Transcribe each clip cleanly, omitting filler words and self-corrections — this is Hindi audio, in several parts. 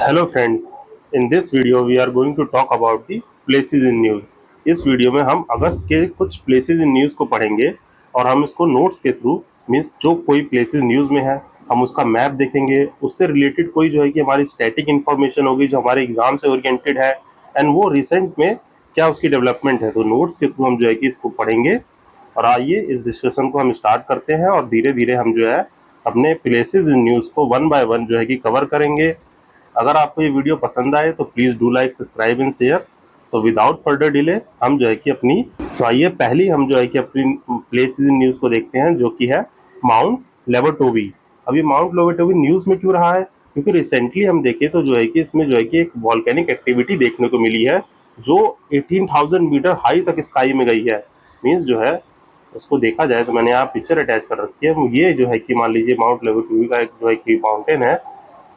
Hello friends, in this video we are going to talk about the places in news. इस वीडियो में हम अगस्त के कुछ प्लेसेस इन न्यूज़ को पढ़ेंगे और हम इसको नोट्स के थ्रू मीन्स जो कोई प्लेसेस न्यूज़ में है हम उसका मैप देखेंगे, उससे रिलेटेड कोई जो है कि हमारी स्टैटिक इन्फॉर्मेशन होगी जो हमारे एग्जाम से ओरिएंटेड है एंड वो रिसेंट में क्या उसकी डेवलपमेंट है। तो नोट्स के थ्रू हम जो है कि इसको पढ़ेंगे और आइए इस डिस्कशन को हम स्टार्ट करते हैं और धीरे धीरे हम जो है अपने प्लेसेस इन न्यूज़ को वन बाय वन जो है कि कवर करेंगे। अगर आपको ये वीडियो पसंद आए तो please do like subscribe and share. So without further delay हम जो है कि अपनी आइए पहली हम जो है कि अपनी प्लेसेस इन न्यूज़ को देखते हैं जो कि है माउंट लेवटोवी। अभी माउंट लेवटोवी न्यूज़ में क्यों रहा है? क्योंकि रिसेंटली हम देखें तो जो है कि इसमें जो है कि एक वॉल्केनिक एक्टिविटी देखने को मिली है जो 18,000 मीटर हाई तक स्काई में गई है। मीन्स जो है उसको देखा जाए तो मैंने यहाँ पिक्चर अटैच कर रखी है। ये जो है कि मान लीजिए माउंट लेवटोवी का एक जो है कि माउंटेन है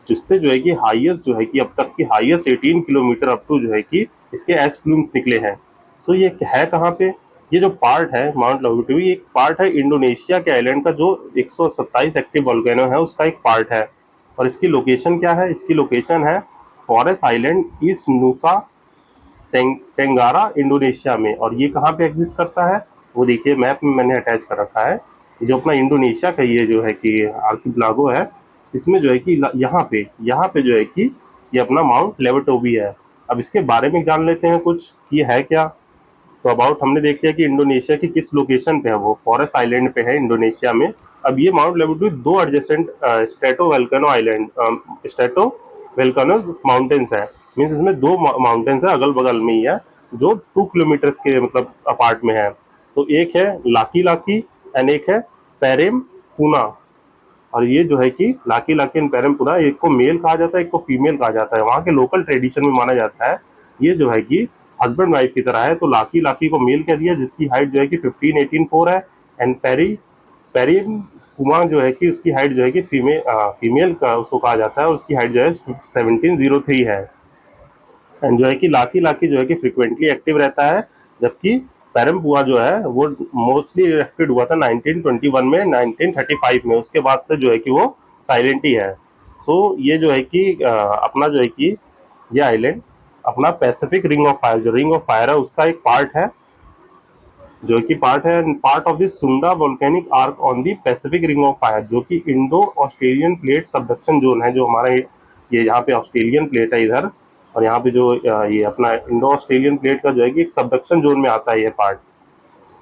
जिससे जो है कि हाईएस्ट जो है कि अब तक की हाईएस्ट 18 किलोमीटर अप टू जो है कि इसके एस प्लूम्स निकले हैं। सो ये है कहाँ पे? ये जो पार्ट है माउंट लेवटोवी एक पार्ट है इंडोनेशिया के आइलैंड का जो 127 एक्टिव वोल्केनो है उसका एक पार्ट है। और इसकी लोकेशन क्या है? इसकी लोकेशन है forest island east नुसा Tenggara Indonesia में। और ये कहाँ पे एग्जिस्ट करता है वो देखिए मैप में मैंने अटैच कर रखा है। जो अपना इंडोनेशिया का ये जो है कि आर्किपेलागो है इसमें जो है कि यहाँ पे जो है कि ये अपना माउंट लेवटोवी है। अब इसके बारे में जान लेते हैं कुछ ये है क्या। तो अबाउट हमने देख लिया कि इंडोनेशिया की किस लोकेशन पे है, वो फॉरेस्ट आइलैंड पे है इंडोनेशिया में। अब ये माउंट लेवटोवी दो adjacent strato volcano island strato volcanoes mountains है। मीन्स इसमें दो माउंटेन्स है अगल बगल में ही है जो 2 किलोमीटर्स के मतलब अपार्ट में है। तो एक है लाकी लाकी एंड एक है पेरेम पूना। और ये जो है कि लाकी लाकी एंड पेरमपुरा एक को मेल कहा जाता है एक को फीमेल कहा जाता है। वहाँ के लोकल ट्रेडिशन में माना जाता है ये जो है कि हस्बैंड वाइफ की तरह है। तो लाकी लाकी को मेल कह दिया जिसकी हाइट जो है कि 1584 है एंड पेरी कुमा जो है कि उसकी हाइट जो है कि फीमेल का उसको कहा जाता है और उसकी हाइट जो है 1703 है। एंड जो है कि लाकी लाकी जो है कि फ्रिक्वेंटली एक्टिव रहता है जबकि पेरमपुआ जो है वो मोस्टली एक्टिव हुआ था 1921 में 1935 में। उसके बाद से जो है कि वो साइलेंट ही है। सो ये जो है कि अपना जो है कि ये आइलैंड अपना पैसिफिक रिंग ऑफ फायर जो रिंग ऑफ फायर है उसका एक पार्ट है जो कि पार्ट ऑफ द सुंडा volcanic arc on the Pacific Ring of fire जो कि Indo Australian plate subduction zone है। जो हमारा ये यहाँ पे ऑस्ट्रेलियन प्लेट है इधर और यहाँ पे जो ये अपना इंडो ऑस्ट्रेलियन प्लेट का जो है कि एक सबडक्शन जोन में आता है ये पार्ट।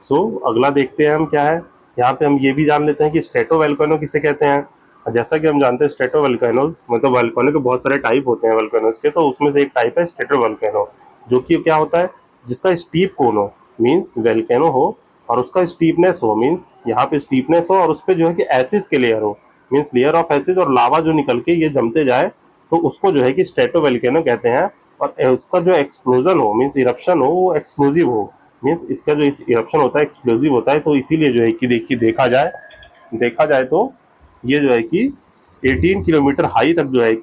सो अगला देखते हैं हम क्या है। यहाँ पे हम ये भी जान लेते हैं कि स्ट्रेटो वोल्केनो किसे कहते हैं। जैसा कि हम जानते हैं स्ट्रेटो वोल्केनोज मतलब वोल्केनो के बहुत सारे टाइप होते हैं वोल्केनोज के, तो उसमें से एक टाइप है स्ट्रेटो वोल्केनो जो कि क्या होता है जिसका स्टीप कोन हो मीन्स वोल्केनो हो और उसका स्टीपनेस हो मीन्स यहाँ पे स्टीपनेस हो और उस पर जो है कि एसिड के लेयर हो मीन्स लेयर ऑफ एसिड और लावा जो निकल के ये जमते जाए तो उसको जो है कि स्ट्रेटो वोल्केनो कहते हैं। और उसका जो एक्सप्लोजन हो मीन्स इरप्शन हो वो एक्सप्लोजिव हो मीन्स इसका जो इरप्शन होता है एक्सप्लोजिव होता है। तो इसीलिए जो है कि देखा जाए तो ये जो है कि 18 किलोमीटर हाई तक जो है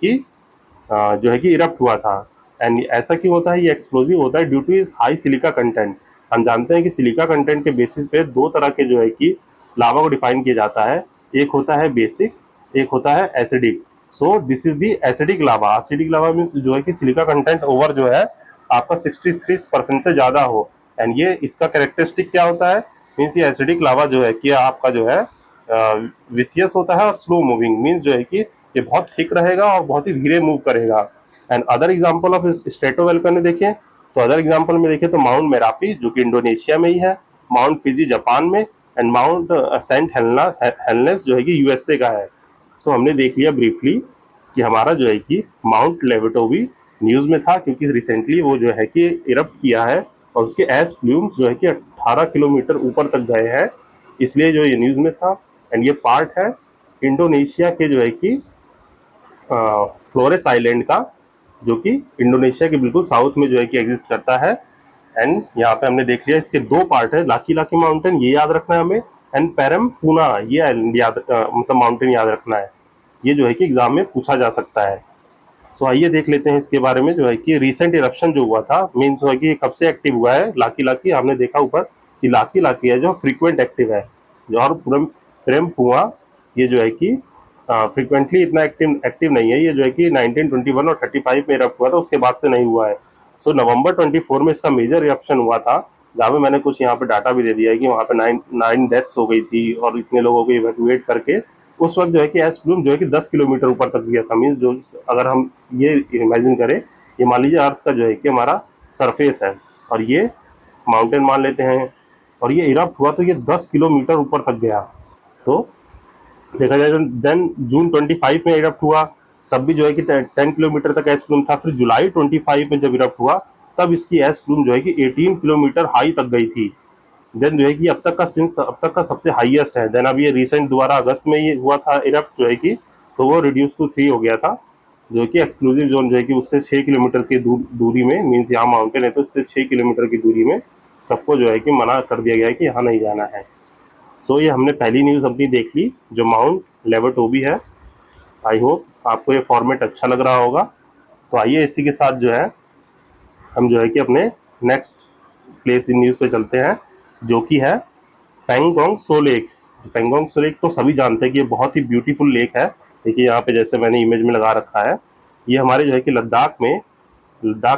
कि इरप्ट हुआ था। एंड ऐसा क्यों होता है? ये एक्सप्लोजिव होता है due two is high silica content. हम जानते हैं कि सिलिका कंटेंट के बेसिस पे दो तरह के जो है कि लावा को डिफाइन किया जाता है। एक होता है बेसिक, एक होता है acidic. So this is the acidic lava. Acidic lava means जो है कि सिलिका कंटेंट ओवर जो है आपका 63% से ज़्यादा हो। एंड ये इसका कैरेक्टरिस्टिक क्या होता है? मीन्स ये एसिडिक लावा जो है कि आपका जो है विसियस होता है और स्लो मूविंग मीन्स जो है कि ये बहुत थिक रहेगा और बहुत ही धीरे मूव करेगा। एंड अदर एग्जांपल ऑफ स्ट्रेटोवोल्केनो देखें तो अदर एग्जांपल में देखें तो माउंट मेरापी जो कि इंडोनेशिया में ही है, माउंट फिजी जापान में एंड माउंट सेंट हेलनेस जो है कि यूएसए का है। सो हमने देख लिया ब्रीफली कि हमारा जो है कि माउंट लेवटोवी न्यूज़ में था क्योंकि रिसेंटली वो जो है कि इरप्ट किया है और उसके एस प्लूम्स जो है कि 18 किलोमीटर ऊपर तक गए हैं, इसलिए जो ये न्यूज़ में था। एंड ये पार्ट है इंडोनेशिया के जो है कि फ्लोरेस आइलैंड का जो कि इंडोनेशिया के बिल्कुल साउथ में जो है कि एग्जिस्ट करता है। एंड यहाँ पे हमने देख लिया इसके दो पार्ट है, लाकी लाकी माउंटेन ये याद रखना है हमें एंड पेरम पूना ये आइलैंड मतलब माउंटेन याद रखना है। ये जो है कि एग्जाम में पूछा जा सकता है। सो आइए देख लेते हैं इसके बारे में जो है कि रिसेंट इरप्शन जो हुआ था मीन्स है कि कब से एक्टिव हुआ है। लाकी लाकी हमने देखा ऊपर कि लाकी लाकी है जो फ्रीक्वेंट एक्टिव है जो और प्रेम प्रेम पुआ ये जो है कि फ्रिक्वेंटली इतना एक्टिव नहीं है। ये जो है कि 1921 और 35 में इरप्ट हुआ था, उसके बाद से नहीं हुआ है। सो नवंबर 24 में इसका मेजर इरप्शन हुआ था, जहाँ पे मैंने कुछ यहाँ पे डाटा भी दे दिया है कि वहाँ पे 9 डेथ्स हो गई थी और इतने लोगों को इवैक्यूएट करके उस वक्त जो है कि एश प्लूम जो है कि 10 किलोमीटर ऊपर तक गया था। मीन्स जो अगर हम ये इमेजिन करें, ये मान लीजिए अर्थ का जो है कि हमारा सरफेस है और ये माउंटेन मान लेते हैं, और ये इरप्ट हुआ तो ये 10 किलोमीटर ऊपर तक गया। तो देखा जाए तो देन जून 25 में इरप्ट हुआ, तब भी जो है कि 10 किलोमीटर तक एश प्लूम था। फिर जुलाई 25 में जब इरप्ट हुआ, तब इसकी एश प्लूम जो है कि 18 किलोमीटर हाई तक गई थी। देन जो है कि अब तक का सबसे हाईएस्ट है। देन अब ये रिसेंट दोबारा अगस्त में ये हुआ था इरप्ट जो है कि, तो वो रिड्यूस टू 3 हो गया था, जो कि एक्सक्लूसिव जोन जो है कि उससे 6 किलोमीटर की दूरी में, मीन्स यहाँ माउंटेन है तो उससे 6 किलोमीटर की दूरी में सबको जो है कि मना कर दिया गया है कि यहाँ नहीं जाना है। सो ये हमने पहली न्यूज़ अपनी देख ली जो माउंट लेवटोबी है। आई होप आपको ये फॉर्मेट अच्छा लग रहा होगा। तो आइए इसी के साथ जो है हम जो है कि अपने नेक्स्ट प्लेस इन न्यूज़ पे चलते हैं, जो कि है पेंगोंग सो लेक। पेंगोंग सो लेक तो सभी जानते हैं कि ये बहुत ही ब्यूटीफुल लेक है। देखिए यहाँ पे जैसे मैंने इमेज में लगा रखा है, ये हमारे जो है कि लद्दाख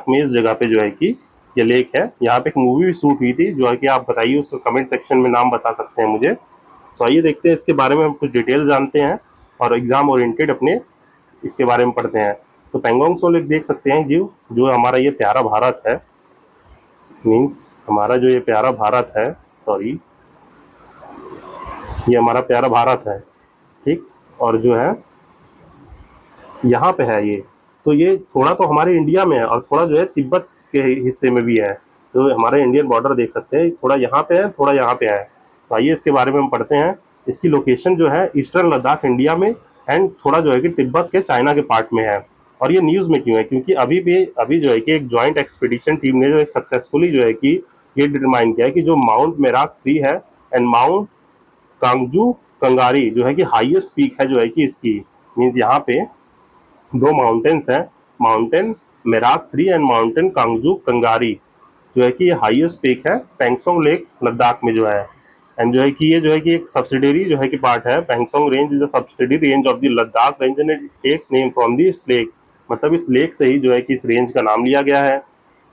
में इस जगह पे जो है कि ये लेक है। यहाँ पे एक मूवी भी शूट हुई थी, जो है कि आप बताइए उसका कमेंट सेक्शन में नाम बता सकते हैं मुझे। सो आइए देखते हैं इसके बारे में, हम कुछ डिटेल जानते हैं और एग्जाम ओरिएंटेड अपने इसके बारे में पढ़ते हैं। तो पेंगोंग सो लेक देख सकते हैं जो हमारा ये प्यारा भारत है, मीन्स हमारा जो ये प्यारा भारत है, सॉरी ये हमारा प्यारा भारत है, ठीक। और जो है यहाँ पे है ये, तो ये थोड़ा तो हमारे इंडिया में है और थोड़ा जो है तिब्बत के हिस्से में भी है। तो हमारे इंडियन बॉर्डर देख सकते हैं, थोड़ा यहाँ पे है थोड़ा यहाँ पे है। तो आइए इसके बारे में हम पढ़ते हैं। इसकी लोकेशन जो है ईस्टर्न लद्दाख इंडिया में एंड थोड़ा जो है कि तिब्बत के चाइना के पार्ट में है। और ये न्यूज़ में क्यों है, क्योंकि अभी जो है कि एक जॉइंट एक्सपीडिशन टीम ने जो एक सक्सेसफुली जो है कि ये डिटरमाइन किया है कि जो माउंट मेराक 3 है एंड माउंट कांगजू कंगारी जो है कि हाईएस्ट पीक है जो है कि इसकी, मीन्स यहाँ पे दो माउंटेन्स हैं, माउंटेन मेराक 3 एंड माउंटेन कांगजू कंगारी, जो है कि ये हाईएस्ट पीक है पेंगसोंग लेक लद्दाख में जो है। एंड जो है कि ये जो है कि एक सब्सिडरी जो है कि पार्ट है। Pangong range is a subsidiary range of the Ladakh range and it takes name from this lake, मतलब इस लेक से ही जो है कि इस रेंज का नाम लिया गया है।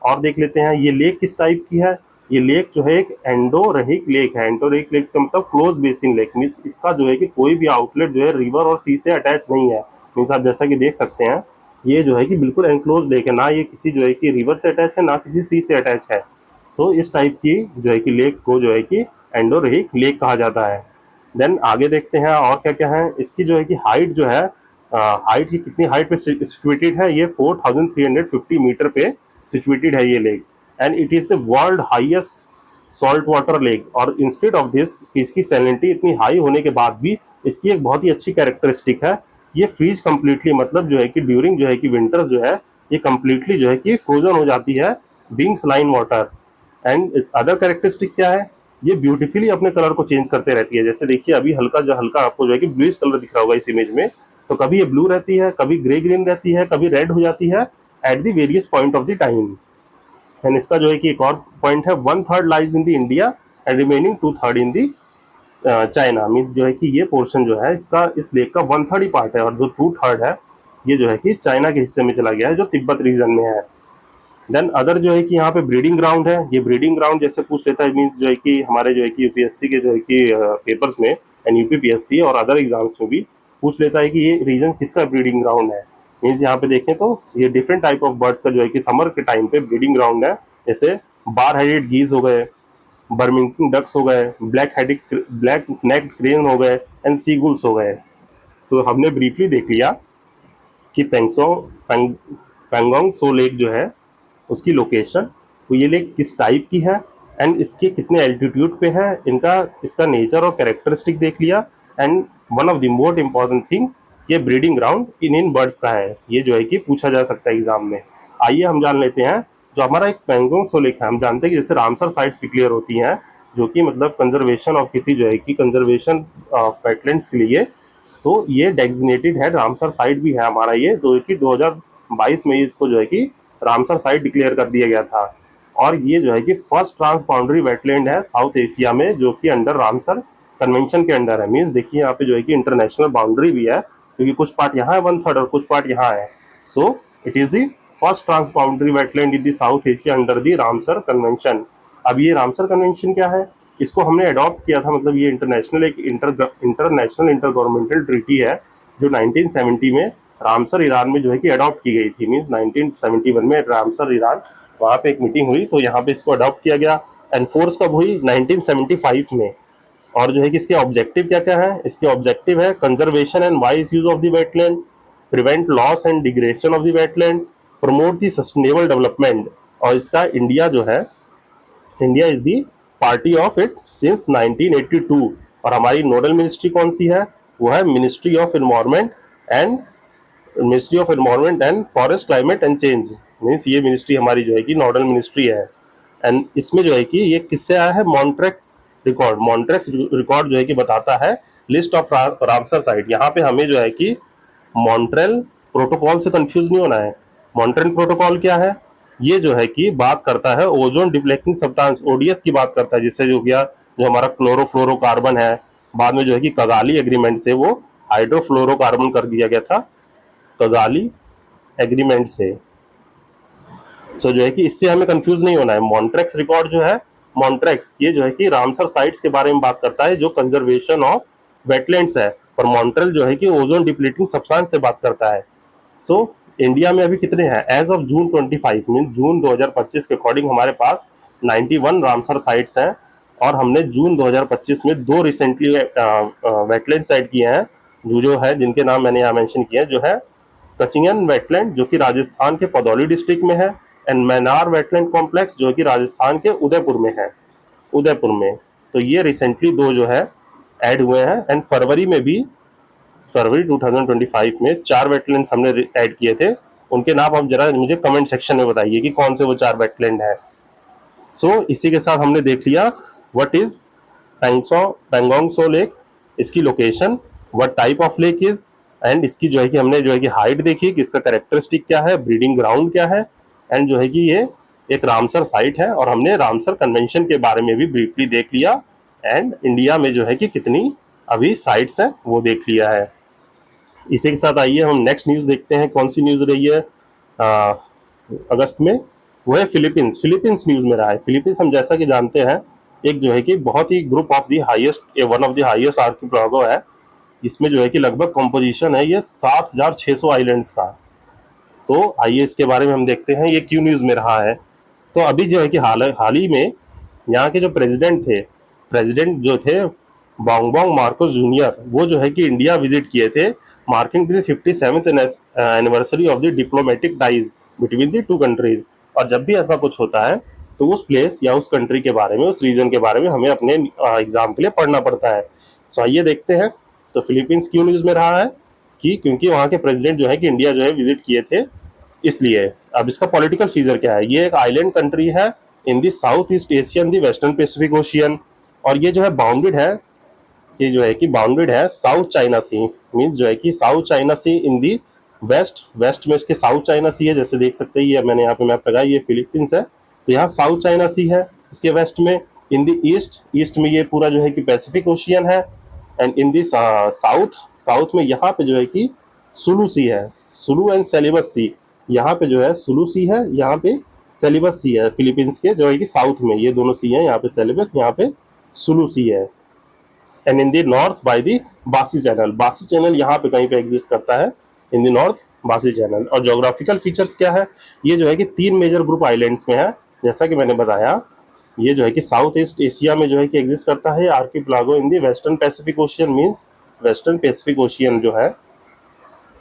और देख लेते हैं ये लेक किस टाइप की है। ये लेक जो है एक एंडोरहिक लेक है। एंडोरहिक लेक का मतलब क्लोज बेसिन लेक, मीन्स इसका जो है कि कोई भी आउटलेट जो है रिवर और सी से अटैच नहीं है। मीन्स आप जैसा कि देख सकते हैं ये जो है कि बिल्कुल एनक्लोज लेक है, ना ये किसी जो है कि रिवर से अटैच है ना किसी सी से अटैच है। सो इस टाइप की जो है कि लेक को जो है कि एंडोरहिक लेक कहा जाता है। देन आगे देखते हैं और क्या क्या है। इसकी जो है कि हाइट जो है, हाइट की कितनी हाइट पे सिचुएटेड है, ये 4350 मीटर पे सिचुएटेड है ये lake and it is the world highest salt water lake. और इंस्टेड ऑफ दिस, इसकी सैलिनिटी इतनी हाई होने के बाद भी इसकी एक बहुत ही अच्छी कैरेक्टरिस्टिक है, ये फ्रीज कम्प्लीटली, मतलब जो है कि ड्यूरिंग जो है कि विंटर्स जो है ये कम्प्लीटली जो है कि फ्रोजन हो जाती है बीइंग सलाइन वाटर। एंड इस अदर कैरेक्टरिस्टिक क्या है, ये ब्यूटीफुली अपने कलर को चेंज करते रहती है। जैसे देखिए अभी हल्का आपको जो है कि ब्लूइश कलर दिख रहा होगा इस इमेज में, तो कभी ये ब्लू रहती है, कभी ग्रे ग्रीन रहती है, कभी रेड हो जाती है at the various point of the time. And इसका जो है कि एक और पॉइंट है, 1/3 lies in the India and remaining 2/3 in the China. Means जो है कि ये पोर्शन जो है इसका, इस लेक का 1/3 ही पार्ट है और जो 2/3 है ये जो है कि चाइना के हिस्से में चला गया है जो तिब्बत रीजन में है। देन अदर जो है कि यहाँ पे ब्रीडिंग ग्राउंड है। ये ब्रीडिंग ग्राउंड जैसे पूछ लेता है, मीन्स जो है कि हमारे जो है कि यूपीएससी के जो है कि पेपर्स में एंड यूपीपीएससी और अदर एग्जाम्स में भी पूछ लेता है कि ये रीजन किसका ब्रीडिंग ग्राउंड है। मीन्स यहाँ पे देखें तो ये डिफरेंट टाइप ऑफ बर्ड्स का जो है कि समर के टाइम पे ब्रीडिंग ग्राउंड है। जैसे बार हेडेड गीज हो गए, बर्मिंगटन डक्स हो गए, ब्लैक नेक्ड क्रेन हो गए एंड सीगुल्स हो गए। तो हमने ब्रीफली देख लिया कि पेंगोंग सो लेक जो है उसकी लोकेशन, तो ये लेक किस टाइप की है एंड इसके कितने एल्टीट्यूड पे है, इसका नेचर और कैरेक्टरिस्टिक देख लिया। And one of the most important thing, ये ब्रीडिंग ग्राउंड इन बर्ड्स का है, ये जो है कि पूछा जा सकता है एग्जाम में। आइए हम जान लेते हैं जो हमारा एक पेंगोंग सो लेक है। हम जानते हैं कि जैसे रामसर साइट्स डिक्लेयर होती हैं जो कि मतलब कंजर्वेशन ऑफ किसी जो है कि कंजर्वेशन वेटलैंड्स के लिए, तो ये डेजिग्नेटेड है रामसर साइट भी है हमारा ये, जो कि 2022 में इसको जो है कि रामसर साइट डिक्लेयर कर दिया गया था। और ये जो है कि फर्स्ट ट्रांस बाउंड्री वेटलैंड है साउथ एशिया में जो कि अंडर रामसर कन्वेंशन के अंडर है। मीन्स देखिए यहाँ पे जो है कि इंटरनेशनल बाउंड्री भी है, क्योंकि कुछ पार्ट यहाँ है 1/3 और कुछ पार्ट यहाँ है। So it is the first transboundary wetland in the south Asia under the Ramsar convention. अब ये रामसर कन्वेंशन क्या है, इसको हमने अडॉप्ट किया था, मतलब ये इंटरनेशनल एक इंटरनेशनल इंटर गवर्नमेंटल ट्रीटी है जो 1970 में रामसर ईरान में जो है कि अडॉप्ट की गई थी। मीन्स 1971 में रामसर ईरान वहाँ पे एक मीटिंग हुई, तो यहाँ पे इसको अडॉप्ट किया गया। एनफोर्स कब हुई, 1975 में। और जो है कि इसके ऑब्जेक्टिव क्या क्या है, इसके ऑब्जेक्टिव है conservation and wise use of the wetland, prevent loss and degradation of the wetland, promote the sustainable development. और इसका इंडिया जो है, India is the party of it since 1982। और हमारी नोडल मिनिस्ट्री कौन सी है, वो है ministry of environment and forest climate and change. Means ये मिनिस्ट्री हमारी जो है कि नोडल मिनिस्ट्री है। एंड इसमें जो है कि ये किससे आया है, मॉन्ट्रेक्स रिकॉर्ड जो है कि बताता है लिस्ट ऑफ रामसर साइट। यहाँ पे हमें जो है कि मॉन्ट्रेल प्रोटोकॉल से कंफ्यूज नहीं होना है। मॉन्ट्रेल प्रोटोकॉल क्या है, ये जो है कि बात करता है ओजोन डिप्लेक्टिंग सब्सटेंस ओडीएस की बात करता है, जिससे जो गया जो हमारा क्लोरोफ्लोरोकार्बन है, बाद में जो है कि कगाली एग्रीमेंट से वो हाइड्रोफ्लोरोकार्बन कर दिया गया था, कगाली एग्रीमेंट से। सो जो है कि इससे हमें कंफ्यूज नहीं होना है। मॉन्ट्रेक्स रिकॉर्ड जो है, मॉन्ट्रेक्स ये जो है कि रामसर साइट्स के बारे में बात करता है जो कंजर्वेशन ऑफ वेटलैंड्स है, और मॉन्ट्रेल जो है कि ओजोन डिप्लीटिंग सब्सटेंस से बात करता है। सो इंडिया में अभी कितने हैं, एज ऑफ जून 25 मीन जून 2025 के अकॉर्डिंग हमारे पास 91 रामसर साइट्स हैं। और हमने जून 2025 में 2 रिसेंटली वेटलैंड साइट किए हैं, जो है जिनके नाम मैंने यहाँ मेंशन किए हैं, जो है कचिंगन वेटलैंड जो कि राजस्थान के पदौली डिस्ट्रिक्ट में है, एंड मैनार वेटलैंड कॉम्प्लेक्स जो कि राजस्थान के उदयपुर में है, उदयपुर में। तो ये रिसेंटली 2 जो है ऐड हुए हैं। एंड फरवरी 2025 में 4 वेटलैंड्स हमने ऐड किए थे। उनके नाम आप जरा मुझे कमेंट सेक्शन में बताइए कि कौन से वो 4 वेटलैंड है। सो इसी के साथ हमने देख लिया what is Pangong Tso lake, इसकी location, what type of lake is, and इसकी जो है कि हमने जो है कि हाइट देखी कि इसका कैरेक्टरिस्टिक क्या है, ब्रीडिंग ग्राउंड क्या है, एंड जो है कि ये एक रामसर साइट है। और हमने रामसर कन्वेंशन के बारे में भी ब्रीफली देख लिया, एंड इंडिया में जो है कि कितनी अभी साइट्स हैं वो देख लिया है। इसी के साथ आइए हम नेक्स्ट न्यूज़ देखते हैं, कौन सी न्यूज़ रही है अगस्त में, वो है फिलीपींस न्यूज़ में रहा है। फिलीपींस हम जैसा कि जानते हैं एक जो है कि बहुत ही group of the highest, one of the highest archipelago है। इसमें जो है कि लगभग कंपोजिशन है ये 7600 आइलैंड्स का। तो आइए इसके बारे में हम देखते हैं ये क्यों न्यूज़ में रहा है। तो अभी जो है कि हाल ही में यहाँ के जो प्रेसिडेंट जो थे बोंगबोंग मार्कोस जूनियर, वो जो है कि इंडिया विजिट किए थे, marking the 57th anniversary of the diplomatic ties between the 2 countries. और जब भी ऐसा कुछ होता है तो उस प्लेस या उस कंट्री के बारे में, उस रीजन के बारे में हमें अपने एग्जाम के लिए पढ़ना पड़ता है। तो आइए देखते हैं तो फिलीपींस क्यों न्यूज़ में रहा है, कि क्योंकि वहाँ के प्रेसिडेंट जो है कि इंडिया जो है विजिट किए थे, इसलिए। अब इसका पॉलिटिकल फीचर क्या है, ये एक आइलैंड कंट्री है in the south east Asian the western Pacific ocean. और ये जो है बाउंडेड है, ये जो है कि बाउंडेड है साउथ चाइना सी, मीन्स जो है कि south China C in the waste में इसके साउथ चाइना सी है, जैसे देख सकते हैं ये मैंने यहाँ पे मैप लगाया, ये फिलीपींस है, तो यहाँ साउथ चाइना सी है इसके वेस्ट में। इन दी ईस्ट में ये पूरा जो है कि पैसिफिक ओशियन है, एंड इन दी साउथ में यहाँ पे जो है कि सुलू सी है, सुलू एंड सेलिबस सी। यहाँ पे जो है सुलू सी है, यहाँ पे सेलिबस सी है, फिलीपींस के जो है कि साउथ में ये दोनों सी हैं, यहाँ पे सेलिबस, यहाँ पे सुलू सी है। And in the north by the बासी चैनल यहाँ पे कहीं पे एग्जिस्ट करता है, इन द नॉर्थ बासी चैनल। और ज्योग्राफिकल फीचर्स क्या है, ये जो है कि 3 मेजर ग्रुप आइलैंड्स में है, जैसा कि मैंने बताया। ये जो है कि साउथ ईस्ट एशिया में जो है कि एग्जिस्ट करता है archipelago in the western Pacific Ocean, means western Pacific ocean जो है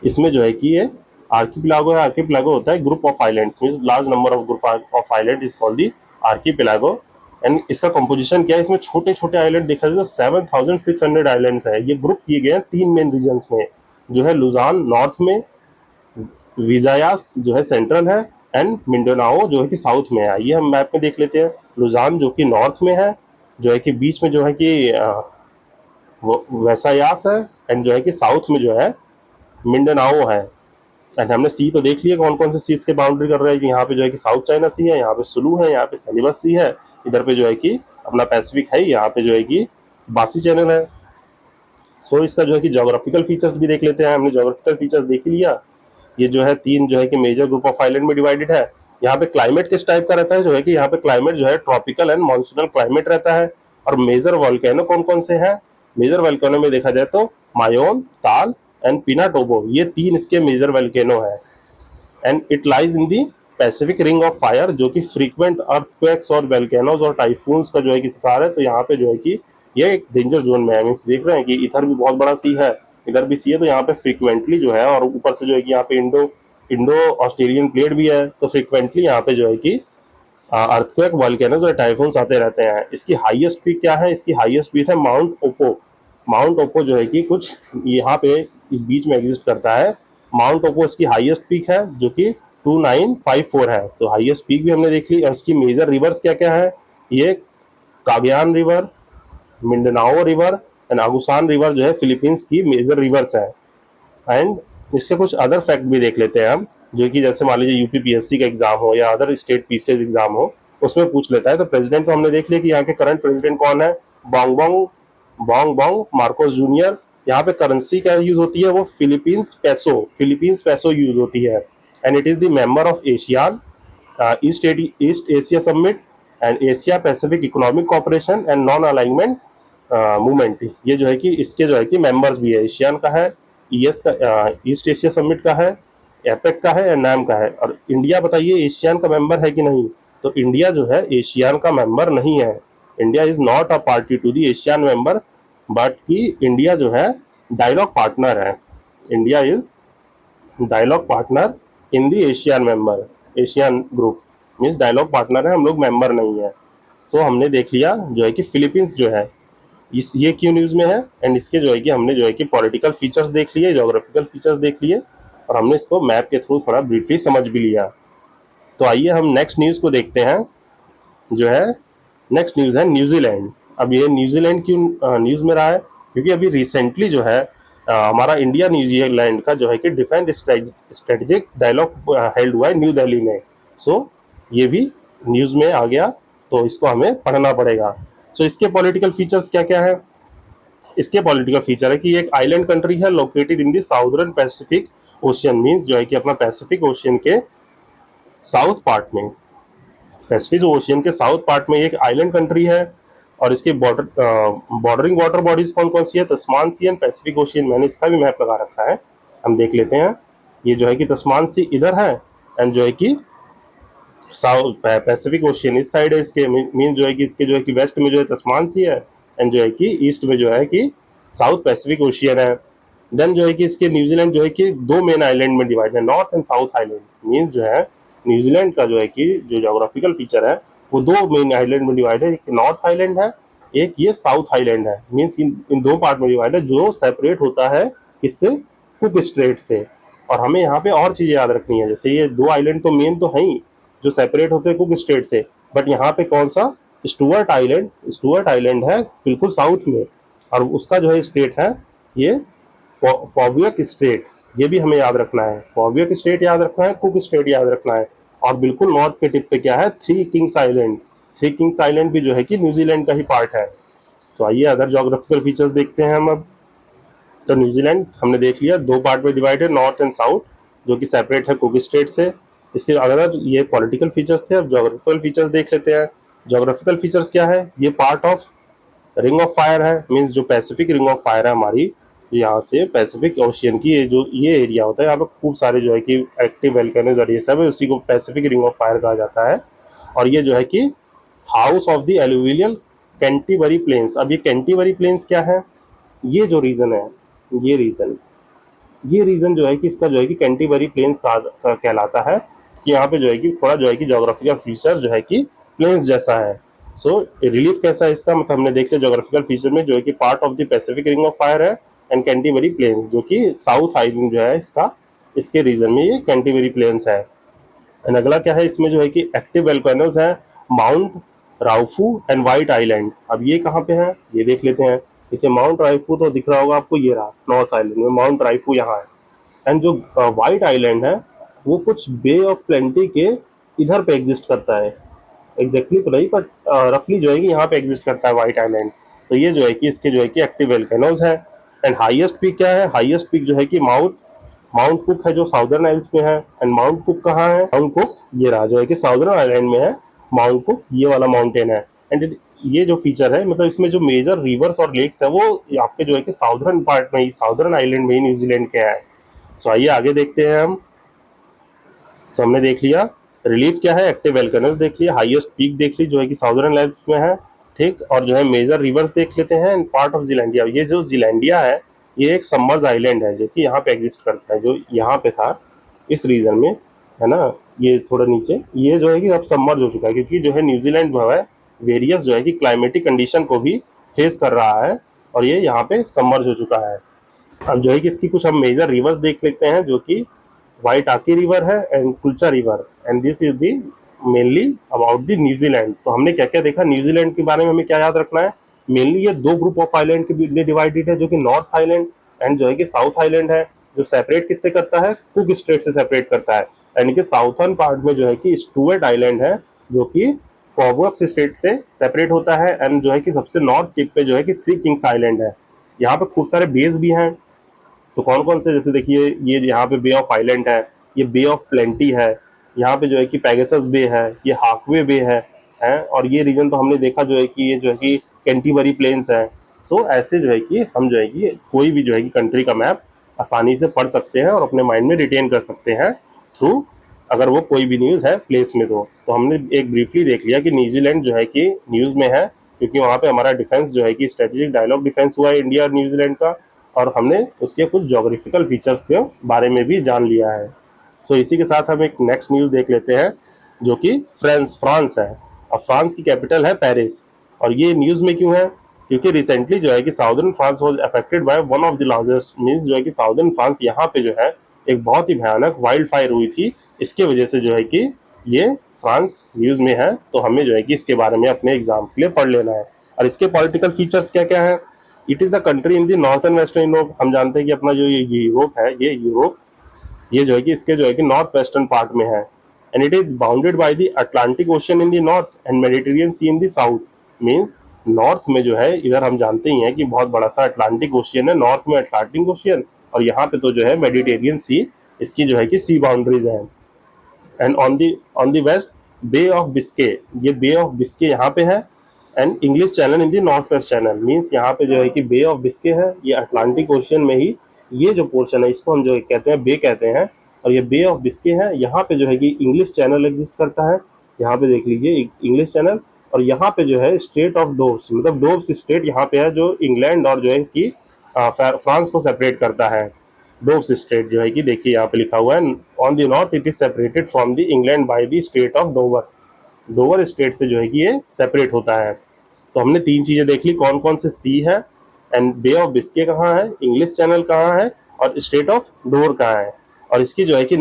इसमें जो है कि ये आर्किपेलागो है। आर्किपेलागो होता है group of islands, means large number of group of island is called the archipelago. And इसका कंपोजिशन क्या है, इसमें छोटे छोटे आइलैंड देखा जाए तो 7600 आइलैंड्स है। ये ग्रुप किए गए हैं 3 मेन रीजन्स में, जो है लुजान नॉर्थ में, विजायास जो है सेंट्रल है, एंड मिंडोनाओ जो है कि साउथ में है। ये हम मैप में देख लेते हैं, लुजान जो कि नॉर्थ में है, जो है कि बीच में जो है कि वो वैसायास है, एंड जो है कि साउथ में जो है मिंडनाओ है। एंड हमने सी तो देख लिया कौन कौन से सीज के बाउंड्री कर रहे हैं, कि यहाँ पे जो है कि साउथ चाइना सी है, यहाँ पे सुलू है, यहाँ पे सेलिबस सी है, इधर पे जो है कि अपना पैसिफिक है, यहाँ पे जो है कि बासी चैनल है। सो इसका जो है कि जोग्राफिकल फीचर्स भी देख लेते हैं। हमने जोग्राफिकल फीचर्स देख ही लिया। ये जो है तीन जो है कि मेजर ग्रुप ऑफ आइलैंड में डिवाइडेड है। यहाँ पे क्लाइमेट किस टाइप का रहता है, जो है कि यहाँ पे क्लाइमेट जो है ट्रॉपिकल एंड मॉनसूनल क्लाइमेट रहता है। और मेजर वॉल्केनो कौन कौन से हैं, मेजर वॉल्केनो में देखा जाए तो मायोन, ताल एंड पिनाटोबो, ये तीन इसके मेजर वॉल्केनो है। And it lies in the Pacific Ring of fire, जो कि फ्रीक्वेंट अर्थक्वेक्स और वोल्केनोज और टाइफून्स का जो है कि शिकार है। तो यहाँ पे जो है कि ये एक डेंजर जोन में है। मीन्स देख रहे हैं कि इधर भी बहुत बड़ा सी है, इधर भी सी है, तो यहाँ पे फ्रीक्वेंटली जो है, और ऊपर से जो है कि यहाँ पे इंडो इंडो ऑस्ट्रेलियन प्लेट भी है, तो फ्रीक्वेंटली यहाँ पे जो है कि अर्थक्वेक, वोल्केनोज और टाइफून्स आते रहते हैं। इसकी हाईएस्ट पीक क्या है, इसकी हाईएस्ट पीक है माउंट ओपो। माउंट ओपो जो है कि कुछ यहाँ पे इस बीच में एग्जिस्ट करता है। माउंट ओपो इसकी हाईएस्ट पीक है, जो कि 2954 है। तो हाईएस्ट पीक भी हमने देख ली। और इसकी मेजर रिवर्स क्या क्या है, ये काबियान river, Mindanao river and अगुसान river जो है फिलीपींस की मेजर रिवर्स है। एंड इससे कुछ अदर फैक्ट भी देख लेते हैं हम, जो कि जैसे मान लीजिए यूपीपीएससी का एग्जाम हो या अदर स्टेट पीसीएस एग्जाम हो, उसमें पूछ लेता है। तो प्रेसिडेंट तो हमने देख लिया कि यहाँ के करंट प्रेसिडेंट कौन है, Bong Bong Bong Bong Marcos junior. यहाँ पे करेंसी क्या यूज होती है, वो फिलीपींस पैसो यूज होती है। And it is the member of ASEAN East Asia Summit and Asia Pacific Economic Cooperation and Non Alignment Movement. ये जो है कि इसके जो है कि मेंबर्स भी है, एशियान का है, ईएस का, ईस्ट एशिया समिट का है, एपेक का है या नाम का है। और इंडिया बताइए एशियान का मेंबर है कि नहीं, तो इंडिया जो है एशियान का मेंबर नहीं है। India is not a party to the ASEAN member, but कि इंडिया जो है डायलॉग पार्टनर है। India is dialogue partner in the Asian member, Asian group means dialogue partner है, हम लोग मेंबर नहीं है। सो हमने देख लिया जो है कि फिलीपींस जो है इस ये क्यों न्यूज़ में है। एंड इसके जो है कि हमने जो है कि पॉलिटिकल फीचर्स देख लिए, जोग्राफिकल फीचर्स देख लिए, और हमने इसको मैप के थ्रू थोड़ा ब्रीफली समझ भी लिया। तो आइए हम नेक्स्ट न्यूज़ को देखते हैं, जो है नेक्स्ट न्यूज़ है न्यूजीलैंड। अब ये न्यूजीलैंड क्यों न्यूज़ में रहा है, क्योंकि अभी रिसेंटली जो है हमारा इंडिया न्यूजीलैंड का जो है कि डिफेंस स्ट्रेटेजिक डायलॉग हेल्ड हुआ है न्यू दिल्ली में। सो ये भी न्यूज़ में आ गया, तो इसको हमें पढ़ना पड़ेगा। सो इसके पॉलिटिकल फीचर्स क्या क्या है, इसके पॉलिटिकल फीचर है कि ये एक आइलैंड कंट्री है located in the southern Pacific Ocean, means जो है कि अपना पैसिफिक ओशियन के साउथ पार्ट में, पैसिफिक ओशियन के साउथ पार्ट में एक आइलैंड कंट्री है। और इसके बॉर्डरिंग वाटर बॉडीज कौन कौन सी है, तस्मान सी एंड पैसिफिक ओशियन। मैंने इसका भी मैप लगा रखा है, हम देख लेते हैं। ये जो है कि तस्मान सी इधर है, एंड जो है कि साउथ पैसिफिक ओशियन इस साइड है इसके, मीन जो है कि इसके जो है कि वेस्ट में जो है तस्मान सी है, एंड जो है कि ईस्ट में जो है कि साउथ पैसिफिक ओशियन है। देन जो है कि इसके न्यूजीलैंड जो है कि दो मेन आइलैंड में डिवाइड है, north and south island. Means जो है न्यूजीलैंड का जो है कि जो जोग्राफिकल फीचर है वो दो मेन आइलैंड में डिवाइड है, एक नॉर्थ आइलैंड है, एक ये साउथ आइलैंड है। मीन्स इन दो पार्ट में डिवाइड है, जो सेपरेट होता है किससे, कुक स्ट्रेट से। और हमें यहाँ पे और चीज़ें याद रखनी है, जैसे ये दो आइलैंड तो मेन तो है ही जो सेपरेट होते हैं कुक स्टेट से, बट यहाँ पे कौन सा, स्टुअर्ट आइलैंड है बिल्कुल साउथ में, और उसका जो है स्टेट है ये फॉवियक स्टेट। ये भी हमें याद रखना है, फॉवियक स्टेट याद रखना है, कुक स्टेट याद रखना है। और बिल्कुल नॉर्थ के टिप पे क्या है, three Kings island. Three Kings island भी जो है कि न्यूजीलैंड का ही पार्ट है। तो आइए अदर जोग्राफिकल फीचर्स देखते हैं हम अब। तो न्यूजीलैंड हमने देख लिया, दो पार्ट में डिवाइड है, नॉर्थ एंड साउथ, जो कि सेपरेट है कुक स्टेट से। इसके अदर ये पॉलिटिकल फीचर्स थे। अब जोग्राफिकल फीचर्स देख लेते हैं। जोग्राफिकल फीचर्स क्या है, ये part of ring of Fire है, मीन्स जो पैसिफिक रिंग ऑफ फायर है हमारी, यहाँ से पैसिफिक ओशियन की ये एरिया होता है, यहाँ पे खूब सारे जो है कि एक्टिव वोल्केनोज और ये सब है, उसी को पैसिफिक रिंग ऑफ फायर कहा जाता है। और ये जो है कि house of the alluvial Canterbury plains. अब ये कैंटीबरी प्लेन्स क्या है, ये जो रीजन है, ये रीजन जो है कि इसका जो है कि कैंटीबरी प्लेन्स कहलाता है, कि यहाँ पे जो है कि थोड़ा जो है कि जोग्राफिकल फीचर जो है कि प्लेन्स जैसा है। सो रिलीफ कैसा है इसका, मतलब हमने देख लिया जोग्राफिकल फीचर में जो है कि part of the Pacific Ring of Fire है, एंड कैंटीबरी प्लेन्स जो कि साउथ आइलैंड जो है इसका, इसके रीजन में ये कैंटीबरी प्लेन्स है। एंड अगला क्या है, इसमें जो है कि एक्टिव वोल्केनोज है, माउंट राउफू एंड व्हाइट आइलैंड। अब ये कहाँ पे है, ये देख लेते हैं। देखिए माउंट राइफू तो दिख रहा होगा आपको, ये रहा नॉर्थ आइलैंड में, माउंट राइफू यहाँ है। एंड जो व्हाइट आइलैंड है वो कुछ बे ऑफ प्लेंटी के इधर पे एग्जिस्ट करता है, एग्जैक्टली तो नहीं बट रफली जो है कि यहाँ पे एग्जिस्ट करता है व्हाइट आइलैंड। तो ये जो है कि इसके जो है कि एक्टिव वोल्केनोज है। एंड हाईएस्ट पीक क्या है? हाईएस्ट पीक जो है कि माउंट माउंट कुक है जो साउदर्न आइल्स में है। एंड माउंट कुक कहाँ है? माउंट कुक ये रहा जो है कि साउदर्न आइलैंड में है। माउंट कुक ये वाला माउंटेन है। एंड ये जो फीचर है मतलब इसमें जो मेजर रिवर्स और लेक्स है वो आपके जो है कि साउदर्न पार्ट में ही, साउदर्न आइलैंड में ही न्यूजीलैंड के है। सो आइए आगे देखते हैं हम। सो हमने देख लिया रिलीफ क्या है, एक्टिव वोल्केनोज देख लिया, हाईएस्ट पीक देख ली जो है कि साउदर्न आइलैंड में है, ठीक। और जो है मेजर रिवर्स देख लेते हैं एंड पार्ट ऑफ जिलैंडिया। ये जो जिलैंडिया है ये एक सबमर्ज आइलैंड है जो कि यहाँ पे एग्जिस्ट करता है, जो यहाँ पे था इस रीजन में, है ना। ये थोड़ा नीचे ये जो है कि अब सबमर्ज हो चुका है क्योंकि जो है न्यूजीलैंड जो है वेरियस जो है कि क्लाइमेटिक कंडीशन को भी फेस कर रहा है और ये यहाँ पे सबमर्ज हो चुका है। अब जो है कि इसकी कुछ हम मेजर रिवर्स देख लेते हैं जो कि वाइटाकी रिवर है and kulcha river. And this is the mainly about the New Zealand. तो हमने क्या क्या देखा न्यूजीलैंड के बारे में, हमें क्या याद रखना है? मेनली ये दो ग्रुप ऑफ आइलैंड के लिए डिवाइडेड है जो कि नॉर्थ आइलैंड एंड जो है कि साउथ आइलैंड है। जो सेपरेट किससे करता है? कुक स्टेट से सेपरेट करता है। यानी कि साउथर्न पार्ट में जो है कि स्टुअर्ट आइलैंड है जो कि फॉरवर्क्स स्टेट से सेपरेट होता है। एंड जो है कि सबसे नॉर्थ टिप पे जो है कि थ्री किंग्स आइलैंड है। यहाँ पे खूब सारे बेस भी हैं। तो कौन कौन से? जैसे देखिए ये यहाँ पे बे ऑफ आइलैंड है, ये बे ऑफ प्लेंटी है, यहाँ पे जो है कि पेगासस बे है, ये हाकवे बे है। और ये रीजन तो हमने देखा जो है कि ये जो है कि कैंटीबरी प्लेन्स है। सो ऐसे जो है कि हम जो है कि कोई भी जो है कि कंट्री का मैप आसानी से पढ़ सकते हैं और अपने माइंड में रिटेन कर सकते हैं थ्रू, अगर वो कोई भी न्यूज़ है प्लेस में। तो हमने एक ब्रीफली देख लिया कि न्यूजीलैंड जो है कि न्यूज़ में है क्योंकि वहाँ पे हमारा डिफेंस जो है कि स्ट्रेटेजिक डायलॉग डिफेंस हुआ है इंडिया और न्यूजीलैंड का, और हमने उसके कुछ जोग्राफिकल फीचर्स के बारे में भी जान लिया है। सो इसी के साथ हम एक नेक्स्ट न्यूज़ देख लेते हैं जो कि फ्रांस है। और फ्रांस की कैपिटल है पेरिस। और ये न्यूज़ में क्यों है? क्योंकि रिसेंटली जो है कि southern France was affected by one of the largest, means जो है कि साउदर्न फ्रांस यहाँ पे जो है एक बहुत ही भयानक वाइल्ड फायर हुई थी। इसके वजह से जो है कि ये फ्रांस न्यूज़ में है। तो हमें जो है कि इसके बारे में अपने एग्जाम के लिए पढ़ लेना है। और इसके पॉलिटिकल फीचर्स क्या क्या है? It is the country in the northern western Europe. हम जानते हैं कि अपना जो ये यूरोप है, ये यूरोप ये जो है कि इसके जो है कि नॉर्थ वेस्टर्न पार्ट में है। And it is bounded by the Atlantic Ocean in the north and Mediterranean Sea in the south. Means north में जो है इधर हम जानते ही हैं कि बहुत बड़ा सा अटलांटिक ओशियन है, नॉर्थ में अटलांटिक ओशियन, और यहाँ पे तो जो है मेडिटेरियन सी इसकी जो है कि सी बाउंड्रीज है। And on the west Bay of Biscay, ये बे ऑफ बिस्के यहाँ पे है। And English Channel in the north west channel, means यहाँ पे जो है कि बे ऑफ बिस्के है, ये अटलांटिक ओशियन में ही ये जो पोर्शन है इसको हम जो कहते हैं बे कहते हैं। और ये बे ऑफ बिस्के है, यहाँ पे जो है कि इंग्लिश चैनल एग्जिस्ट करता है। यहाँ पे देख लीजिए इंग्लिश चैनल। और यहाँ पे जो है स्टेट ऑफ डोव्स, मतलब डोव्स स्टेट यहाँ पे है जो इंग्लैंड और जो है कि फ्रांस को सेपरेट करता है। डोव्स स्टेट जो है कि देखिए यहाँ पे लिखा हुआ है on the north it is separated from the England by the state of Dover. Dover state से जो है कि ये सेपरेट होता है। तो हमने तीन चीजें देख ली, कौन कौन से सी है एंड बे ऑफ बिस्के कहाँ है, इंग्लिश चैनल कहाँ है, और स्टेट ऑफ डोवर कहाँ है। और इसकी जो है कि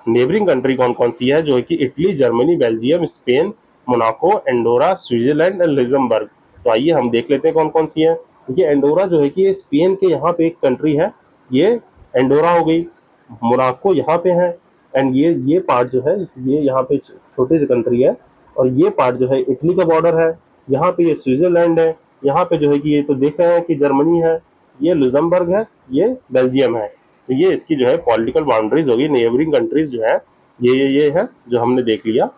नेबरिंग कंट्री कौन कौन सी है, जो है कि Italy, Germany, Belgium, Spain, Monaco, Andorra, Switzerland and Luxembourg. तो आइए हम देख लेते हैं कौन कौन सी है। देखिए एंडोरा जो है कि ये स्पेन के यहाँ पे एक कंट्री है, ये एंडोरा हो गई। मोनाको यहाँ पे है। एंड ये पार्ट जो है ये यहाँ पे छोटी सी कंट्री है। और ये पार्ट जो है इटली का बॉर्डर है। यहाँ पे ये स्विट्जरलैंड है। यहाँ पे जो है कि ये तो देख रहे हैं कि जर्मनी है, ये लुजमबर्ग है, ये बेल्जियम है। तो ये इसकी जो है पॉलिटिकल बाउंड्रीज होगी, नेबरिंग कंट्रीज जो है ये है जो हमने देख लिया।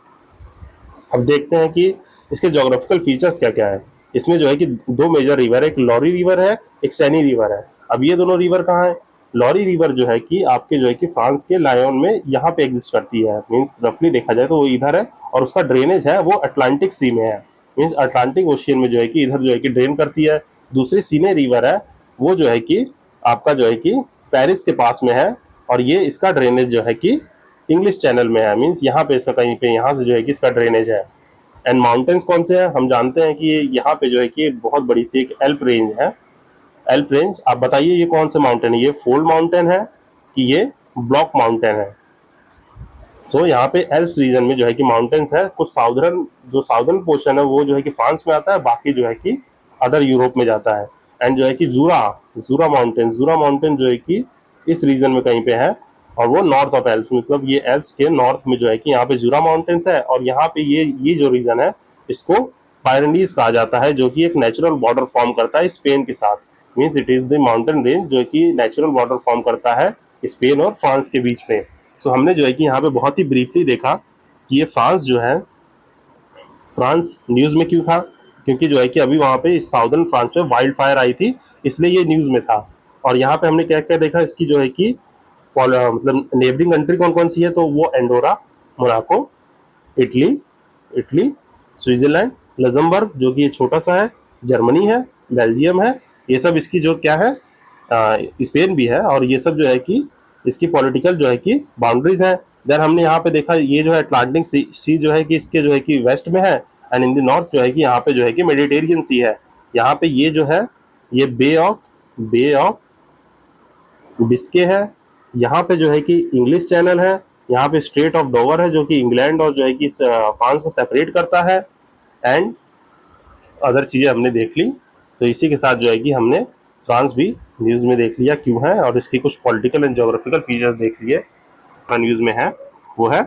अब देखते हैं कि इसके जोग्राफिकल फीचर्स क्या क्या है। इसमें जो है कि दो मेजर रिवर है, एक लॉरी रिवर है, एक सैनी रिवर है। अब ये दोनों रिवर कहाँ है? लॉरी रिवर जो है कि आपके जो है कि फ्रांस के लायोन में यहाँ पे एग्जिस्ट करती है। मीन्स रफली देखा जाए तो वो इधर है, और उसका ड्रेनेज है वो अटलांटिक सी में है। मीन्स अटलांटिक ओशियन में जो है कि इधर जो है कि ड्रेन करती है। दूसरी सीने रिवर है, वो जो है कि आपका जो है कि पेरिस के पास में है, और ये इसका ड्रेनेज जो है कि इंग्लिश चैनल में है। मीन्स यहाँ पे इसका कहीं पे यहाँ से जो है कि इसका ड्रेनेज है। एंड माउंटेन्स कौन से हैं? हम जानते हैं कि यहाँ पे जो है कि बहुत बड़ी सी एक एल्प रेंज है। एल्प रेंज, आप बताइए ये कौन से माउंटेन है? ये फोल्ड माउंटेन है कि ये ब्लॉक माउंटेन है? सो यहाँ पे एल्प्स रीजन में जो है कि माउंटेन्स है। कुछ साउदर्न पोर्शन है वो जो है कि फ्रांस में आता है, बाकी जो है कि अदर यूरोप में जाता है। एंड जो है कि जूरा माउंटेन जो है कि इस रीजन में कहीं पे है, और वो नॉर्थ ऑफ एल्प्स, मतलब ये एल्प्स के नॉर्थ में जो है कि यहाँ पे जूरा माउंटेन्स है। और यहाँ पे ये जो रीजन है इसको पायरेनीज कहा जाता है, जो कि एक नेचुरल बॉर्डर फॉर्म करता है स्पेन के साथ। Means it is the mountain range जो कि नेचुरल बॉर्डर फॉर्म करता है स्पेन और फ्रांस के बीच में। सो हमने जो है कि यहाँ पे बहुत ही ब्रीफली देखा कि ये फ्रांस जो है, फ्रांस न्यूज़ में क्यों था, क्योंकि जो है कि अभी वहाँ पे साउदर्न फ्रांस में वाइल्ड फायर आई थी, इसलिए ये न्यूज़ में था। और यहाँ पे हमने क्या क्या देखा इसकी जो है कि मतलब नेबरिंग कंट्री कौन कौन सी है, तो वो Andorra, Monaco, Italy Italy Switzerland, Luxembourg जो कि ये छोटा सा है, जर्मनी है, बेल्जियम है, ये सब इसकी जो क्या है, स्पेन भी है, और ये सब जो है कि इसकी पॉलिटिकल जो है कि बाउंड्रीज है। देन हमने यहाँ पे देखा ये जो है अटलांटिक सी जो है कि इसके जो है कि वेस्ट में है, एंड इन द नॉर्थ जो है कि यहाँ पे जो है कि मेडिटेरियन सी है। यहाँ पे ये जो है ये बे ऑफ बिस्के है, यहाँ पे जो है कि इंग्लिश चैनल है, यहाँ पे स्ट्रेट ऑफ डोवर है जो कि इंग्लैंड और जो है कि फ्रांस को सेपरेट करता है, एंड अदर चीज़ें हमने देख ली। तो इसी के साथ जो है कि हमने फ्रांस भी न्यूज़ में देख लिया क्यों है, और इसकी कुछ पॉलिटिकल एंड जोग्राफिकल फीचर्स देख लिए न्यूज़ में है, वो है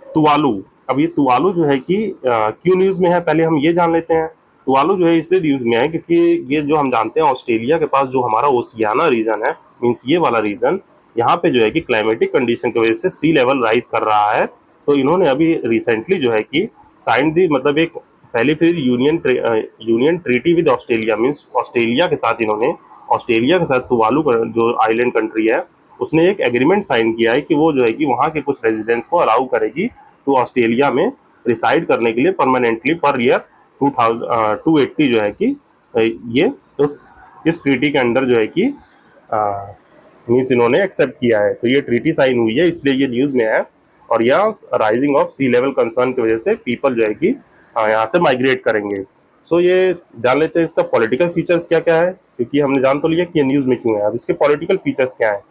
तुवालू। अब ये तुवालू जो है कि क्यों न्यूज़ में है, पहले हम ये जान लेते हैं। तुवालू जो है इसलिए न्यूज़ में है क्योंकि ये जो हम जानते हैं ऑस्ट्रेलिया के पास जो हमारा ओशियाना रीजन है, मीन्स ये वाला रीजन, यहाँ पे जो है कि क्लाइमेटिक कंडीशन की वजह से सी लेवल राइज कर रहा है। तो इन्होंने अभी रिसेंटली जो है कि साइन दी, मतलब एक पहले फिर union treaty with Australia, means Australia के साथ इन्होंने, ऑस्ट्रेलिया के साथ तुवालू जो आइलैंड कंट्री है उसने एक एग्रीमेंट साइन किया है कि वो जो है कि वहाँ के कुछ रेजिडेंट्स को अलाउ करेगी टू ऑस्ट्रेलिया में रिसाइड करने के लिए परमानेंटली पर ईयर 280 जो है कि ये इस ट्रीटी के अंदर जो है कि मीन्स इन्होंने एक्सेप्ट किया है। तो ये ट्रीटी साइन हुई है, इसलिए ये न्यूज़ में है। और यह rising of sea level concern की वजह से पीपल जो है कि यहाँ से माइग्रेट करेंगे। सो ये जान लेते हैं इसका पॉलिटिकल फीचर्स क्या क्या है, क्योंकि हमने जान तो लिया कि ये न्यूज़ में क्यों है, अब इसके पॉलिटिकल फीचर्स क्या है।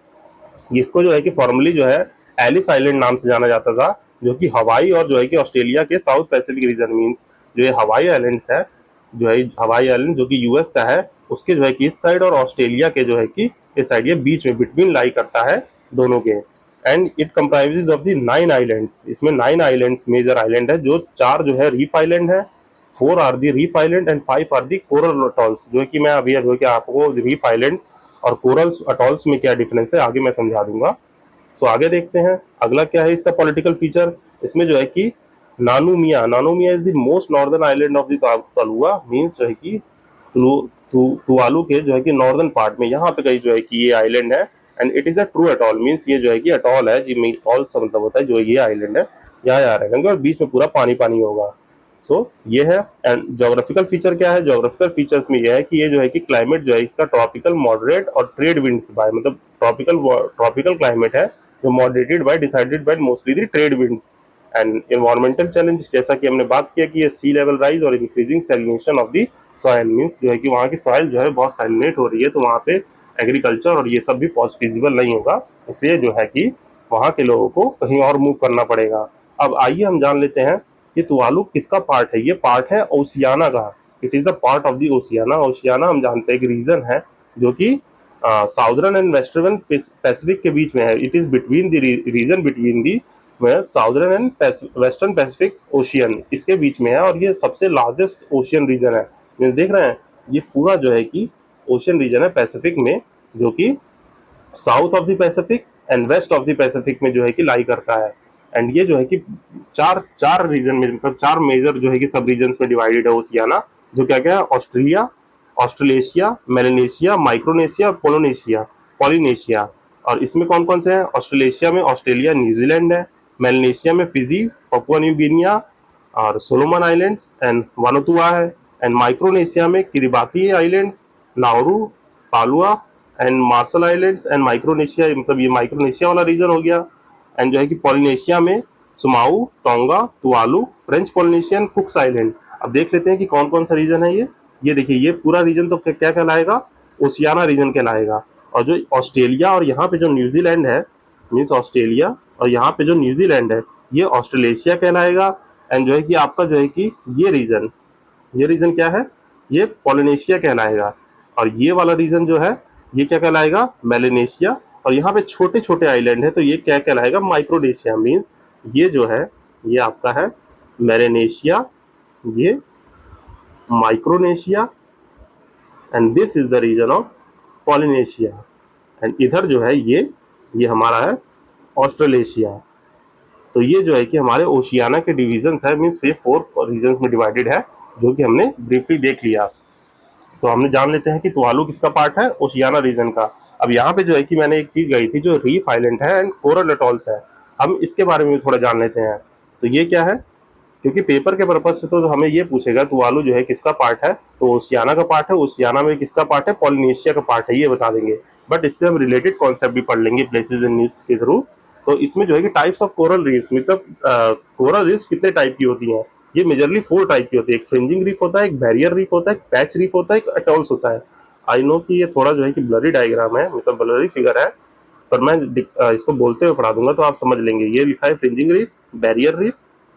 इसको जो है कि फॉर्मली जो है एलिस आइलैंड नाम से जाना जाता था, जो कि हवाई और जो है कि ऑस्ट्रेलिया के साउथ पैसिफिक रीजन, मीन्स जो ये हवाई आइलैंड्स है, जो है हवाई आइलैंड जो कि यूएस का है, उसके जो है कि इस साइड और ऑस्ट्रेलिया के जो है कि इस साइड, ये बीच में बिटवीन लाई करता है दोनों के। And it comprises of the 9 islands, इसमें 9 आइलैंड्स मेजर आइलैंड है, जो 4 जो है रीफ आइलैंड है, 4 are the reef island and 5 are the coral atolls, जो है कि मैं अभी जो है कि आपको रीफ आइलैंड और कोरल्स अटॉल्स में क्या डिफरेंस है आगे मैं समझा दूंगा। सो आगे देखते हैं अगला क्या है इसका पॉलिटिकल फीचर। इसमें जो है कि Nanumea is the most northern island of the Tuvalu, means जो है कि तुवालू के जो है कि नॉर्दर्न पार्ट में यहाँ पे कहीं जो है कि ये आइलैंड है, and it is a true atoll, means ये जो है कि अटॉल है जी, अटॉल से मतलब होता है जो ये आइलैंड है यहाँ आ रहेंगे और बीच में पूरा पानी पानी होगा। सो ये है। एंड जोग्राफिकल फीचर क्या है, जोग्राफिकल फीचर्स में ये है कि ये जो है कि क्लाइमेट जो है इसका ट्रॉपिकल मॉडरेट और ट्रेड विंड्स बाय, मतलब ट्रॉपिकल क्लाइमेट है जो moderated by decided by mostly the trade winds. And environmental challenge, जैसा कि हमने बात किया कि ये सी लेवल राइज और increasing salination of the soil, means जो है कि वहाँ की सॉइल जो है बहुत सैलिनेट हो रही है, तो वहाँ पे एग्रीकल्चर और ये सब भी पॉसिबल नहीं होगा, इसलिए जो है कि वहाँ के लोगों को कहीं और मूव करना पड़ेगा। अब आइए हम जान लेते हैं ये तुवालू किसका पार्ट है। ये पार्ट है ओशियाना का, it is the part of the Oceania. Oceania हम जानते हैं एक रीजन है जो कि साउदर्न एंड वेस्टर्न पैसिफिक के बीच में है। It is between the region between the southern and western Pacific ocean, इसके बीच में है, और ये सबसे लार्जेस्ट ओशियन रीजन है। मीन्स देख रहे हैं ये पूरा जो है कि ओशियन रीजन है पैसिफिक में, जो कि south of the Pacific and west of the Pacific में जो है कि लाई करता है। एंड ये जो है कि चार चार रीजन में, मतलब 4 मेजर जो है कि सब रीजन में डिवाइडेड है ओशियाना, जो क्या क्या है, Australia, Australasia, Melanesia, Micronesia, Polynesia. और इसमें कौन कौन से हैं, ऑस्ट्रेलेशिया में ऑस्ट्रेलिया न्यूजीलैंड है, मेलानेशिया में फिजी, पपुआ न्यू गिनिया और सोलोमन आइलैंड एंड वानुतुआ है, एंड माइक्रोनेशिया में Kiribati islands, Nauru, Palau and Marshall islands and Micronesia, मतलब ये माइक्रोनेशिया वाला रीजन हो गया। एंड जो है कि पॉलिनेशिया में Samoa, Tonga, Tuvalu, French Polynesian, Cooks island. अब देख लेते हैं कि कौन कौन सा रीजन है ये देखिए ये पूरा रीजन तो क्या कहलाएगा, ओशियाना रीजन कहलाएगा। और जो ऑस्ट्रेलिया और यहाँ पे जो न्यूजीलैंड है, मीन्स ऑस्ट्रेलिया और यहाँ पे जो न्यूजीलैंड है, ये ऑस्ट्रेलेशिया कहलाएगा। एंड जो है कि आपका जो है कि ये रीजन क्या है, ये पॉलिनेशिया कहलाएगा। और ये वाला रीजन जो है ये क्या कहलाएगा, मेलानेशिया। और यहाँ पे छोटे छोटे आइलैंड है तो ये क्या कहलाएगा, माइक्रोनेशिया। मीन्स ये जो है ये आपका है मेलानेशिया, ये Micronesia and this is the region of Polynesia. And इधर जो है ये हमारा है ऑस्ट्रेलेशिया। तो ये जो है कि हमारे ओशियाना के डिविजन्स है, मीन्स ये 4 रीजन्स में डिवाइडेड है, जो कि हमने ब्रीफली देख लिया। तो हमने जान लेते हैं कि तुवालू किसका पार्ट है, ओशियाना रीजन का। अब यहाँ पे जो है कि मैंने एक चीज गई थी जो रीफ आइलैंड है एंड कोरल अटॉल्स है, हम इसके बारे में भी थोड़ा जान लेते हैं। तो ये क्या है, क्योंकि पेपर के पर्पज से तो हमें ये पूछेगा तुवालू जो है किसका पार्ट है, तो ओशियाना का पार्ट है, ओशियाना में किसका पार्ट है, पॉलिनेशिया का पार्ट है, ये बता देंगे। बट इससे हम रिलेटेड कॉन्सेप्ट भी पढ़ लेंगे प्लेसेस इन न्यूज के थ्रू। तो इसमें जो है कि टाइप्स ऑफ कोरल रीफ्स, मतलब कोरल रीफ्स कितने टाइप की होती हैं, ये मेजरली 4 टाइप की होती है। एक फ्रिंजिंग रीफ होता है, एक बैरियर रीफ होता है, एक पैच रीफ होता है, एक अटॉल्स होता है। आई नो कि ये थोड़ा जो है कि ब्लरी डायग्राम है, मतलब ब्लरी फिगर है, पर मैं इसको बोलते हुए पढ़ा दूंगा तो आप समझ लेंगे। ये लिखा है fringing reef, barrier reef,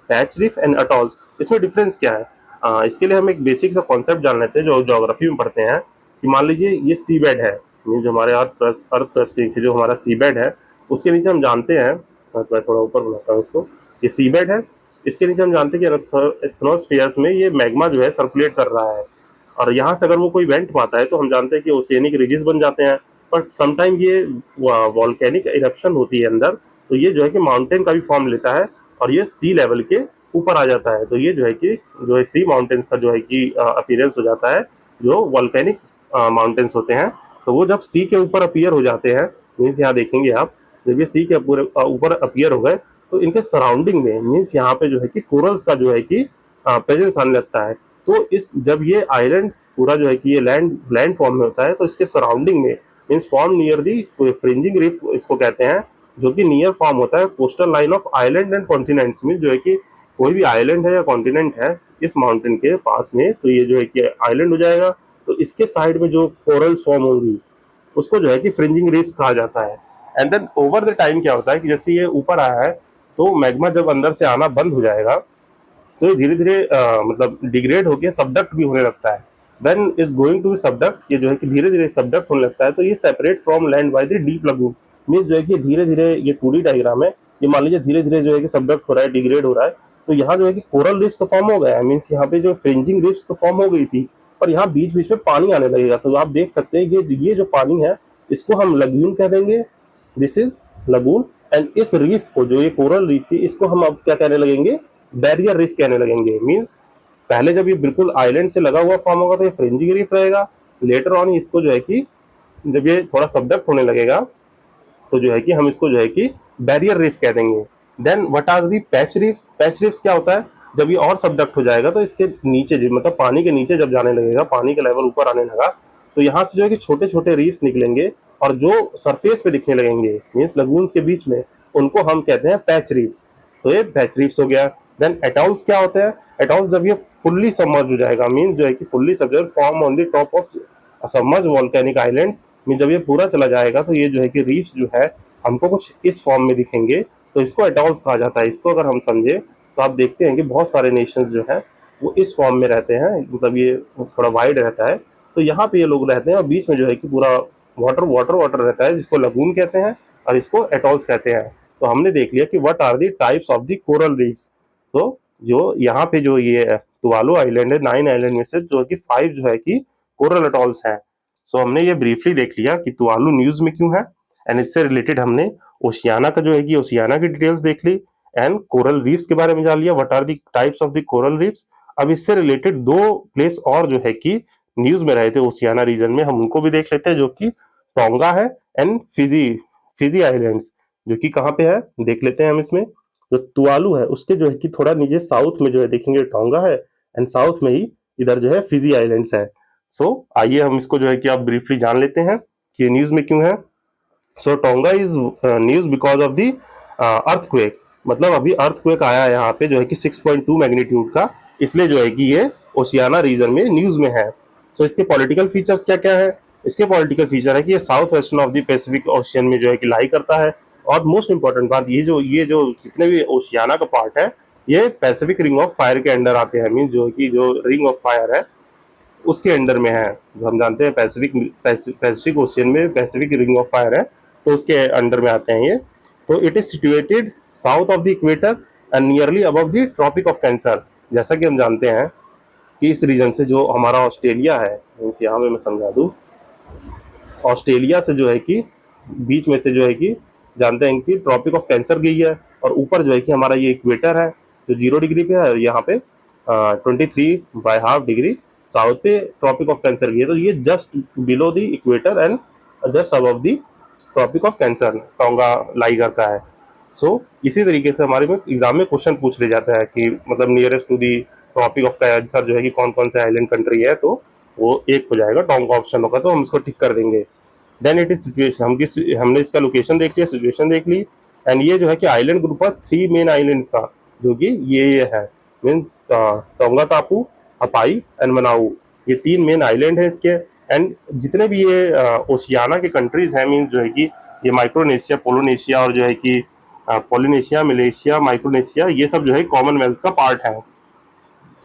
patch reef and atolls. इसमें डिफरेंस क्या है, इसके लिए हम एक बेसिक सा कॉन्सेप्ट जान लेते हैं जो ज्योग्राफी में पढ़ते हैं। कि मान लीजिए ये सी बेड है, ये जो हमारे अर्थ के नीचे जो हमारा सी बेड है, उसके नीचे हम जानते हैं, मैं थोड़ा ऊपर बनाता हूँ इसको, ये सी बेड है, इसके नीचे हम जानते हैं कि एस्थनोस्फीयर्स में ये मैग्मा जो है सर्कुलेट कर रहा है। और यहाँ से अगर वो कोई वेंट पाता है तो हम जानते हैं कि ओशियनिक रिजिस बन जाते हैं। बट समटाइम ये वॉल्केनिक इरप्शन होती है अंदर, तो ये जो है कि माउंटेन का भी फॉर्म लेता है और ये सी लेवल के ऊपर आ जाता है। तो ये जो है कि जो है सी माउंटेन्स का जो है कि अपीयरेंस हो जाता है, जो वॉल्केनिक माउंटेन्स होते हैं। तो वो जब सी के ऊपर अपीयर हो जाते हैं, मीन्स यहाँ देखेंगे आप, जब ये सी के ऊपर अपीयर हो गए तो इनके सराउंडिंग में, मीन्स यहाँ पे जो है कि कोरल्स का जो है कि प्रेजेंस आने लगता है। तो इस जब ये आइलैंड पूरा जो है कि ये लैंड फॉर्म में होता है, तो इसके सराउंडिंग में, means form near the fringing reef इसको कहते हैं, जो कि नियर फॉर्म होता है coastal line of island and continents में। जो है कि कोई भी आइलैंड है या कॉन्टिनेंट है इस माउंटेन के पास में, तो ये जो है कि आइलैंड हो जाएगा। तो इसके साइड में जो कोरल्स फॉर्म होंगी उसको जो है कि फ्रिंजिंग रीफ्स कहा जाता है। And then over the time क्या होता है कि जैसे ये ऊपर आया है तो मैग्मा जब अंदर से आना बंद हो जाएगा तो ये धीरे धीरे मतलब डिग्रेड होकर सबडक्ट भी होने लगता है। Then is going to subduct, ये जो है कि धीरे धीरे सबडक्ट होने लगता है। तो ये separate from land by the deep lagoon. Mean जो है कि धीरे धीरे, ये 2D डायग्राम है, ये मान लीजिए धीरे धीरे जो है कि सबडक्ट हो रहा है, डिग्रेड हो रहा है। तो यहाँ जो है कि कोरल रीफ्स तो फॉर्म हो गया है, मीन्स यहाँ पे जो फ्रिंजिंग रीफ्स तो फॉर्म हो गई थी, पर यहाँ बीच बीच में पानी आने लगेगा। तो आप देख सकते हैं ये जो पानी है इसको हम लगून कह देंगे, दिस इज लगून। एंड इस रीफ को, जो ये कोरल रीफ थी, इसको हम अब क्या कहने लगेंगे, बैरियर रीफ कहने लगेंगे। मीन्स पहले जब ये बिल्कुल आइलैंड से लगा हुआ फॉर्म होगा तो ये फ्रिंजिंग रीफ रहेगा। लेटर ऑन इसको जो है कि जब ये थोड़ा सबडक्ट होने लगेगा तो जो है कि हम इसको जो है कि बैरियर रीफ कह देंगे। Then what are the patch reefs. Patch reefs क्या होता है, जब ये और सबडक्ट हो जाएगा तो इसके नीचे मतलब पानी के नीचे जब जाने लगेगा, पानी का लेवल ऊपर आने लगा, तो यहाँ से जो है कि छोटे छोटे रीफ्स निकलेंगे और जो सरफेस पे दिखने लगेंगे, मीन्स लगून्स के बीच में, उनको हम कहते हैं पैच रीफ्स। तो ये पैच रीफ्स हो गया। देन एटॉल्स क्या होते हैं, एटॉल्स जब ये फुल्ली सबमर्ज हो जाएगा, मीन्स जो है कि fully submerge form on the top of submerge volcanic islands में, जब ये पूरा चला जाएगा तो ये जो है कि रीफ्स जो है हमको कुछ इस फॉर्म में दिखेंगे, तो इसको एटॉल्स कहा जाता है। इसको अगर हम समझे तो आप देखते हैं कि बहुत सारे नेशंस जो हैं वो इस फॉर्म में रहते हैं, मतलब ये थोड़ा वाइड रहता है। तो यहाँ पे ये लोग रहते हैं और बीच में जो है कि पूरा वाटर वाटर वाटर रहता है, जिसको लगून कहते हैं और इसको एटॉल्स कहते हैं। तो हमने देख लिया कि what are the types of the coral reefs. तो जो यहाँ पे जो ये तुवालू आइलैंड है, 9 आइलैंड में से जो कि 5 जो है कि कोरल अटॉल्स हैं। सो हमने ये ब्रीफली देख लिया कि तुवालू न्यूज में क्यों है, एंड इससे रिलेटेड हमने ओशियाना का जो है कि ओशियाना की डिटेल्स देख ली एंड कोरल रीफ्स के बारे में जान लिया, what are the types of the coral reefs. अब इससे रिलेटेड 2 प्लेस और जो है कि न्यूज में रहे थे ओशियाना रीजन में, हम उनको भी देख लेते हैं, जो कि टोंगा है एंड फिजी आइलैंड्स, जो कि कहाँ पे है देख लेते हैं हम। इसमें जो तुवालू है उसके जो है कि थोड़ा नीचे साउथ में जो है देखेंगे टोंगा है, एंड साउथ में ही इधर जो है फिजी आइलैंड्स है। सो आइए हम इसको जो है कि आप ब्रीफली जान लेते हैं कि न्यूज में क्यों है। So Tonga is news because of the earthquake, मतलब अभी अर्थक्वेक आया है यहाँ पे जो है कि 6.2 मैग्नीट्यूड का, इसलिए जो है कि ये ओशियाना रीजन में न्यूज में है। सो इसके पॉलिटिकल फीचर्स क्या क्या है, इसके पॉलिटिकल फीचर है कि ये south western of the Pacific Ocean में जो है कि लाई करता है। और मोस्ट इंपॉर्टेंट बात, ये जो जितने भी ओशियाना का पार्ट है ये पैसिफिक रिंग ऑफ फायर के अंडर आते हैं। मीन जो कि जो रिंग ऑफ फायर है उसके अंडर में है, जो हम जानते हैं पैसिफिक ओशियन में पैसिफिक रिंग ऑफ फायर है, तो उसके अंडर में आते हैं ये। तो it is situated south of the equator and nearly above the tropic of Cancer. जैसा कि हम जानते हैं कि इस रीजन से जो हमारा ऑस्ट्रेलिया है, मीन्स यहाँ पे मैं समझा दूँ, ऑस्ट्रेलिया से जो है कि बीच में से जो है कि जानते हैं कि ट्रॉपिक ऑफ कैंसर गई है, और ऊपर जो है कि हमारा ये इक्वेटर है जो 0 डिग्री पे है, और यहाँ पे 23.5 डिग्री साउथ पे ट्रॉपिक ऑफ कैंसर गई है। तो ये just below the equator and just above the tropic of cancer Tonga lie करता है। सो इसी तरीके से हमारे में एग्जाम में क्वेश्चन पूछ ले जाता है कि मतलब nearest to the topic of cancer जो है कि कौन कौन से आइलैंड कंट्री है, तो वो एक हो जाएगा, टोंगा ऑप्शन होगा, तो हम इसको टिक कर देंगे। देन इट इज सिचुएशन, हमने इसका लोकेशन देख लिया, सिचुएशन देख ली, एंड ये जो है कि आइलैंड ग्रुप है 3 मेन आइलैंड्स का, जो कि ये है मीन टोंगा टापू, हपाई एंड मनाऊ, ये 3 मेन आइलैंड है इसके। एंड जितने भी ये ओशियाना के कंट्रीज हैं, मीन्स जो है कि ये माइक्रोनेशिया, पोलोनेशिया और जो है कि पोलिनेशिया, मलेशिया, माइक्रोनेशिया, ये सब जो है कॉमनवेल्थ का पार्ट है।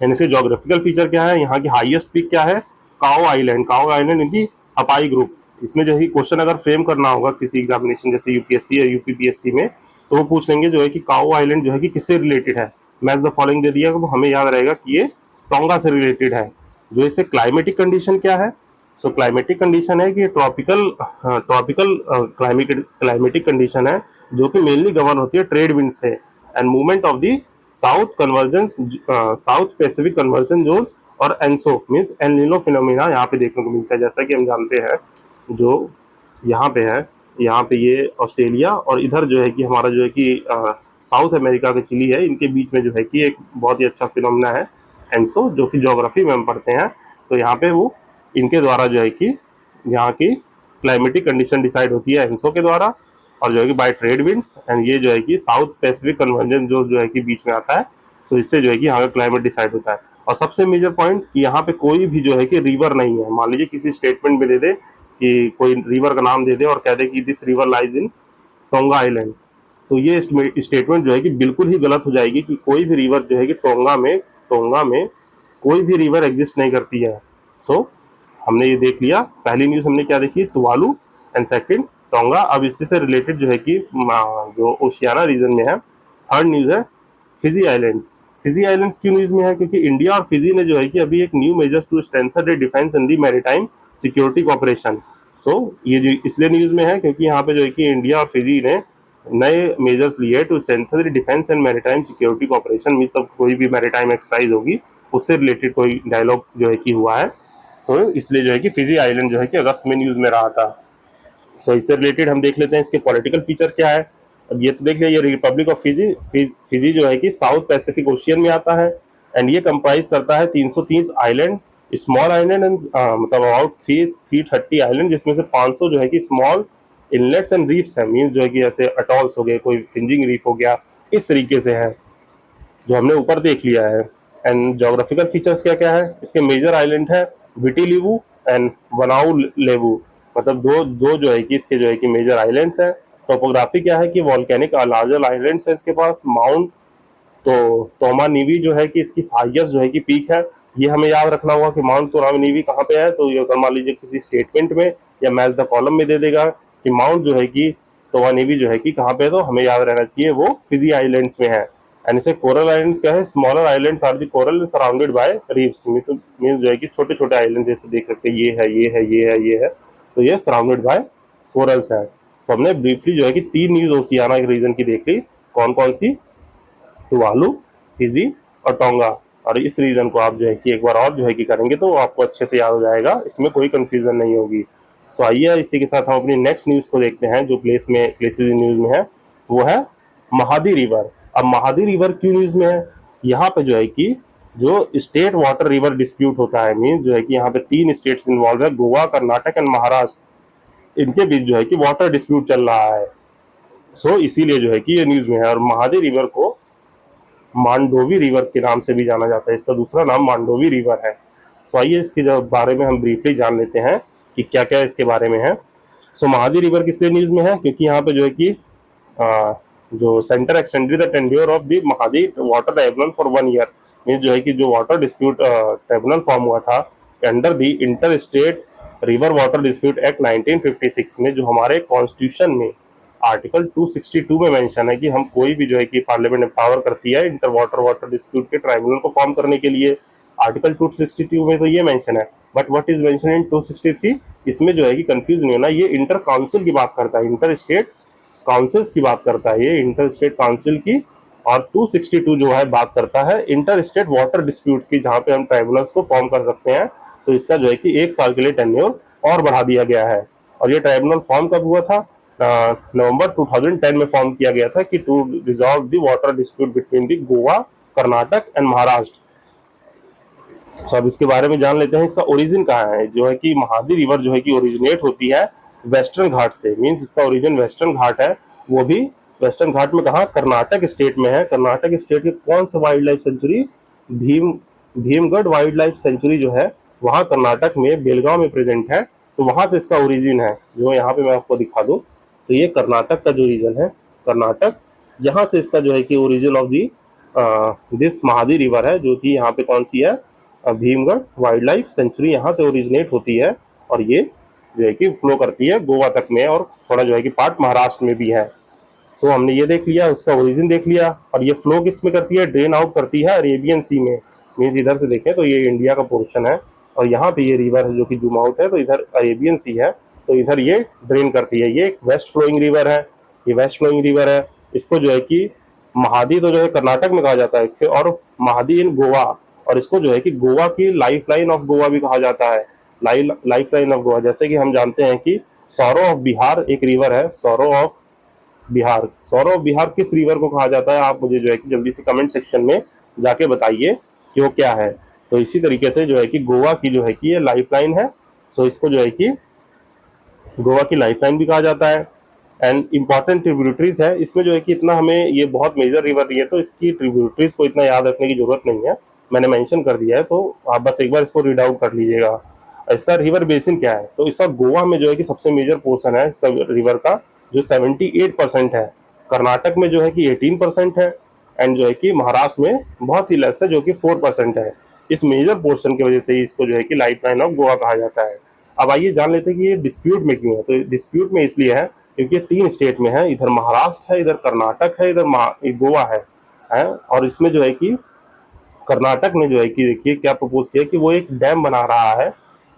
एंड इसके जोग्राफिकल फीचर क्या है, यहाँ की हाईएस्ट पीक क्या है, Kao island, Kao island in the Ha'apai group. इसमें जो है क्वेश्चन अगर फ्रेम करना होगा किसी एग्जामिनेशन जैसे यूपीएससी या यूपीपीएससी में, तो वो पूछ लेंगे जो है कि काओ आइलैंड जो है कि किससे रिलेटेड है, मैच द फॉलोइंग दे दिया, तो हमें याद रहेगा कि ये टोंगा से रिलेटेड है। जो इससे क्लाइमेटिक कंडीशन क्या है, सो क्लाइमेटिक कंडीशन है कि ट्रॉपिकल क्लाइमेटिक कंडीशन है, जो कि मेनली गवर्न होती है ट्रेड विंड से and movement of the south Pacific convergence zone, और ENSO means El Nino phenomena यहाँ पे देखने को मिलता है। जैसा कि हम जानते हैं, जो यहाँ पे है, यहाँ पे ये ऑस्ट्रेलिया और इधर जो है कि हमारा जो है कि साउथ अमेरिका का चिली है, इनके बीच में जो है कि एक बहुत ही अच्छा फिनोमिना है एनसो, जो कि ज्योग्राफी में हम पढ़ते हैं। तो यहाँ पे वो इनके द्वारा जो है कि यहाँ की क्लाइमेटिक कंडीशन डिसाइड होती है एनसो के द्वारा, और जो है कि बाय ट्रेड विंड्स, एंड ये जो है कि साउथ पैसिफिक कन्वर्जन जो है कि बीच में आता है। सो इससे जो है कि यहाँ का क्लाइमेट डिसाइड होता है। और सबसे मेजर पॉइंट, यहाँ पे कोई भी जो है कि रिवर नहीं है। मान लीजिए किसी स्टेटमेंट में दे दे कि कोई रिवर का नाम दे दे और कह दे कि this river lies in tonga island, तो ये स्टेटमेंट जो है कि बिल्कुल ही गलत हो जाएगी कि कोई भी रिवर जो है कि टोंगा में कोई भी रिवर एग्जिस्ट नहीं करती है। सो हमने ये देख लिया, पहली न्यूज हमने क्या देखी, तुवालू, एंड सेकंड टोंगा। अब इसी से रिलेटेड जो है कि जो ओशियाना रीजन में है, थर्ड न्यूज है फिजी आइलैंड्स। फिजी आइलैंड्स क्यों न्यूज में है, क्योंकि इंडिया और फिजी ने जो है कि अभी एक new measures to strengthen the defence in the maritime security cooperation. So ये जो इसलिए न्यूज में है क्योंकि यहाँ पे जो है कि इंडिया और फिजी ने नए मेजर्स लिए to strengthen the defence and maritime security cooperation. मतलब कोई भी मैरीटाइम एक्सरसाइज होगी उससे रिलेटेड कोई डायलॉग जो है कि हुआ है, तो इसलिए जो है कि फिजी आइलैंड जो है कि अगस्त में न्यूज में रहा था। सो इससे रिलेटेड हम देख लेते हैं इसके पॉलिटिकल फीचर क्या है। अब ये तो देख लिया, ये रिपब्लिक ऑफ फिजी जो है कि साउथ पैसिफिक ओशियन में आता है, एंड ये कंप्राइज करता है 330 आइलैंड, स्मॉल आइलैंड एंड मतलब अबाउट 330 आइलैंड, जिसमें से 500 जो है कि स्मॉल इनलेट्स एंड रीफ्स है, मीन्स जो है कि जैसे अटॉल्स हो गए, कोई फिंजिंग रीफ हो गया, इस तरीके से है जो हमने ऊपर देख लिया है। एंड जोग्राफिकल फीचर्स क्या क्या है, इसके मेजर आइलैंड है विटिलीवू एंड वनाउ लेवू, मतलब दो दो जो है कि इसके जो है कि मेजर आइलैंड्स हैं। टोपोग्राफी क्या है कि वॉल्केनिक लार्जर आइलैंड्स है इसके पास। माउंट तो तोमानीवी जो है कि इसकी हाईएस्ट जो है कि पीक है। ये हमें याद रखना होगा कि माउंट तोमानीवी कहाँ पे है, तो ये अगर मान लीजिए किसी स्टेटमेंट में या मैच द कॉलम में दे देगा कि माउंट जो है कि तोमानीवी जो है कि कहाँ पे है, तो हमें याद रहना चाहिए वो फिजी आइलैंड्स में है। एंड इसे कोरल आइलैंड्स क्या है, smaller islands are the coral surrounded by reefs, means जो है कि छोटे छोटे आइलैंड जैसे देख सकते हैं, ये है ये है ये है ये है, तो ये सराउंडेड बाय कोरल्स है। तो हमने ब्रीफली जो है कि 3 न्यूज ओशियाना के रीजन की देख ली, कौन कौन सी, तुवालू, फिजी और टोंगा। और इस रीजन को आप जो है कि एक बार और जो है कि करेंगे तो आपको अच्छे से याद हो जाएगा, इसमें कोई कंफ्यूजन नहीं होगी। सो आइए इसी के साथ हम अपनी नेक्स्ट न्यूज को देखते हैं जो प्लेसेस न्यूज में है, वो है महादी रिवर। अब महादी रिवर क्यों न्यूज में है, यहाँ पे जो है कि जो स्टेट वाटर रिवर डिस्प्यूट होता है, मीन्स जो है कि यहाँ पे 3 स्टेट्स इन्वॉल्व है, गोवा, कर्नाटक एंड महाराष्ट्र, इनके बीच जो है कि वाटर डिस्प्यूट चल रहा है। सो इसीलिए जो है कि ये न्यूज में है। और महादी रिवर को मांडोवी रिवर के नाम से भी जाना जाता है, इसका दूसरा नाम मांडोवी रिवर है। सो आइए इसके बारे में हम ब्रीफली जान लेते हैं कि क्या क्या इसके बारे में है। सो महादी रिवर किस लिए न्यूज में है, क्योंकि यहाँ पे जो है कि जो centre extended the tenure of the Mahadayi water tribunal for 1 year, mean जो है कि जो वाटर डिस्प्यूट ट्राइब्यूनल फॉर्म हुआ था under the inter state river water dispute act 1956 में, जो हमारे कॉन्स्टिट्यूशन में आर्टिकल 262 में मेंशन है कि हम कोई भी जो है कि पार्लियामेंट एम्पावर करती है इंटर वाटर डिस्प्यूट के ट्राइब्यूनल को फॉर्म करने के लिए। आर्टिकल 262 में तो ये मेंशन है, but what is mention in 263, इसमें जो है कि कंफ्यूज नहीं होना, ये इंटर काउंसिल की बात करता है, इंटर स्टेट काउंसिल्स की बात करता है, ये इंटर स्टेट काउंसिल की। और 262 जो है बात करता है इंटर स्टेट वाटर डिस्प्यूट्स की, जहां पे हम ट्राइब्यूनल्स को फॉर्म कर सकते हैं। तो इसका जो है कि 1 साल के लिए टेन्योर और बढ़ा दिया गया है। और ये ट्राइब्यूनल फॉर्म कब हुआ था? नवंबर 2010 में फॉर्म किया गया था कि to resolve the water dispute between the Goa, Karnataka and Maharashtra. तो अब इसके बारे में जान लेते हैं, इसका ओरिजिन कहाँ है। जो है कि महादी रिवर जो है कि ओरिजिनेट होती है वेस्टर्न घाट से, मींस इसका ओरिजिन वेस्टर्न घाट है। वो भी वेस्टर्न घाट में कहाँ? कर्नाटक स्टेट में है। कर्नाटक स्टेट के कौन सा wild life sanctuary? Bhim Bhimgarh wild life sanctuary जो है वहाँ कर्नाटक में बेलगांव में प्रेजेंट है। तो वहां से इसका ओरिजिन है, जो यहाँ पे मैं आपको दिखा दूं। तो ये कर्नाटक का जो रीजन है, कर्नाटक, यहाँ से इसका जो है कि origin of the this Mahadayi river है, जो कि यहाँ पे कौन सी है? भीमगढ़ वाइल्ड लाइफ सेंचुरी यहाँ से ओरिजिनेट होती है। और ये जो है कि फ्लो करती है गोवा तक में, और थोड़ा जो है कि पार्ट महाराष्ट्र में भी है। सो हमने ये देख लिया, उसका ओरिजिन देख लिया। और ये फ्लो किस में करती है? ड्रेन आउट करती है अरेबियन सी में। मीन्स इधर से देखें तो ये इंडिया का पोर्शन है, और यहाँ पे ये रिवर है जो कि जूम आउट है, तो इधर अरेबियन सी है, तो इधर ये ड्रेन करती है। ये एक वेस्ट फ्लोइंग रिवर है, ये वेस्ट फ्लोइंग रिवर है। इसको जो है कि महादी तो जो है कर्नाटक में कहा जाता है, और महादी इन गोवा, और इसको जो है कि गोवा की लाइफ लाइन ऑफ गोवा भी कहा जाता है। लाइफ लाइन ऑफ गोवा, जैसे कि हम जानते हैं कि सौरो ऑफ बिहार एक रिवर है, sorrow of Bihar. Sorrow of Bihar किस रिवर को कहा जाता है? आप मुझे जो है कि जल्दी से कमेंट सेक्शन में जाके बताइए कि वो क्या है। तो इसी तरीके से जो है कि गोवा की जो है कि ये लाइफ लाइन है। सो इसको जो है कि गोवा की लाइफ लाइन भी कहा जाता है। एंड इंपॉर्टेंट ट्रिब्यूटरीज है इसमें, जो है कि इतना हमें, ये बहुत मेजर रिवर नहीं है तो इसकी ट्रिब्यूटरीज को इतना याद रखने की जरूरत नहीं है, मैंने मेंशन कर दिया है, तो आप बस एक बार इसको रीड आउट कर लीजिएगा। इसका रिवर बेसिन क्या है? तो इसका गोवा में जो है कि सबसे मेजर पोर्शन है इसका रिवर का, जो 78% है। कर्नाटक में जो है कि 18% है, एंड जो है कि महाराष्ट्र में बहुत ही लेस है, जो कि 4% है। इस मेजर पोर्शन की वजह से ही इसको जो है कि लाइफ लाइन ऑफ गोवा कहा जाता है। अब आइए जान लेते हैं कि ये डिस्प्यूट में क्यों है। तो डिस्प्यूट में इसलिए है क्योंकि ये 3 स्टेट में है, इधर महाराष्ट्र है, इधर कर्नाटक है, इधर गोवा है। और इसमें जो है कि कर्नाटक ने जो है कि देखिए क्या प्रपोज किया कि वो एक डैम बना रहा है,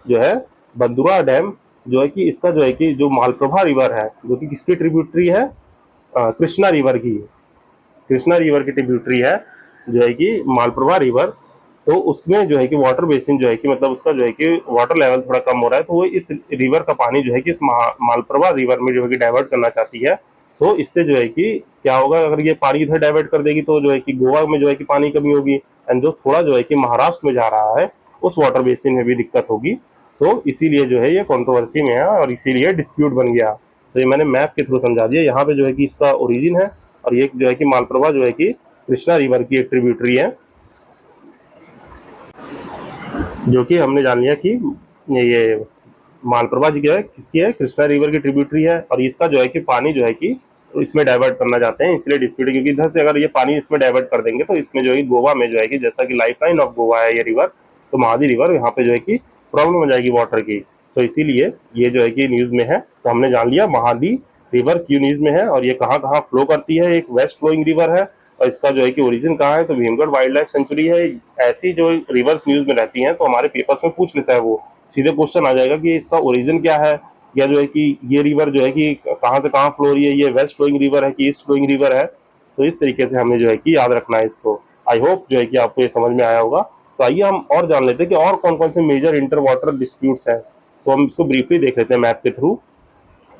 जो है बंदुरा डैम, जो है कि इसका जो है कि जो मालप्रभा रिवर है, जो कि किसकी ट्रिब्यूटरी है? कृष्णा रिवर की। कृष्णा रिवर की ट्रिब्यूटरी है जो है कि मालप्रभा रिवर। तो उसमें जो है कि वाटर बेसिन जो है कि मतलब उसका जो है कि वाटर लेवल थोड़ा कम हो रहा है, तो वो इस रिवर का पानी जो है कि इस मालप्रभा रिवर में जो है कि डाइवर्ट करना चाहती है। सो इससे जो है कि क्या होगा, अगर ये पानी इधर डाइवर्ट कर देगी तो जो है कि गोवा में जो है कि पानी कमी होगी, एंड जो थोड़ा जो है कि महाराष्ट्र में जा रहा है उस वाटर बेसिन में भी दिक्कत होगी। सो इसीलिए जो है ये कंट्रोवर्सी में है, और इसीलिए डिस्प्यूट बन गया। तो ये मैंने मैप के थ्रू समझा दिया। यहाँ पे जो है कि इसका ओरिजिन है, और ये जो है कि मालप्रभा जो है कि कृष्णा रिवर की एक ट्रिब्यूटरी है, जो कि हमने जान लिया कि ये मालप्रभा जी क्या है, किसकी है? कृष्णा रिवर की ट्रिब्यूटरी है। और इसका जो है कि पानी जो है कि इसमें डाइवर्ट करना चाहते हैं, इसलिए डिस्प्यूट है, क्योंकि इधर से अगर ये पानी इसमें डाइवर्ट कर देंगे तो इसमें जो है गोवा में जो है कि जैसा कि लाइफ लाइन ऑफ गोवा है ये रिवर, तो महादी रिवर, यहाँ पे जो है कि प्रॉब्लम हो जाएगी वाटर की। सो इसीलिए ये जो है कि न्यूज में है। तो हमने जान लिया महादी रिवर क्यों न्यूज में है, और ये कहाँ कहाँ फ्लो करती है। एक वेस्ट फ्लोइंग रिवर है, और इसका जो है कि ओरिजिन कहाँ है? तो भीमगढ़ वाइल्ड लाइफ सेंचुरी है। ऐसी जो रिवर्स न्यूज में रहती हैं तो हमारे पेपर्स में पूछ लेता है, वो सीधे क्वेश्चन आ जाएगा कि इसका ओरिजिन क्या है, या जो है कि ये रिवर जो है कि कहाँ से कहाँ फ्लो रही है, ये वेस्ट फ्लोइंग रिवर है कि ईस्ट फ्लोइंग रिवर है। सो इस तरीके से हमें जो है कि याद रखना है इसको। आई होप जो है कि आपको ये समझ में आया होगा। तो आइए हम और जान लेते हैं कि और कौन कौन से मेजर इंटर वाटर डिस्प्यूट्स हैं। तो हम इसको ब्रीफली देख लेते हैं मैप के थ्रू।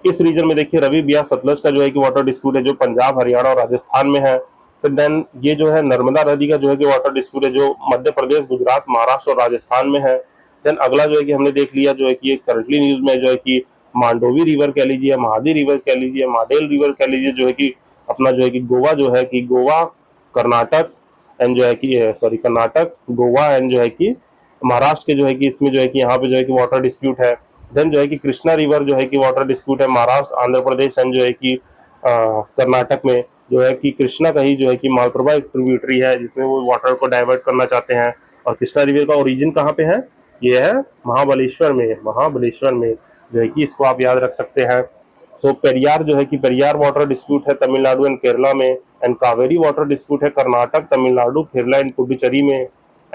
इस रीजन में देखिए रवि ब्यास सतलज का जो है कि वाटर डिस्प्यूट है, जो पंजाब, हरियाणा और राजस्थान में है। फिर देन ये जो है नर्मदा नदी का जो है कि वाटर डिस्प्यूट है, जो मध्य प्रदेश, गुजरात, महाराष्ट्र और राजस्थान में है। देन अगला जो है कि हमने देख लिया जो है कि ये करंटली न्यूज में जो है कि मांडोवी रिवर कह लीजिए, महादी रिवर कह लीजिए, माडेल रिवर कह लीजिए, जो है कि अपना जो है कि गोवा जो है कि गोवा, कर्नाटक एंड जो है कि सॉरी कर्नाटक, गोवा एंड जो है कि महाराष्ट्र के जो है कि इसमें जो है कि यहाँ पे जो है कि वाटर डिस्प्यूट है। देन जो है कि कृष्णा रिवर जो है कि वाटर डिस्प्यूट है महाराष्ट्र, आंध्र प्रदेश एंड जो है कि कर्नाटक में, जो है कि कृष्णा का ही जो है कि मालप्रभा एक ट्रिब्यूटरी है जिसमें वो वाटर को डाइवर्ट करना चाहते हैं। और कृष्णा रिवर का ओरिजिन कहाँ पे है? ये है महाबलेश्वर में, महाबलेश्वर में, जो है कि इसको आप याद रख सकते हैं। सो पेरियार जो है कि पेरियार वाटर डिस्प्यूट है तमिलनाडु एंड केरला में। एंड कावेरी वाटर डिस्प्यूट है कर्नाटक, तमिलनाडु, केरला एंड पुडुचेरी में।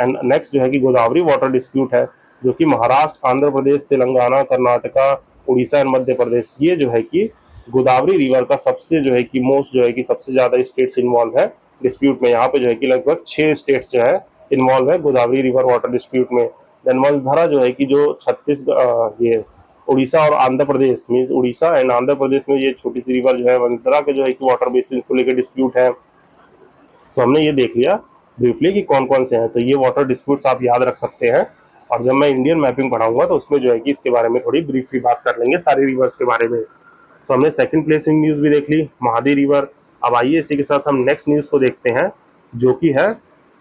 एंड नेक्स्ट जो है कि गोदावरी वाटर डिस्प्यूट है, जो कि महाराष्ट्र, आंध्र प्रदेश, तेलंगाना, कर्नाटका, उड़ीसा एंड मध्य प्रदेश, ये जो है कि गोदावरी रिवर का सबसे जो है कि मोस्ट जो है कि सबसे ज़्यादा स्टेट्स इन्वॉल्व है डिस्प्यूट में। यहाँ पे जो है कि लगभग 6 स्टेट्स जो है इन्वॉल्व है गोदावरी रिवर वाटर डिस्प्यूट में। देन वंशधारा जो है कि जो छत्तीसगढ़, ये उड़ीसा और आंध्र प्रदेश, मीन्स उड़ीसा एंड आंध्र प्रदेश में ये छोटी सी रिवर जो है वंशधारा के जो है कि वाटर बेसिस को लेकर डिस्प्यूट है। तो हमने ये देख लिया ब्रीफली कि कौन कौन से हैं, तो ये वाटर डिस्प्यूट्स आप याद रख सकते हैं। और जब मैं इंडियन मैपिंग पढ़ाऊंगा तो उसमें जो है कि इसके बारे में थोड़ी ब्रीफली बात कर लेंगे सारे रिवर्स के बारे में। तो हमने सेकंड प्लेस इन न्यूज़ भी देख ली, महादी रिवर। अब आइए इसी के साथ हम नेक्स्ट न्यूज़ को देखते हैं, जो कि है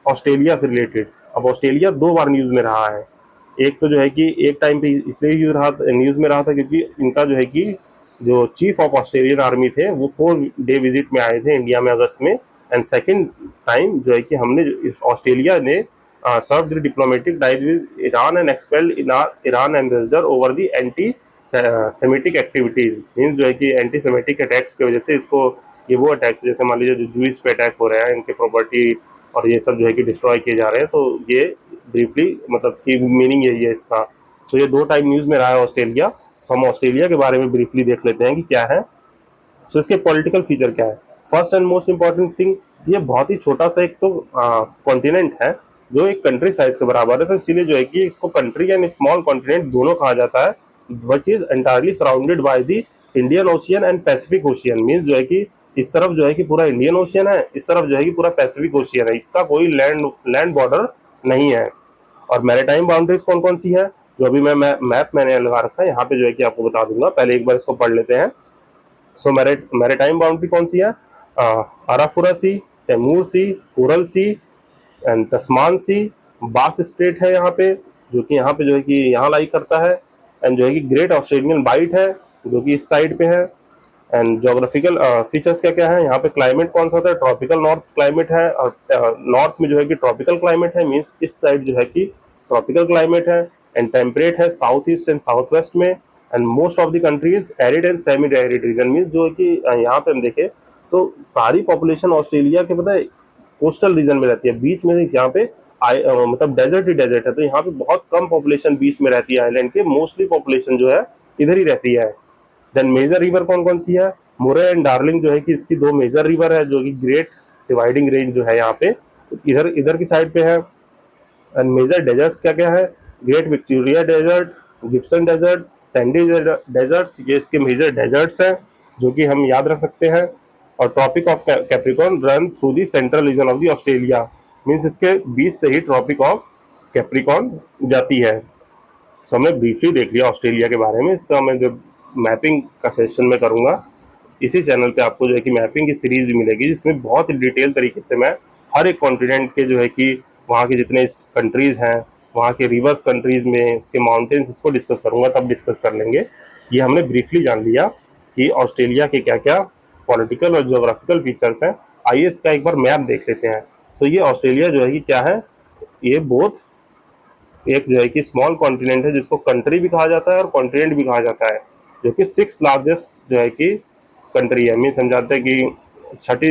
ऑस्ट्रेलिया से रिलेटेड। अब ऑस्ट्रेलिया 2 बार न्यूज़ में रहा है। एक तो जो है कि एक टाइम पे इसलिए न्यूज़ में रहा था क्योंकि इनका जो है कि जो चीफ ऑफ ऑस्ट्रेलियन आर्मी थे वो 4 डे विजिट में आए थे इंडिया में अगस्त में। एंड सेकेंड टाइम जो है कि हमने ऑस्ट्रेलिया ने serve the diplomatic ties with Iran and expelled Iran ambassador over the anti semitic activities, means जो है कि एंटी सेमेटिक अटैक्स की वजह से इसको, ये वो अटैक्स जैसे मान लीजिए जो जूइस पे अटैक हो रहे हैं, इनके प्रॉपर्टी और ये सब जो है कि डिस्ट्रॉय किए जा रहे हैं, तो ये ब्रीफली मतलब कि मीनिंग यही है इसका। सो ये 2 टाइम न्यूज़ में रहा है ऑस्ट्रेलिया। सो हम ऑस्ट्रेलिया के बारे में ब्रीफली देख लेते हैं कि क्या है। सो इसके पॉलिटिकल फीचर क्या है। First and most important thing, ये बहुत ही छोटा सा एक तो कॉन्टिनेंट है जो एक कंट्री साइज के बराबर है, तो इसीलिए जो है कि इसको कंट्री एंड स्मॉल कॉन्टिनेंट दोनों कहा जाता है, which is entirely surrounded by the Indian ocean and Pacific Ocean. Means जो है कि इस तरफ जो है कि पूरा इंडियन ओशियन है, इस तरफ जो है कि पूरा पैसिफिक ओशियन है, इसका कोई लैंड बॉर्डर नहीं है। और मैरीटाइम बाउंड्रीज कौन कौन सी है, जो अभी मैं मैप मैंने लगा रखा है यहाँ पे जो है कि आपको बता दूंगा, पहले एक बार इसको पढ़ लेते हैं। सो मैरीटाइम बाउंड्री कौन सी है, अराफुरा सी, तैमूर सी, कोरल सी एंड तस्मान सी, बास स्ट्रेट है यहाँ पे, जो कि यहाँ पे जो है कि यहाँ लाई करता है। एंड जो है कि ग्रेट ऑस्ट्रेलियन बाइट है जो कि इस साइड पे है। एंड जोग्राफिकल फीचर्स क्या क्या है यहाँ पे, क्लाइमेट कौन सा होता है, ट्रॉपिकल नॉर्थ क्लाइमेट है, और नॉर्थ में जो है कि ट्रॉपिकल क्लाइमेट है, मीन्स इस साइड जो है कि ट्रॉपिकल क्लाइमेट है। एंड टेम्परेट है south east and south west में। And most of the country is arid and semi arid region, means जो है कि यहाँ पे हम देखें तो सारी पॉपुलेशन ऑस्ट्रेलिया के पता है कोस्टल रीजन में रहती है, बीच में यहाँ पे मतलब डेजर्ट ही डेजर्ट है, तो यहाँ पे बहुत कम पॉपुलेशन बीच में रहती है आइलैंड के, मोस्टली पॉपुलेशन जो है इधर ही रहती है। देन मेजर रिवर कौन कौन सी है, मुरे एंड डार्लिंग जो है कि इसकी 2 मेजर रिवर है, जो कि ग्रेट डिवाइडिंग रेंज जो है यहाँ पे इधर इधर की साइड पे है। एंड मेजर डेजर्ट्स क्या क्या है, Great Victoria Desert, Gibson Desert, Sandy Deserts, ये इसके मेजर डेजर्ट्स हैं जो कि हम याद रख सकते हैं। और Tropic of Capricorn run through the central region of the Australia, means इसके बीच से ही ट्रॉपिक ऑफ कैप्रिकॉर्न जाती है। सो हमने ब्रीफली देख लिया ऑस्ट्रेलिया के बारे में। इसका मैं जब मैपिंग का सेशन में करूँगा इसी चैनल पे आपको जो है कि मैपिंग की सीरीज भी मिलेगी, जिसमें बहुत ही डिटेल तरीके से मैं हर एक कॉन्टिनेंट के जो है कि वहाँ के जितने कंट्रीज़ हैं, वहाँ के रिवर्स कंट्रीज़ में उसके माउंटेन्स, इसको डिस्कस करूँगा, तब डिस्कस कर लेंगे। ये हमने ब्रीफली जान लिया कि ऑस्ट्रेलिया के क्या क्या पॉलिटिकल और जोग्राफिकल फीचर्स हैं। आइए इसका एक बार मैप देख लेते हैं। सो ये ऑस्ट्रेलिया जो है कि क्या है, ये बोथ एक जो है कि स्मॉल कॉन्टिनेंट है जिसको कंट्री भी कहा जाता है और कॉन्टिनेंट भी कहा जाता है, जो कि 6th लार्जेस्ट जो है कि कंट्री है। मीन्स हम जानते हैं कि छठी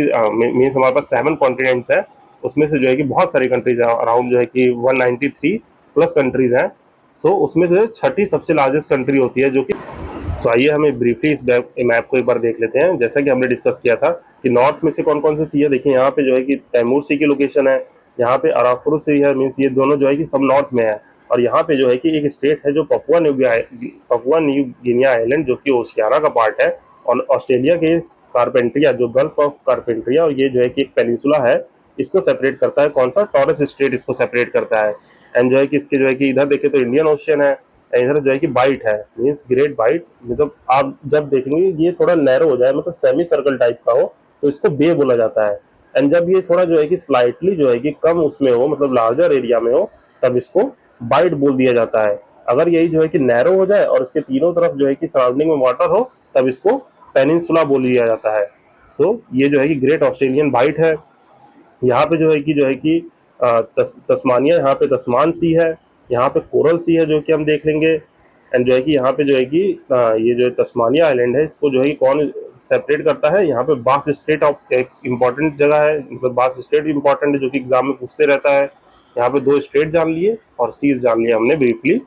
मीन्स हमारे पास 7 कॉन्टिनेंट्स हैं, उसमें से जो है कि बहुत सारी कंट्रीज हैं, अराउंड जो है कि 193 प्लस कंट्रीज हैं। सो उसमें से छठी सबसे लार्जेस्ट कंट्री होती है जो कि। सो आइए हमें ब्रीफली इस मैप को एक बार देख लेते हैं। जैसा कि हमने डिस्कस किया था कि नॉर्थ में से कौन कौन से सी है, देखिए यहाँ पे जो है कि तैमूर सी की लोकेशन है, यहाँ पे अराफुरु सी है, मीन्स ये दोनों जो है कि सब नॉर्थ में है। और यहाँ पे जो है कि एक स्टेट है जो पपुआ न्यू गिनिया आइलैंड, जो कि ओशियाना का पार्ट है, और ऑस्ट्रेलिया के कारपेंट्रिया, जो गल्फ ऑफ कारपेंट्रिया, और ये जो है कि एक पेनिनसुला है, इसको सेपरेट करता है कौन सा, टॉरस स्ट्रेट इसको सेपरेट करता है। एंड जो है कि इसके जो है कि इधर देखे तो इंडियन ओशियन है, इधर जो है कि बाइट है, मीन्स ग्रेट बाइट। मतलब आप जब देखेंगे ये थोड़ा नैरो हो जाए, मतलब सेमी सर्कल टाइप का हो, तो इसको बे बोला जाता है। एंड जब ये थोड़ा जो है कि स्लाइटली जो है कि कम उसमें हो, मतलब लार्जर एरिया में हो, तब इसको बाइट बोल दिया जाता है। अगर यही जो है कि नैरो हो जाए और इसके तीनों तरफ जो है कि सराउंडिंग में वाटर हो, तब इसको पेनिनसुला बोल दिया जाता है। सो ये जो है कि ग्रेट ऑस्ट्रेलियन बाइट है। यहाँ पे जो है कि तस्मानिया, यहाँ पे तस्मान सी है, यहाँ पे कोरल सी है जो कि हम देख लेंगे। एंड जो है कि यहाँ पे जो है कि ये जो तस्मानिया आइलैंड है, इसको जो है कि कौन सेपरेट करता है, यहाँ पे बास स्टेट ऑफ एक इम्पॉर्टेंट जगह है, मतलब बास स्टेट इम्पॉर्टेंट है जो कि एग्जाम में पूछते रहता है। यहाँ पे 2 स्टेट जान लिए और सीज जान लिया हमने ब्रीफली,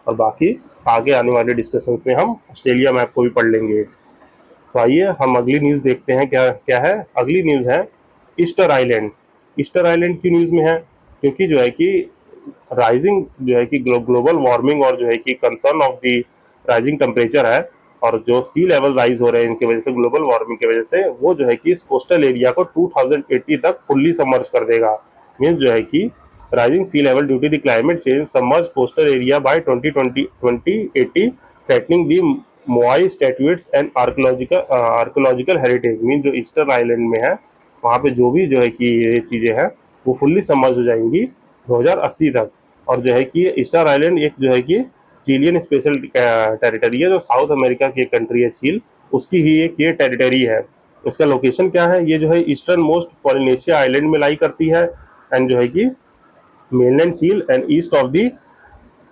और बाकी आगे आने वाले डिस्कशंस में हम ऑस्ट्रेलिया मैप को भी पढ़ लेंगे। तो आइए हम अगली न्यूज़ देखते हैं क्या क्या है। अगली न्यूज़ है ईस्टर आइलैंड। ईस्टर आइलैंड की न्यूज़ में है क्योंकि जो है कि राइजिंग जो है कि ग्लोबल वार्मिंग और जो है कि concern of the rising temperature है, और जो सी लेवल राइज हो रहे हैं इनकी वजह से, ग्लोबल वार्मिंग की वजह से, वो जो है कि इस कोस्टल एरिया को 2080 तक फुल्ली सबमर्ज कर देगा। मीन्स जो है कि rising sea level due to the climate change submerge coastal area by 2080, threatening the moai statutes and archaeological heritage. Mean जो ईस्टर आइलैंड में है वहाँ पे जो भी जो है कि ये चीज़ें हैं वो फुल्ली सबमर्ज हो जाएंगी 2080 तक। और जो है कि ईस्टर आइलैंड एक जो है कि चिलियन स्पेशल टेरिटरी है, जो साउथ अमेरिका की एक कंट्री है चील, उसकी ही एक ये टेरिटरी है। इसका लोकेशन क्या है, ये जो है ईस्टर्न मोस्ट पॉलिनेशिया आइलैंड में लाई करती है, एंड जो है कि mainland Chile and east of the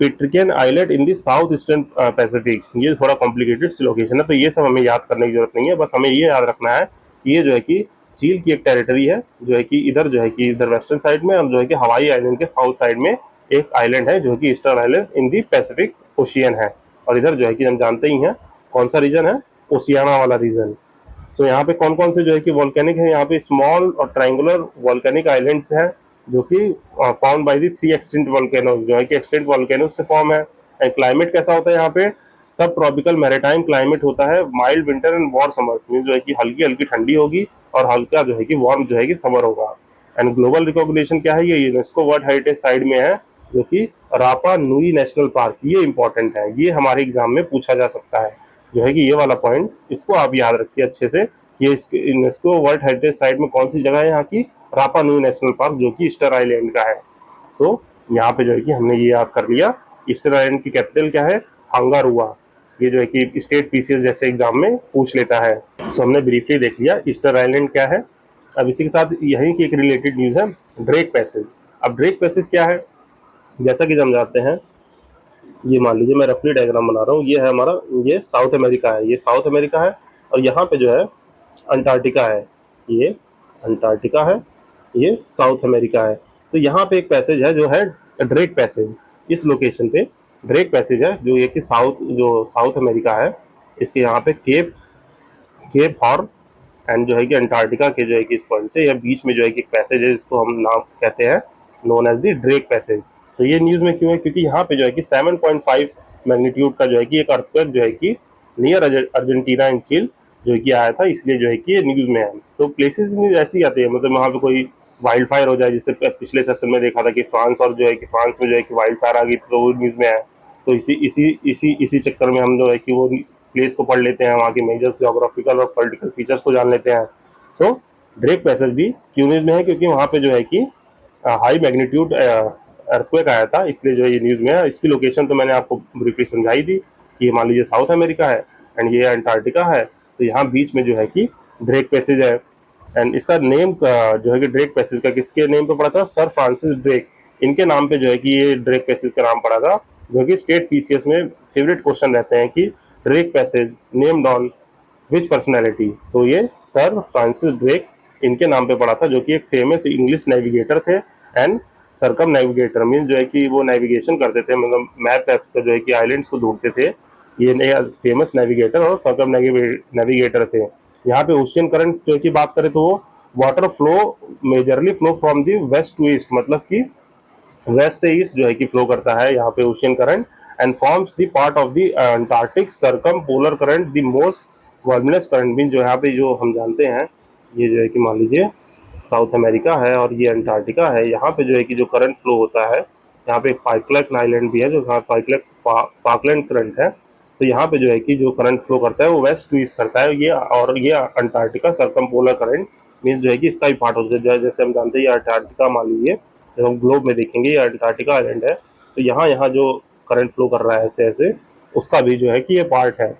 Pitcairn island in the south eastern Pacific. ये थोड़ा कॉम्प्लिकेटेड सी लोकेशन है, तो ये सब हमें याद करने की जरूरत नहीं है। बस हमें ये याद रखना है कि ये जो है कि चील की एक टेरिटरी है, जो है कि इधर जो है कि इधर वेस्टर्न साइड में, और जो है कि हवाई आइलैंड के साउथ साइड में एक आइलैंड है जो है कि eastern island in the Pacific ocean है। और इधर जो है कि हम जानते ही हैं कौन सा रीजन है, ओशियाना वाला रीजन। सो यहाँ पे कौन कौन से जो है कि वॉल्केनिक है, यहाँ पे स्मॉल और ट्रायंगुलर वॉल्केनिक आइलैंड्स हैं जो कि found by the 3 extinct volcanoes, जो है कि एक्सटिंक्ट वॉल्केनोज से फॉर्म है। एंड क्लाइमेट कैसा होता है यहाँ पे, सब ट्रॉपिकल मैरिटाइम क्लाइमेट होता है, mild winter and warm summers, mean जो है कि हल्की हल्की ठंडी होगी और हल्का जो है कि वार्म जो है कि समर होगा। एंड ग्लोबल रिकॉग्निशन क्या है, ये यूनेस्को वर्ल्ड हेरिटेज साइट में है, जो कि रापा नुई नेशनल पार्क। ये इंपॉर्टेंट है, ये हमारे एग्जाम में पूछा जा सकता है, जो है कि ये वाला पॉइंट इसको आप याद रखिए अच्छे से। ये यूनेस्को वर्ल्ड हेरिटेज साइट में कौन सी जगह है यहाँ की, रापा नुई नेशनल पार्क, जो कि ईस्टर आइलैंड का है। सो यहाँ पे जो है कि हमने ये याद कर लिया। ईस्टर आइलैंड की कैपिटल क्या है, हांगारुआ। ये जो है कि स्टेट पीसीएस जैसे एग्जाम में पूछ लेता है। सो हमने ब्रीफली देख लिया ईस्टर आइलैंड क्या है। अब इसी के साथ यहीं की एक रिलेटेड न्यूज़ है, ड्रेक पैसेज। अब ड्रेक पैसेज क्या है, जैसा कि हम जानते हैं, ये मान लीजिए मैं रफली डायग्राम बना रहा हूँ, ये है हमारा, ये साउथ अमेरिका है, ये साउथ अमेरिका है, और यहाँ पे जो है अंटार्कटिका है, ये अंटार्कटिका है, ये साउथ अमेरिका है। तो यहाँ पे एक पैसेज है जो है ड्रेक पैसेज। इस लोकेशन पे ड्रेक पैसेज है, जो ये कि साउथ अमेरिका है, इसके यहाँ पे केप केप हॉर्न एंड जो है कि अंटार्कटिका के जो है कि इस पॉइंट से या बीच में जो है कि एक पैसेज है जिसको हम नाम कहते हैं known as the Drake Passage. तो ये न्यूज़ में क्यों है, क्योंकि यहाँ पे जो है कि 7.5 मैग्नीट्यूड का जो है कि एक अर्थक्वेक जो है कि नियर अर्जेंटीना इन चिल जो है कि आया था, इसलिए जो है कि ये न्यूज़ में है। तो प्लेसेस न्यूज़ ऐसी आती है, मतलब वहाँ पे कोई वाइल्ड फायर हो जाए, जिससे पिछले सेशन में देखा था कि फ्रांस और जो है कि फ्रांस में जो है कि वाइल्ड फायर आ गई, तो वो न्यूज़ में आया। तो इसी चक्कर में हम जो है कि वो प्लेस को पढ़ लेते हैं, वहाँ के मेजर जोग्राफिकल और पॉलिटिकल फीचर्स को जान लेते हैं। सो ड्रेक पैसेज भी क्यों न्यूज़ में है, क्योंकि वहाँ पे जो है कि हाई मैग्नीट्यूड अर्थक्वेक आया था, इसलिए जो है ये न्यूज़ में है। इसकी लोकेशन तो मैंने आपको ब्रीफली समझाई थी कि मान लीजिए साउथ अमेरिका है एंड ये अंटार्कटिका है, तो यहाँ बीच में जो है कि ड्रेक पैसेज है। एंड इसका नेम जो है कि ड्रेक पैसेज का किसके नेम पे पड़ा था, सर फ्रांसिस ड्रेक, इनके नाम पे जो है कि ये ड्रेक पैसेज का नाम पड़ा था, जो कि स्टेट पीसीएस में फेवरेट क्वेश्चन रहते हैं कि Drake passage named on which personality. तो ये सर फ्रांसिस ड्रेक इनके नाम पे पड़ा था, जो कि एक फेमस इंग्लिश नेविगेटर थे एंड सरकम नेविगेटर, मीन जो है कि वो नेविगेशन करते थे, मतलब मैप वैप्स का जो है कि आइलैंड्स को ढूंढते थे। ये फेमस नेविगेटर और सरकम नेविगेटर थे। यहाँ पे ओशियन करंट जो की बात करें तो वो water flow majorly flow from the west to east, मतलब कि वेस्ट से ईस्ट जो है कि फ्लो करता है यहाँ पे ocean current, and forms the part of the Antarctic circumpolar current, the most voluminous current. Mean जो यहाँ पे जो हम जानते हैं, ये जो है कि मान लीजिए साउथ अमेरिका है और ये अंटार्कटिका है, यहाँ पे जो है कि जो करंट फ्लो होता है, यहाँ पे एक फाल्कलैंड आइलैंड भी है जो फाल्कलैंड करंट है। तो यहाँ पे जो है कि जो करंट फ्लो करता है वो वेस्ट टू ईस्ट करता है, ये और ये अंटार्कटिका सरकम पोलर करंट मीन्स जो है कि इसका ही पार्ट होता है। जैसे हम जानते हैं ये अंटार्कटिका, मान लीजिए जब हम ग्लोब में देखेंगे ये अंटार्कटिका आइलैंड है, तो यहाँ यहाँ जो करंट फ्लो कर रहा है ऐसे ऐसे, उसका भी जो है कि ये पार्ट है।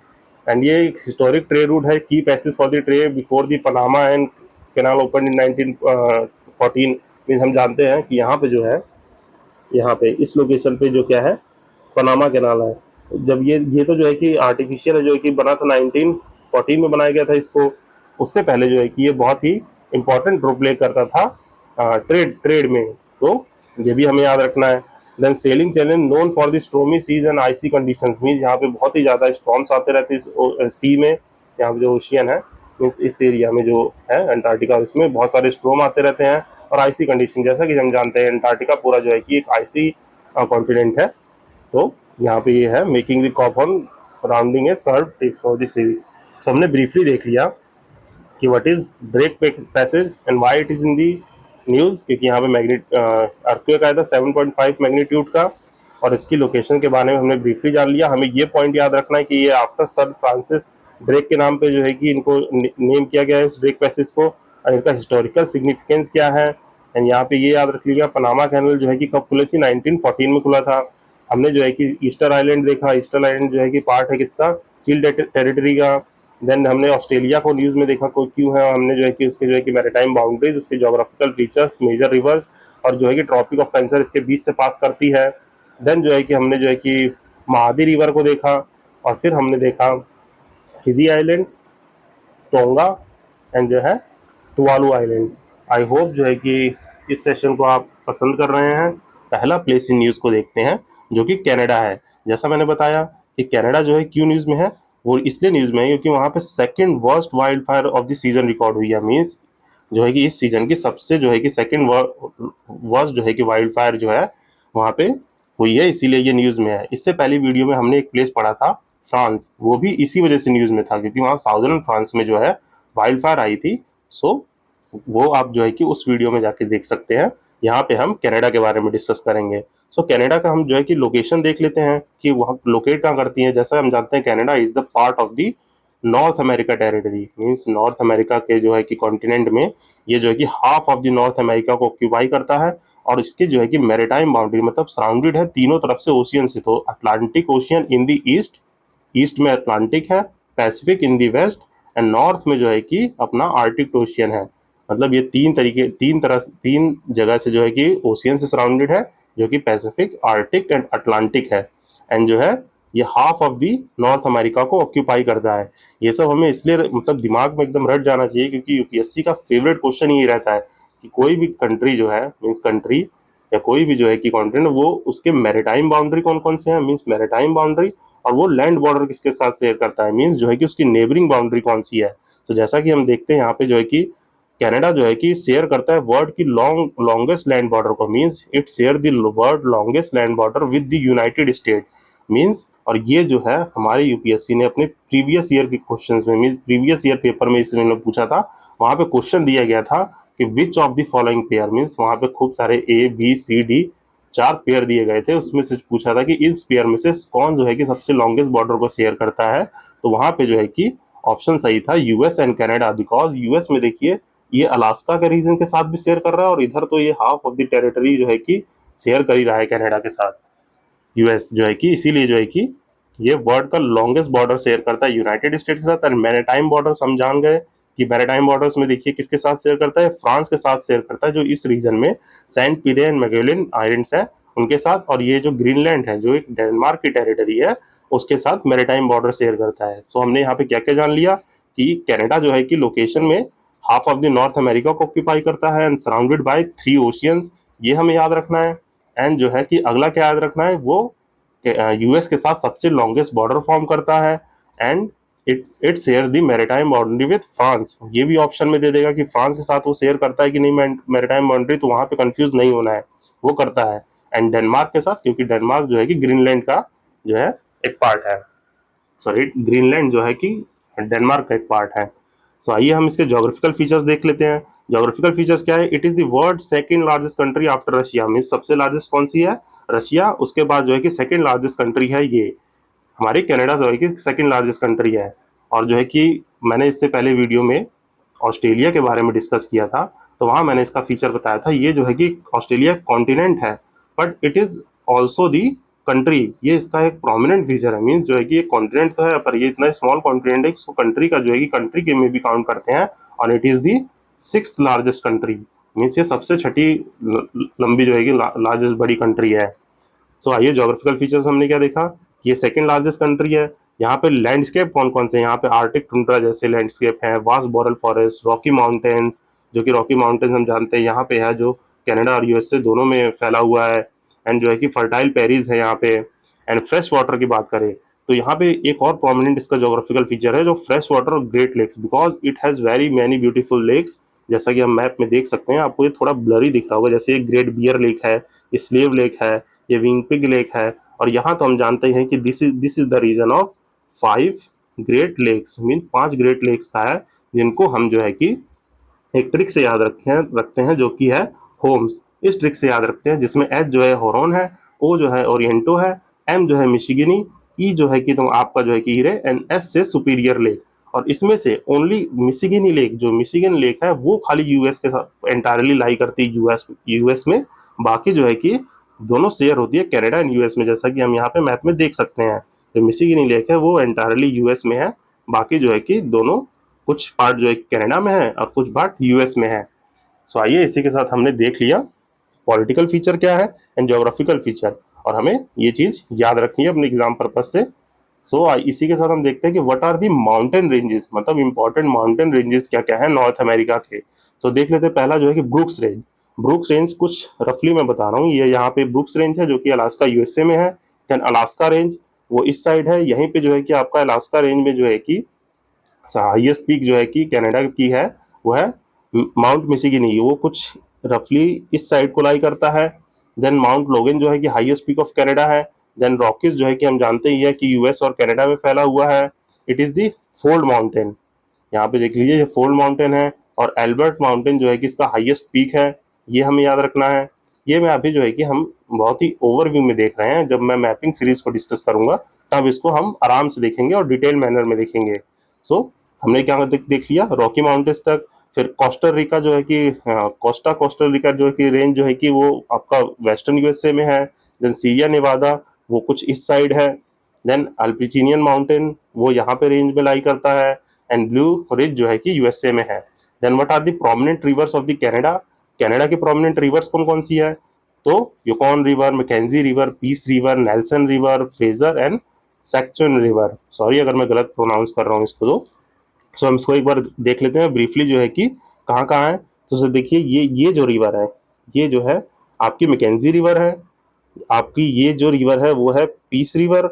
एंड ये एक हिस्टोरिक ट्रेड रूट है, की passage for the trade before the Panama and canal open in 1914। Means हम जानते हैं कि यहाँ पे जो है, यहाँ पे इस लोकेशन पे जो क्या है, पनामा कैनाल है। जब ये तो जो है कि आर्टिफिशियल है, जो है कि बना था 1914 में बनाया गया था इसको। उससे पहले जो है कि ये बहुत ही इंपॉर्टेंट रोल प्ले करता था ट्रेड में। तो ये भी हमें याद रखना है। Then sailing channel known for the stormy seas and icy conditions, means यहाँ पे बहुत ही ज़्यादा स्ट्रॉम्स आते रहते हैं इस सी में, यहाँ पे जो ओशियन है, मीन्स इस एरिया में जो है अंटार्कटिका, इसमें बहुत सारे स्ट्रोम आते रहते हैं और आइसी कंडीशन, जैसा कि हम जानते हैं अंटार्कटिका पूरा जो है कि एक आइसी कॉन्टिनेंट है। तो यहाँ पे ये है making the cop on rounding a serve tip for the sea. So हमने ब्रीफली देख लिया कि what is Drake passage and why it is in the news, क्योंकि यहाँ पे मैग्नेट अर्थक्वेक आया था 7.5 मैग्नीट्यूड का, और इसकी लोकेशन के बारे में हमने ब्रीफली जान लिया। हमें ये पॉइंट याद रखना है कि ये आफ्टर सर फ्रांसिस ड्रेक के नाम पे जो है कि इनको नेम किया गया है इस ड्रेक पैसेज को, और इसका हिस्टोरिकल सिग्निफिकेंस क्या है। एंड यहाँ पे ये याद रख लीजिएगा पनामा कैनल जो है कि कब खुली थी, 1914 में खुला था। हमने जो है कि ईस्टर आइलैंड देखा, ईस्टर आइलैंड जो है कि पार्ट है किसका, चील टेरिटरी का। देन हमने ऑस्ट्रेलिया को न्यूज़ में देखा कोई क्यों है, हमने जो है कि उसके जो है कि मैरीटाइम बाउंड्रीज, उसके जोग्राफिकल फीचर्स, मेजर रिवर्स, और जो है कि ट्रॉपिक ऑफ कैंसर इसके बीच से पास करती है। देन जो है कि हमने जो है कि महादी रिवर को देखा, और फिर हमने देखा फिजी आइलैंड्स, टोंगा, एंड जो है तुवालू आइलैंड्स। आई होप जो है कि इस सेशन को आप पसंद कर रहे हैं। पहला प्लेस इन न्यूज़ को देखते हैं जो कि कनाडा है। जैसा मैंने बताया कि कनाडा जो है क्यों न्यूज़ में है, वो इसलिए न्यूज़ में है क्योंकि वहाँ पे second worst wild fire of the season record हुई है। मीन्स जो है कि इस सीजन की सबसे जो है कि सेकंड वर्स्ट जो है कि वाइल्ड फायर जो है वहाँ पे हुई है, इसीलिए ये न्यूज़ में है। इससे पहली वीडियो में हमने एक प्लेस पढ़ा था फ्रांस, वो भी इसी वजह से न्यूज़ में था क्योंकि वहाँ साउदर्न फ्रांस में जो है वाइल्ड फायर आई थी। सो वो आप जो है कि उस वीडियो में जाके देख सकते हैं। यहाँ पे हम कनाडा के बारे में डिस्कस करेंगे। सो कनाडा का हम जो है कि लोकेशन देख लेते हैं कि वहाँ लोकेट कहाँ करती है। जैसा हम जानते हैं Canada is the part of the north America territory, means north America के जो है कि कॉन्टिनेंट में ये जो है कि half of the north America को ऑक्यूपाई करता है। और इसके जो है कि मैरीटाइम बाउंड्री मतलब सराउंडेड है तीनों तरफ से ओशियन से। तो Atlantic Ocean in the east, east में अटलांटिक है, Pacific in the west, and north में जो है कि अपना आर्टिक ओशियन है। मतलब ये तीन जगह से जो है कि ओशियन से सराउंडेड है, जो कि पैसिफिक, आर्टिक एंड अटलांटिक है। एंड जो है ये half of the north America को ऑक्यूपाई करता है। ये सब हमें इसलिए मतलब दिमाग में एकदम रट जाना चाहिए क्योंकि यूपीएससी का फेवरेट क्वेश्चन यही रहता है कि कोई भी कंट्री जो है, मीन्स कंट्री या कोई भी जो है कि कॉन्टिनेंट, वो उसके मैरीटाइम बाउंड्री कौन कौन से हैं, मीन्स मैरीटाइम बाउंड्री, और वो लैंड बॉर्डर किसके साथ शेयर करता है, मीन्स जो है कि उसकी नेबरिंग बाउंड्री कौन सी है। तो जैसा कि हम देखते हैं यहाँ पे जो है कि कनाडा जो है कि शेयर करता है वर्ल्ड की लॉन्गेस्ट लैंड बॉर्डर को, means it share the world longest land border with the United state, means. और ये जो है हमारे यूपीएससी ने अपने प्रीवियस ईयर के क्वेश्चंस में, मीन्स प्रीवियस ईयर पेपर में इसने पूछा था, वहां पे क्वेश्चन दिया गया था कि which of the following pair, means वहां पे खूब सारे A B C D 4 pair दिए गए थे, उसमें से पूछा था कि इस पेयर में से कौन जो है कि सबसे लॉन्गेस्ट बॉर्डर को शेयर करता है। तो वहां पे जो है कि ऑप्शन सही था US and Canada, because US में देखिए ये अलास्का के रीजन के साथ भी शेयर कर रहा है, और इधर तो ये हाफ ऑफ द टेरिटरी जो है कि शेयर कर ही रहा है कनाडा के साथ, यूएस जो है कि, इसीलिए जो है कि ये वर्ल्ड का लॉन्गेस्ट बॉर्डर शेयर करता है यूनाइटेड स्टेट के साथ। और मैरीटाइम बॉर्डर्स हम जान गए कि मैरीटाइम बॉर्डर्स में देखिए किसके साथ शेयर करता है, फ्रांस के साथ शेयर करता है, जो इस रीजन में सेंट पीरे एंड मैगेलन आइलैंड्स है उनके साथ। और ये जो ग्रीनलैंड है जो एक डेनमार्क की टेरिटरी है उसके साथ मैरीटाइम बॉर्डर शेयर करता है। सो हमने यहाँ पे क्या क्या जान लिया कि कनाडा जो है कि लोकेशन में half of the north America को ऑक्यूपाई करता है एंड सराउंडेड बाय 3 ओशियंस, ये हमें याद रखना है। एंड जो है कि अगला क्या याद रखना है, वो यूएस के साथ सबसे लॉन्गेस्ट बॉर्डर फॉर्म करता है। And it it shares the maritime boundary with France. ये भी ऑप्शन में दे देगा कि फ्रांस के साथ वो शेयर करता है कि नहीं मैरीटाइम बाउंड्री, तो वहां पे कंफ्यूज नहीं होना है, वो करता है। एंड डेनमार्क के साथ, क्योंकि डेनमार्क जो है कि ग्रीनलैंड का जो है एक पार्ट है, सॉरी ग्रीनलैंड जो है कि डेनमार्क का एक पार्ट है। सो आइए हम इसके जोग्राफिकल फीचर्स देख लेते हैं। जोग्राफिकल फीचर्स क्या है, it is the world second largest country after Russia, mean सबसे लार्जेस्ट कौन सी है, रशिया, उसके बाद जो है कि सेकंड लार्जेस्ट कंट्री है ये हमारी कनाडा जो है कि सेकंड लार्जेस्ट कंट्री है। और जो है कि मैंने इससे पहले वीडियो में ऑस्ट्रेलिया के बारे में डिस्कस किया था, तो वहां मैंने इसका फीचर बताया था। ये जो है कि ऑस्ट्रेलिया कॉन्टिनेंट है but it is also the country, ये इसका एक प्रोमिनेंट फीचर है। मीन्स जो है कि ये कॉन्टिनेंट तो है पर ये इतना स्मॉल कॉन्टिनेंट है, इसको कंट्री का जो है कि कंट्री के में भी काउंट करते हैं। और it is the 6th largest country, means ये सबसे छठी लंबी जो है कि लार्जेस्ट बड़ी कंट्री है। सो आइए जोग्राफिकल फीचर्स हमने क्या देखा, ये सेकंड लार्जेस्ट कंट्री है। यहाँ पे लैंडस्केप कौन कौन से, यहाँ पे आर्टिक टुंड्रा जैसे लैंडस्केप है, वास्ट बोरल फॉरेस्ट, रॉकी माउंटेन्स, जो कि रॉकी माउंटेन्स हम जानते हैं यहाँ पे है, जो कनाडा और यूएसए दोनों में फैला हुआ है। एंड जो है कि फर्टाइल पेरीज है यहाँ पे। एंड फ्रेश वाटर की बात करें तो यहाँ पे एक और प्रोमिनेंट इसका जोग्राफिकल फीचर है जो फ्रेश वाटर और Great Lakes, because it has very many beautiful lakes. जैसा कि हम मैप में देख सकते हैं, आपको ये थोड़ा ब्लरी दिख रहा होगा, जैसे ये ग्रेट बियर लेक है, ये स्लेव लेक है, ये विंगपिग लेक है। और यहाँ तो हम जानते हैं कि this is the region of 5 Great Lakes, mean 5 Great Lakes का है, जिनको हम जो है कि एक ट्रिक से याद रखते हैं जो कि है होम्स। इस ट्रिक से याद रखते हैं जिसमें एच जो है होरन है, ओ जो है ओरिएंटो है, एम जो है मिशिगनी, ई जो है कि तुम आपका जो है कि ईरे, एंड एस से सुपीरियर लेक। और इसमें से ओनली मिशिगनी लेक, जो मिशिगन लेक है, वो खाली यूएस के साथ एंटायरली लाई करती है यूएस में। बाकी जो है कि दोनों शेयर होती है कनाडा एंड यूएस में, जैसा कि हम यहाँ पे मैप में देख सकते हैं। जो मिशिगनी लेक है वो एंटायरली यूएस में है, बाकी जो है कि दोनों कुछ पार्ट जो है कनाडा में है और कुछ पार्ट यूएस में है। सो आइए, इसी के साथ हमने देख लिया पॉलिटिकल फीचर क्या है एंड ज्योग्राफिकल फीचर, और हमें ये चीज याद रखनी है अपने एग्जाम पर्पज से। सो इसी के साथ हम देखते हैं कि what are the mountain ranges, मतलब इंपॉर्टेंट माउंटेन रेंजेस क्या क्या है नॉर्थ अमेरिका के। तो देख लेते हैं, पहला जो है कि ब्रुक्स रेंज। ब्रुक्स रेंज कुछ रफली मैं बता रहा हूँ, ये यहाँ पे ब्रुक्स रेंज है जो कि अलास्का यूएसए में है। देन अलास्का रेंज वो इस साइड है, यहीं पे जो है कि आपका अलास्का रेंज में जो है कि हाईएस्ट पीक जो है कि कनाडा की है वो है माउंट मिशिगनी, वो कुछ रफली इस साइड को लाई करता है। देन माउंट लोगन जो है कि हाईएस्ट पीक ऑफ कनाडा है। देन रॉकीज जो है कि हम जानते ही है कि यूएस और कनाडा में फैला हुआ है। It is the fold mountain, यहाँ पे देख लीजिए ये फोल्ड माउंटेन है। और एल्बर्ट माउंटेन जो है कि इसका हाईएस्ट पीक है, ये हमें याद रखना है। ये मैं अभी जो है कि हम बहुत ही ओवरव्यू में देख रहे हैं, जब मैं मैपिंग सीरीज को डिस्कस करूंगा तब इसको हम आराम से देखेंगे और डिटेल मैनर में देखेंगे। सो हमने क्या देख लिया रॉकी माउंटेन्स तक। फिर कोस्टा रिका जो है कि कोस्टा रिका जो है कि रेंज जो है कि वो आपका वेस्टर्न यूएसए में है। देन सीरिया नेवादा वो कुछ इस साइड है। देन अल्पिचिनियन माउंटेन वो यहाँ पे रेंज में लाई करता है। एंड ब्लू रिज जो है कि यूएसए में है। Then what are the prominent rivers of the Canada, Canada की प्रोमिनेंट रिवर्स कौन कौन सी है, तो Yukon river, Mackenzie river, Peace river, Nelson river, Fraser and Saskatchewan river. Sorry अगर मैं गलत प्रोनाउंस कर रहा हूँ इसको। तो सो हम इसको एक बार देख लेते हैं ब्रीफली जो है कि कहाँ कहाँ है। तो सर देखिए, ये जो रिवर है, ये जो है आपकी मैकेंजी रिवर है। आपकी ये जो रिवर है वो है Peace River.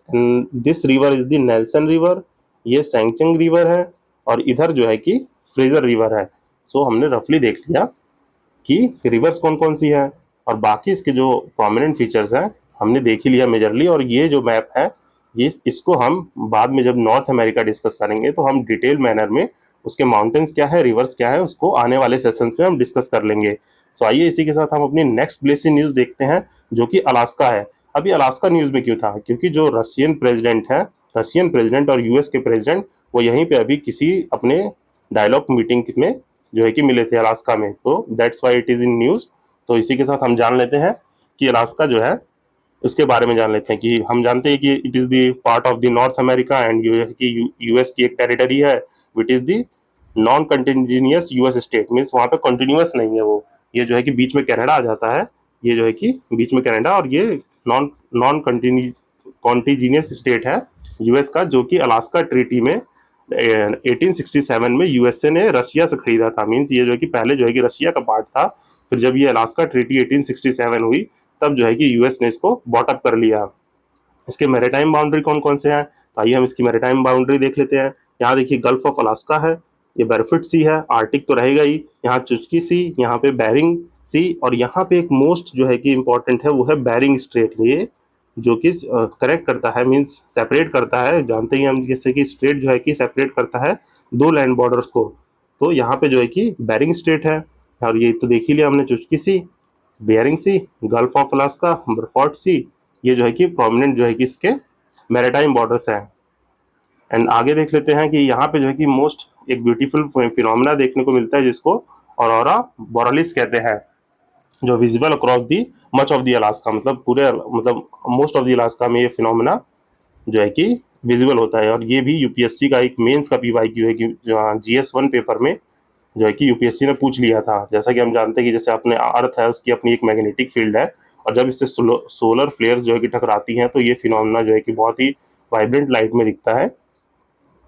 This river is the Nelson River. ये सैंगचंग रिवर है। और इधर जो है कि फ्रेजर रिवर है। सो हमने रफली देख लिया कि रिवर्स कौन कौन सी है, और बाकी इसके जो प्रोमिनेंट फीचर्स हैं हमने देख ही लिया मेजरली। और ये जो मैप है, ये इसको हम बाद में जब नॉर्थ अमेरिका डिस्कस करेंगे तो हम डिटेल मैनर में उसके माउंटेन्स क्या है, रिवर्स क्या है, उसको आने वाले सेशंस में हम डिस्कस कर लेंगे। सो आइए, इसी के साथ हम अपनी नेक्स्ट प्लेस न्यूज देखते हैं जो कि अलास्का है। अभी अलास्का न्यूज में क्यों था, क्योंकि जो रशियन प्रेसिडेंट और यूएस के प्रेसिडेंट वो यहीं पे अभी किसी अपने डायलॉग मीटिंग में जो है कि मिले थे अलास्का में, तो that's why it is in news. तो इसी के साथ हम जान लेते हैं कि अलास्का जो है उसके बारे में जान लेते हैं। कि हम जानते हैं कि it is the part of the north America and US की एक टेरिटरी है, which is the non continuous US state, means वहाँ पे कंटिन्यूस नहीं है वो। ये जो है कि बीच में कनाडा आ जाता है, ये जो है कि बीच में कनाडा, और ये नॉन नॉन कॉन्टिजीनियस स्टेट है यूएस का, जो कि अलास्का ट्रीटी में 1867 में यूएसए ने रशिया से खरीदा था। मीन्स ये जो है कि पहले जो है कि रशिया का पार्ट था, फिर जब ये अलास्का ट्रीटी 1867 हुई तब जो है कि यूएस ने इसको बॉट अप कर लिया। इसके मैरीटाइम बाउंड्री कौन कौन से हैं, तो आइए हम इसकी मैरीटाइम बाउंड्री देख लेते हैं। यहाँ देखिए गल्फ ऑफ अलास्का है, ये बेरफिट सी है, आर्टिक तो रहेगा ही, यहाँ चुचकी सी, यहाँ पे बैरिंग सी, और यहाँ पे एक मोस्ट जो है कि इंपॉर्टेंट है वो है बैरिंग स्ट्रेट। ये जो कि करेक्ट करता है, मीन्स सेपरेट करता है, जानते ही हम जैसे कि स्ट्रेट जो है कि सेपरेट करता है दो लैंड बॉर्डर्स को। तो यहाँ पे जो है कि बैरिंग स्ट्रेट है, और ये तो देख ही लिया हमने, Chukchi sea, Bering sea, gulf of Alaska, Beaufort sea, ये जो है कि प्रोमिनेंट जो है कि इसके मैरीटाइम बॉर्डर्स हैं। एंड आगे देख लेते हैं कि यहाँ पे जो है कि मोस्ट एक ब्यूटीफुल फिनोमेना देखने को मिलता है जिसको ऑरोरा बोरेलिस कहते हैं, जो visible across the much of the Alaska, मतलब पूरे मतलब मोस्ट ऑफ दी अलास्का में ये फिनोमेना जो है कि विजिबल होता है। और ये भी यूपीएससी का एक मेंस का पीवाईक्यू है कि जो जीएस1 पेपर में जो है कि यूपीएससी ने पूछ लिया था। जैसा कि हम जानते हैं कि जैसे अपने अर्थ है उसकी अपनी एक मैग्नेटिक फील्ड है, और जब इससे सोलर फ्लेयर्स जो है कि टकराती हैं तो ये फिनोमेना जो है कि बहुत ही वाइब्रेंट लाइट में दिखता है।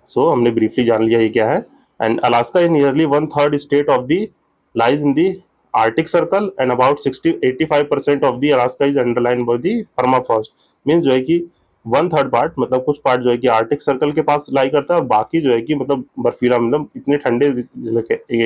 सो हमने ब्रीफली जान लिया ये क्या है। And Alaska is nearly 1/3 state of the lies in the Arctic Circle and about 60-85% of the Alaska is underlined by the permafrost। Means जो है कि 1/3 पार्ट मतलब कुछ पार्ट जो है कि आर्टिक सर्कल के पास लाई करता है और बाकी जो है कि मतलब बर्फीला मतलब इतने ठंडे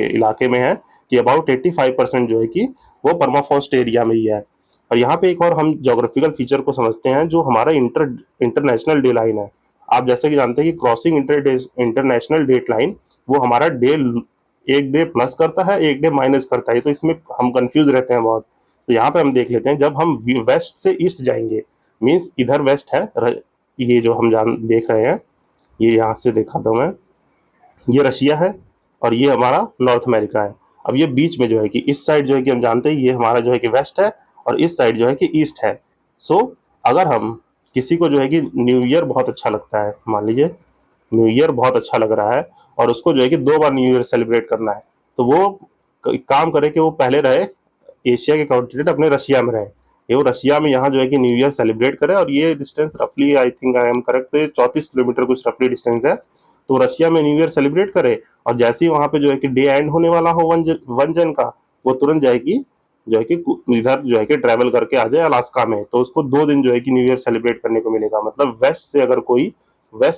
इलाके में है कि अबाउट 85% जो है कि वो परमाफ्रॉस्ट एरिया में ही है। और यहाँ पे एक और हम जोग्राफिकल फीचर को समझते हैं जो हमारा इंटरनेशनल डे लाइन है। आप जैसे कि जानते हैं कि क्रॉसिंग इंटरनेशनल डेट लाइन वो हमारा डे एक डे प्लस करता है एक डे माइनस करता है, तो इसमें हम कंफ्यूज रहते हैं बहुत। तो यहाँ पे हम देख लेते हैं, जब हम वेस्ट से ईस्ट जाएंगे मीन्स इधर वेस्ट है, ये जो हम जान देख रहे हैं ये यहाँ से दिखाता हूँ मैं, ये रशिया है और ये हमारा नॉर्थ अमेरिका है। अब ये बीच में जो है कि इस साइड जो है कि हम जानते हैं ये हमारा जो है कि वेस्ट है और इस साइड जो है कि ईस्ट है। सो अगर हम किसी को जो है कि न्यू ईयर बहुत अच्छा लगता है, मान लीजिए न्यू ईयर बहुत अच्छा लग रहा है और उसको जो है कि 2 बार न्यू ईयर सेलिब्रेट करना है, तो वो काम करे कि वो पहले रहे एशिया के कॉन्टिनेंट अपने रशिया में रहे, ये वो रशिया में यहाँ जो है कि न्यू ईयर सेलिब्रेट करे। और ये डिस्टेंस रफली I think I am correct 34 kilometre कुछ रफली डिस्टेंस है। तो रशिया में न्यू ईयर सेलिब्रेट करे और जैसे ही वहाँ पे जो है कि डे एंड होने वाला हो वन जन का, वो तुरंत जाएगी जो है कि इधर जो है कि ट्रैवल करके आ जाए अलास्का में, तो उसको 2 दिन जो है कि न्यू ईयर सेलिब्रेट करने को मिलेगा। मतलब वेस्ट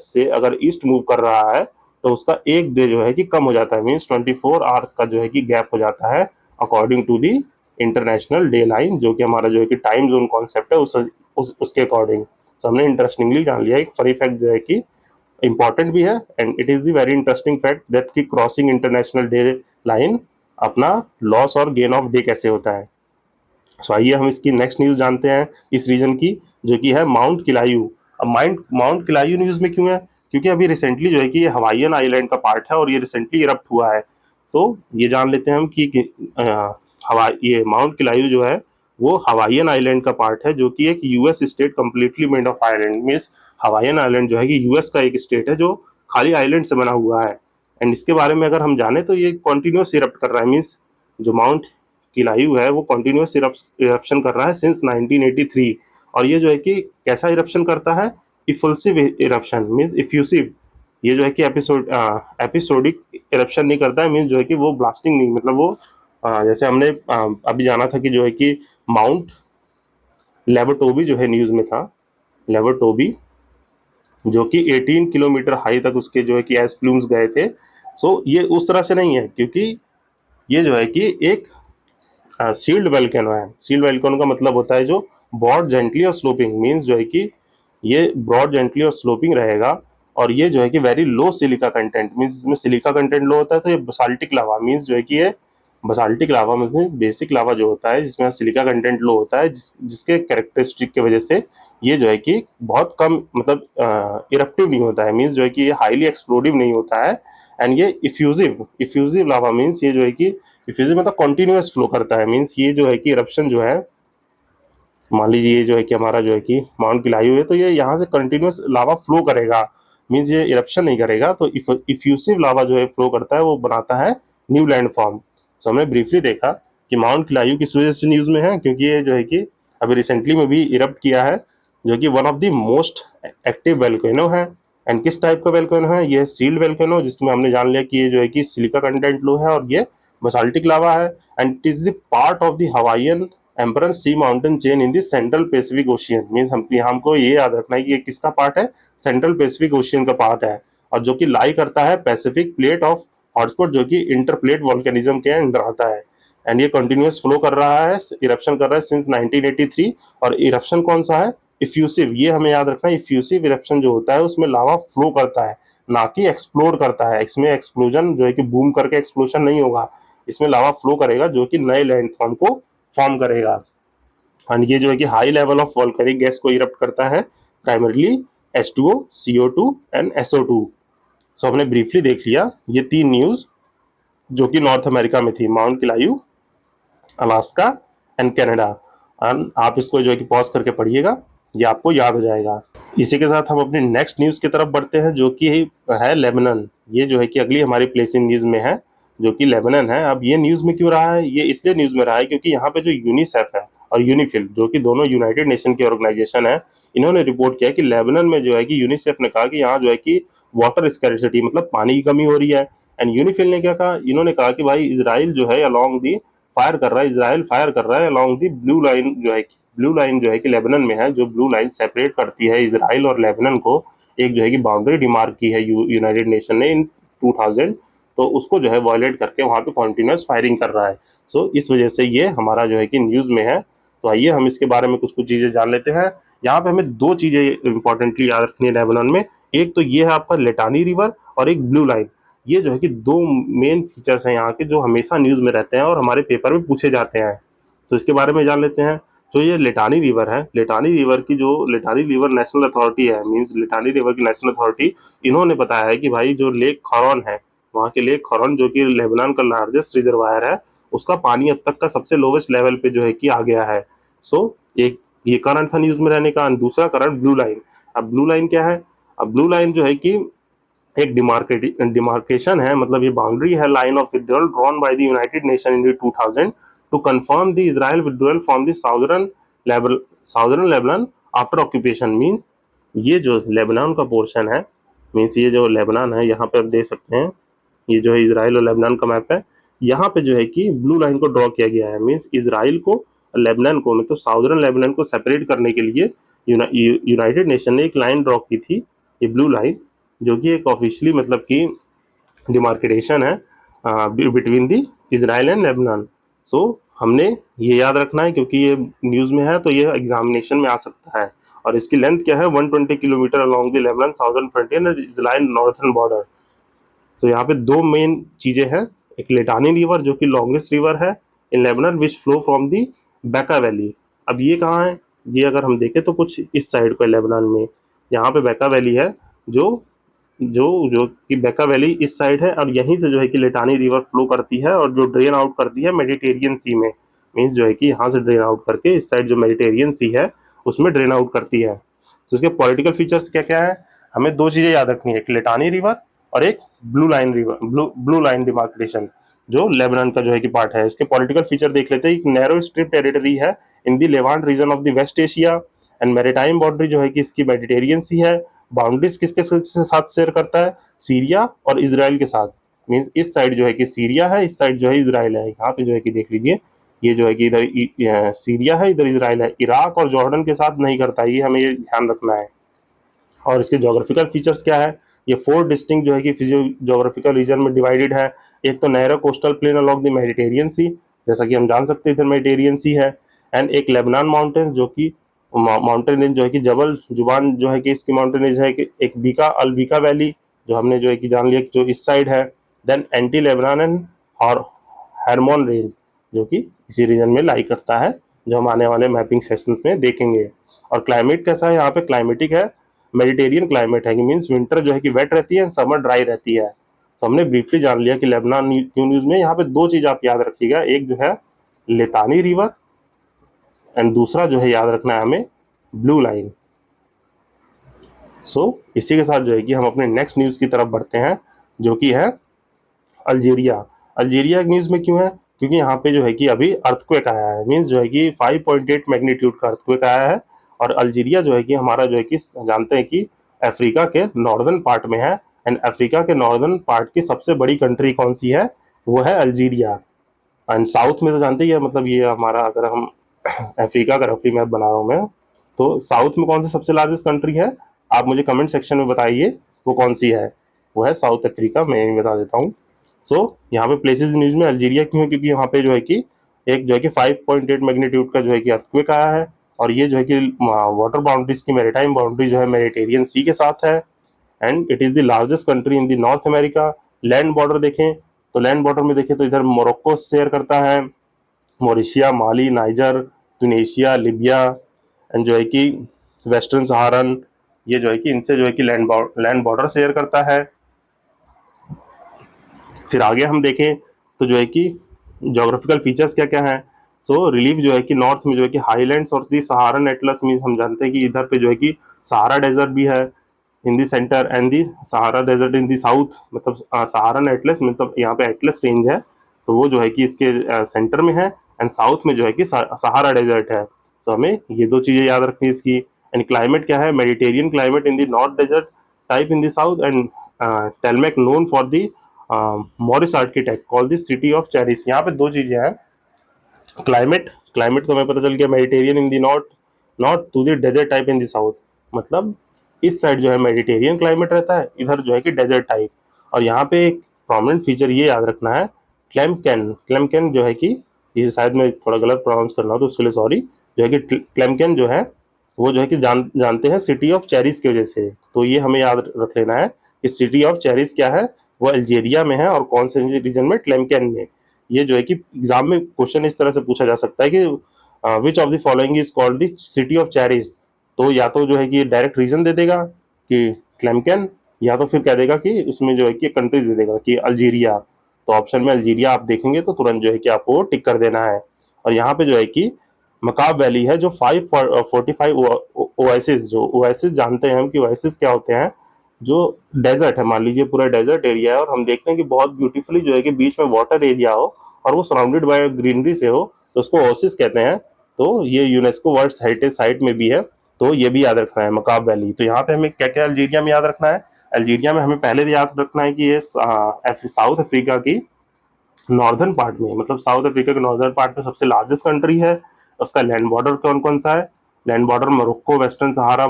से अगर ईस्ट मूव कर रहा है तो उसका एक डे जो है कि कम हो जाता है, मीन्स 24 आवर्स का जो है कि गैप हो जाता है according to the International Date Line, जो कि हमारा जो है कि टाइम जोन कॉन्सेप्ट है उसके अकॉर्डिंग। तो हमने इंटरेस्टिंगली जान लिया एक फनी फैक्ट जो है कि इंपॉर्टेंट भी है and it is the very interesting fact that कि क्रॉसिंग इंटरनेशनल डे लाइन अपना लॉस और गेन ऑफ डे कैसे होता है। सो आइए हम इसकी नेक्स्ट न्यूज जानते हैं इस रीजन की, जो कि है माउंट किलायू। अब माउंट किलायू न्यूज में क्यों है, क्योंकि अभी रिसेंटली जो है कि ये हवाईयन आइलैंड का पार्ट है और ये रिसेंटली इरप्ट हुआ है। तो ये जान लेते हैं हम कि ये माउंट किलायू जो है वो हवाईयन आइलैंड का पार्ट है, जो कि एक US state completely made of island. Means Hawaiian island जो है कि यूएस का एक स्टेट है जो खाली आइलैंड से बना हुआ है। एंड इसके बारे में अगर हम जाने तो ये कॉन्टिन्यूस इरप्ट कर रहा है, मीन्स जो माउंट किलायू है वो कॉन्टिन्यूस इरप्शन कर रहा है सिंस 1983। और ये जो है कि कैसा इरप्शन करता है, इफुल्सिव इरप्शन मीन्स इफ्यूसिव। ये जो है कि एपिसोडिक इरप्शन नहीं करता है, मीन्स जो है कि वो ब्लास्टिंग नहीं, मतलब वो जैसे हमने अभी जाना था कि जो है कि माउंट लेवटोबी जो है न्यूज में था, लेवटोबी जो कि 18 किलोमीटर हाई तक उसके जो है कि एस प्लूम्स गए थे। सो ये उस तरह से नहीं है, क्योंकि ये जो है कि एक सील्ड वेल्केनो है। सील्ड वेल्केनो का मतलब होता है जो ब्रॉड जेंटली और स्लोपिंग, मीन्स जो है कि ये ब्रॉड जेंटली और स्लोपिंग रहेगा। और ये जो है कि very low silica content, means इसमें सिलिका कंटेंट लो होता है। तो ये बसाल्टिक लावा मीन्स जो है कि ये बसाल्टिक लावा में बेसिक लावा जो होता है जिसमें सिलिका कंटेंट लो होता है, जिसके कैरेक्टरिस्टिक की वजह से ये जो है कि बहुत कम मतलब इरप्टिव नहीं होता है, मीन्स जो है कि ये हाईली एक्सप्लोडिव नहीं होता है। एंड ये इफ्यूजिव लावा मीन्स ये जो है कि इफ्यूजिव मतलब कॉन्टिन्यूस फ्लो करता है, मीन्स ये जो है कि इरप्शन जो है, मान लीजिए ये जो है कि हमारा जो है कि माउंट किलायू है तो ये यहाँ से कंटिन्यूस लावा फ्लो करेगा, मीन्स ये इरप्शन नहीं करेगा। तो इफ्यूसिव लावा जो है फ्लो करता है वो बनाता है न्यू लैंड फॉर्म। सो हमने ब्रीफली देखा कि माउंट किलायू किस वजह से न्यूज में है, क्योंकि ये जो है कि अभी रिसेंटली में भी इरप्ट किया है, जो कि one of the most active volcano है। एंड किस टाइप का वेल्केनो है, ये सील्ड वेल्केनो, जिसमें हमने जान लिया कि ये जो है कि सिलिका कंटेंट लो है और ये बसाल्टिक लावा है। And it is the part of the Hawaiian Emperor seamount chain in the central Pacific Ocean. Means हमको ये याद रखना है कि ये किसका पार्ट है, सेंट्रल पैसिफिक ओशियन का पार्ट है, और जो कि लाई करता है पैसिफिक प्लेट ऑफ हॉटस्पॉट, जो कि इंटरप्लेट वॉल्केनिज्म के अंडर आता है। एंड ये कंटिन्यूस फ्लो कर रहा है, इरप्शन कर रहा है सिंस 1983। और इरप्शन कौन सा है, इफ्यूसिव। ये हमें याद रखना है, इफ्यूसिव इरप्शन जो होता है उसमें लावा फ्लो करता है, ना कि एक्सप्लोड करता है। इसमें एक्सप्लोजन जो है कि बूम करके एक्सप्लोजन नहीं होगा, इसमें लावा फ्लो करेगा जो कि नए लैंडफॉर्म को फॉर्म करेगा। एंड ये जो है कि high level of volcanic gas को इरप्ट करता है, primarily H2O, CO2 and SO2। सो हमने ब्रीफली देख लिया ये 3 न्यूज जो कि नॉर्थ अमेरिका में थी, mount किलायू, Alaska and Canada. And आप इसको जो है कि पॉज करके पढ़िएगा, ये आपको याद हो जाएगा। इसी के साथ हम अपनी नेक्स्ट न्यूज की तरफ बढ़ते हैं, जो कि है लेबनान। ये जो है कि अगली हमारी प्लेस इन न्यूज में है, जो कि लेबनान है। अब ये न्यूज में क्यों रहा है, ये इसलिए न्यूज में रहा है क्योंकि यहाँ पे जो यूनिसेफ है और यूनिफिल, जो कि दोनों यूनाइटेड नेशन की ऑर्गेनाइजेशन है, इन्होंने रिपोर्ट किया कि लेबनान में जो है कि यूनिसेफ ने कहा कि यहाँ जो है कि वाटर स्कैरिसिटी मतलब पानी की कमी हो रही है। एंड यूनिफिल ने क्या कहा, इन्होंने कहा कि भाई इसराइल जो है अलोंग दी फायर कर रहा है, इजराइल फायर कर रहा है along the blue line blue line जो है कि लेबनान में है, जो ब्लू लाइन सेपरेट करती है इजराइल और लेबनान को, एक जो है कि बाउंड्री डिमार्क की है यूनाइटेड नेशन ने इन 2000, तो उसको जो है वायलेट करके वहां पे कॉन्टिन्यूस फायरिंग कर रहा है। सो इस वजह से ये हमारा जो है कि न्यूज में है। तो आइए हम इसके बारे में कुछ कुछ चीजें जान लेते हैं। यहाँ पे हमें दो चीजें इंपॉर्टेंटली याद रखनी है लेबनान में। एक तो ये है आपका लेटानी रिवर और एक ब्लू लाइन। ये जो है कि दो मेन फीचर्स हैं यहाँ के, जो हमेशा न्यूज में रहते हैं और हमारे पेपर में पूछे जाते हैं। तो इसके बारे में जान लेते हैं। जो ये लेटानी रिवर है, लेटानी रिवर की जो लेटानी रिवर नेशनल अथॉरिटी है, मींस लेटानी रिवर की नेशनल अथॉरिटी, इन्होंने बताया है कि भाई जो लेक खरौन है, वहाँ के लेक खरौन जो कि लेबनान का लार्जेस्ट रिजर्वायर है, उसका पानी अब तक का सबसे लोवेस्ट लेवल पे जो है कि आ गया है। सो एक ये कारण था न्यूज में रहने का। दूसरा कारण ब्लू लाइन। अब ब्लू लाइन क्या है? अब ब्लू लाइन जो है कि एक डिमार्केशन है, मतलब ये बाउंड्री है, line of withdrawal drawn by the United Nation in 2000 to confirm the Israel withdrawal from the southern Lebanon after occupation. Means ये जो लेबनान का पोर्शन है, मींस ये जो लेबनान है, यहाँ पे आप देख सकते हैं, ये जो है इजराइल और लेबनान का मैप है। यहाँ पे जो है कि ब्लू लाइन को ड्रॉ किया गया है। मींस इजराइल को, लेबनान को, मतलब साउदर्न लेबनान को सेपरेट करने के लिए यूनाइटेड नेशन ने एक लाइन ड्रॉ की थी, ये ब्लू लाइन, जो कि एक ऑफिशियली मतलब कि डिमार्केशन है between the Israel and Lebanon. So हमने ये याद रखना है, क्योंकि ये न्यूज़ में है तो ये एग्जामिनेशन में आ सकता है। और इसकी लेंथ क्या है? 120 kilometre along the Lebanon southern frontier and Israel northern border. तो यहाँ पे दो मेन चीजें हैं। एक लेटानी रिवर जो कि लॉन्गेस्ट रिवर है in Lebanon which flow from the Bekaa valley. अब ये कहाँ है? ये अगर हम देखें तो कुछ इस साइड को लेबनान में, यहाँ पे बैका वैली है, जो जो जो कि बैका वैली इस साइड है, और यहीं से जो है कि लेटानी रिवर फ्लो करती है और जो ड्रेन आउट करती है मेडिटेरियन सी में। मीन्स जो है कि यहाँ से ड्रेन आउट करके इस साइड जो मेडिटेरियन सी है उसमें ड्रेन आउट करती है। तो इसके पॉलिटिकल फीचर्स क्या क्या है? हमें दो चीजें याद रखनी है, एक लेटानी रिवर और एक blue line river, blue line demarcation जो लेबनान का जो है कि पार्ट है। इसके पॉलिटिकल फीचर देख लेते हैं। एक नैरो स्ट्रिप टेरिटरी है in the Levant region of the west Asia, and maritime boundary जो है कि इसकी मेडिटेरियन सी है। बाउंड्रीज किसके साथ शेयर करता है? सीरिया और इसराइल के साथ। मीन्स इस साइड जो है कि सीरिया है, इस साइड जो है इसराइल है। यहाँ पे जो है कि देख लीजिए, ये जो है कि इधर सीरिया है, इधर इसराइल है। इराक और जॉर्डन के साथ नहीं करता, ये हमें ये ध्यान रखना है। और इसके जोग्राफिकल फीचर्स क्या है? ये 4 डिस्टिंक्ट जो है कि जोग्राफिकल रीजन में डिवाइडेड है। एक तो narrow coastal plain along the Mediterranean sea, जैसा कि हम जान सकते हैं इधर मेडिटेरियन सी है। एंड एक लेबनान माउंटेन्स जो कि माउंटेन रेंज जो है कि जबल जुबान जो है कि इसकी माउंटेन रेंज है कि एक बीका अल बीका वैली, जो हमने जो है कि जान लिया कि जो इस साइड है। देन एंटी लेबनान एंड और हार्मोन रेंज जो कि इसी रीजन में लाई करता है, जो हम आने वाले मैपिंग सेशंस में देखेंगे। और क्लाइमेट कैसा है यहाँ पे? क्लाइमेटिक है, मेडिटेरियन क्लाइमेट है, कि मीन्स विंटर जो है कि वेट रहती है, समर ड्राई रहती है। तो हमने ब्रीफली जान लिया कि लेबनान क्यों न्यूज में। यहाँ पे दो चीज आप याद रखिएगा, एक जो है लेतानी रिवर एंड दूसरा जो है याद रखना है हमें ब्लू लाइन। सो इसी के साथ जो है कि हम अपने नेक्स्ट न्यूज की तरफ बढ़ते हैं, जो कि है अल्जीरिया। अल्जीरिया न्यूज में क्यों है? क्योंकि यहाँ पे जो है कि अभी अर्थक्वेक आया है, मीन्स जो है कि 5.8 मैग्नीट्यूड का अर्थक्वेक आया है। और अल्जीरिया जो है कि हमारा जो है कि जानते हैं कि अफ्रीका के नॉर्दर्न पार्ट में है। एंड अफ्रीका के नॉर्दर्न पार्ट की सबसे बड़ी कंट्री कौन सी है? वो है अल्जीरिया। एंड साउथ में तो जानते ही है, मतलब ये हमारा, अगर हम अफ्रीका का रफली मैप बना रहा हूँ मैं, तो साउथ में कौन सी सबसे लार्जेस्ट कंट्री है? आप मुझे कमेंट सेक्शन में बताइए वो कौन सी है। वो है साउथ अफ्रीका, मैं यही बता देता हूँ। सो यहाँ पे प्लेसेस न्यूज में अल्जीरिया क्यों है? क्योंकि यहाँ पे जो है कि एक जो है कि 5.8 मैग्नीट्यूड का जो है कि अर्थक्वेक आया है। और ये जो है कि वाटर बाउंड्रीज की मेरीटाइम बाउंड्री जो है मेडिटेरियन सी के साथ है। And it is the largest country in the north America. Land border देखें तो लैंड बॉर्डर में देखें तो इधर मोरक्को शेयर करता है, मॉरिशिया, माली, नाइजर, ट्यूनीशिया, लीबिया, एंड जो है कि वेस्टर्न सहारन, ये जो है कि इनसे जो है कि लैंड बॉर्डर शेयर करता है। फिर आगे हम देखें तो जो है कि जोग्राफिकल फीचर्स क्या क्या है। सो रिलीफ जो है कि नॉर्थ में जो है कि हाईलैंड्स और दी सहारन एटलस, मीन हम जानते हैं कि इधर पे जो है कि सहारा डेजर्ट भी है in the centre, and the Sahara desert in the south. मतलब सहारन एटलस, मतलब यहाँ पे एटलस रेंज है, तो वो जो है कि इसके सेंटर में है। एंड साउथ में जो है कि सहारा डेजर्ट है। तो हमें ये दो चीज़ें याद रखनी है इसकी। एंड क्लाइमेट क्या है? Mediterranean climate in the north desert type in the south. And Tlemcen known for the Moorish architect call this city of cherries. यहाँ पे दो चीज़ें हैं। क्लाइमेट, क्लाइमेट तो हमें पता चल गया Mediterranean in the north, not to the desert type in the south, मतलब इस साइड जो है मेडिटेरियन क्लाइमेट रहता है, इधर जो है कि डेजर्ट टाइप। और यहाँ पे एक प्रोमिनेंट फीचर ये याद रखना है, क्लेमकैन, क्लेमकैन जो है कि ये शायद मैं थोड़ा गलत प्रोनाउंस कर रहा हूँ तो उसके लिए सॉरी, जो है कि क्लेमकैन जो है वो जो है कि जानते हैं सिटी ऑफ चेरिस की वजह से। तो ये हमें याद रख लेना है कि सिटी ऑफ चेरिस क्या है, वो अल्जीरिया में है और कौन से रीजन में, क्लेमकैन में। ये जो है कि एग्जाम में क्वेश्चन इस तरह से पूछा जा सकता है कि which of the following is called the city of cherries. तो या तो जो है कि डायरेक्ट रीजन दे देगा कि क्लेमकैन, या तो फिर कह देगा कि उसमें जो है कि कंट्रीज दे देगा कि अल्जीरिया। तो ऑप्शन में अल्जीरिया आप देखेंगे तो तुरंत जो है कि आपको टिक कर देना है। और यहाँ पे जो है कि मकाब वैली है जो 545 ओएसिस, जो ओएसिस जानते हैं हम कि ओएसिस क्या होते हैं, जो डेजर्ट है, मान लीजिए पूरा डेजर्ट एरिया है और हम देखते हैं कि बहुत ब्यूटीफुली जो है कि बीच में वाटर एरिया हो और वो सराउंडेड बाय ग्रीनरी से हो, तो उसको ओएसिस कहते हैं। तो ये यूनेस्को वर्ल्ड हेरिटेज साइट में भी है, तो ये भी याद रखना है मकाब वैली। तो यहाँ पे हमें क्या क्या अल्जीरिया में याद रखना है, अल्जीरिया में हमें पहले याद रखना है कि ये साउथ अफ्रीका की नॉर्दर्न पार्ट में, मतलब साउथ अफ्रीका के नॉर्दर्न पार्ट में सबसे लार्जेस्ट कंट्री है। उसका लैंड बॉर्डर कौन कौन सा है, land border Morocco, western Sahara,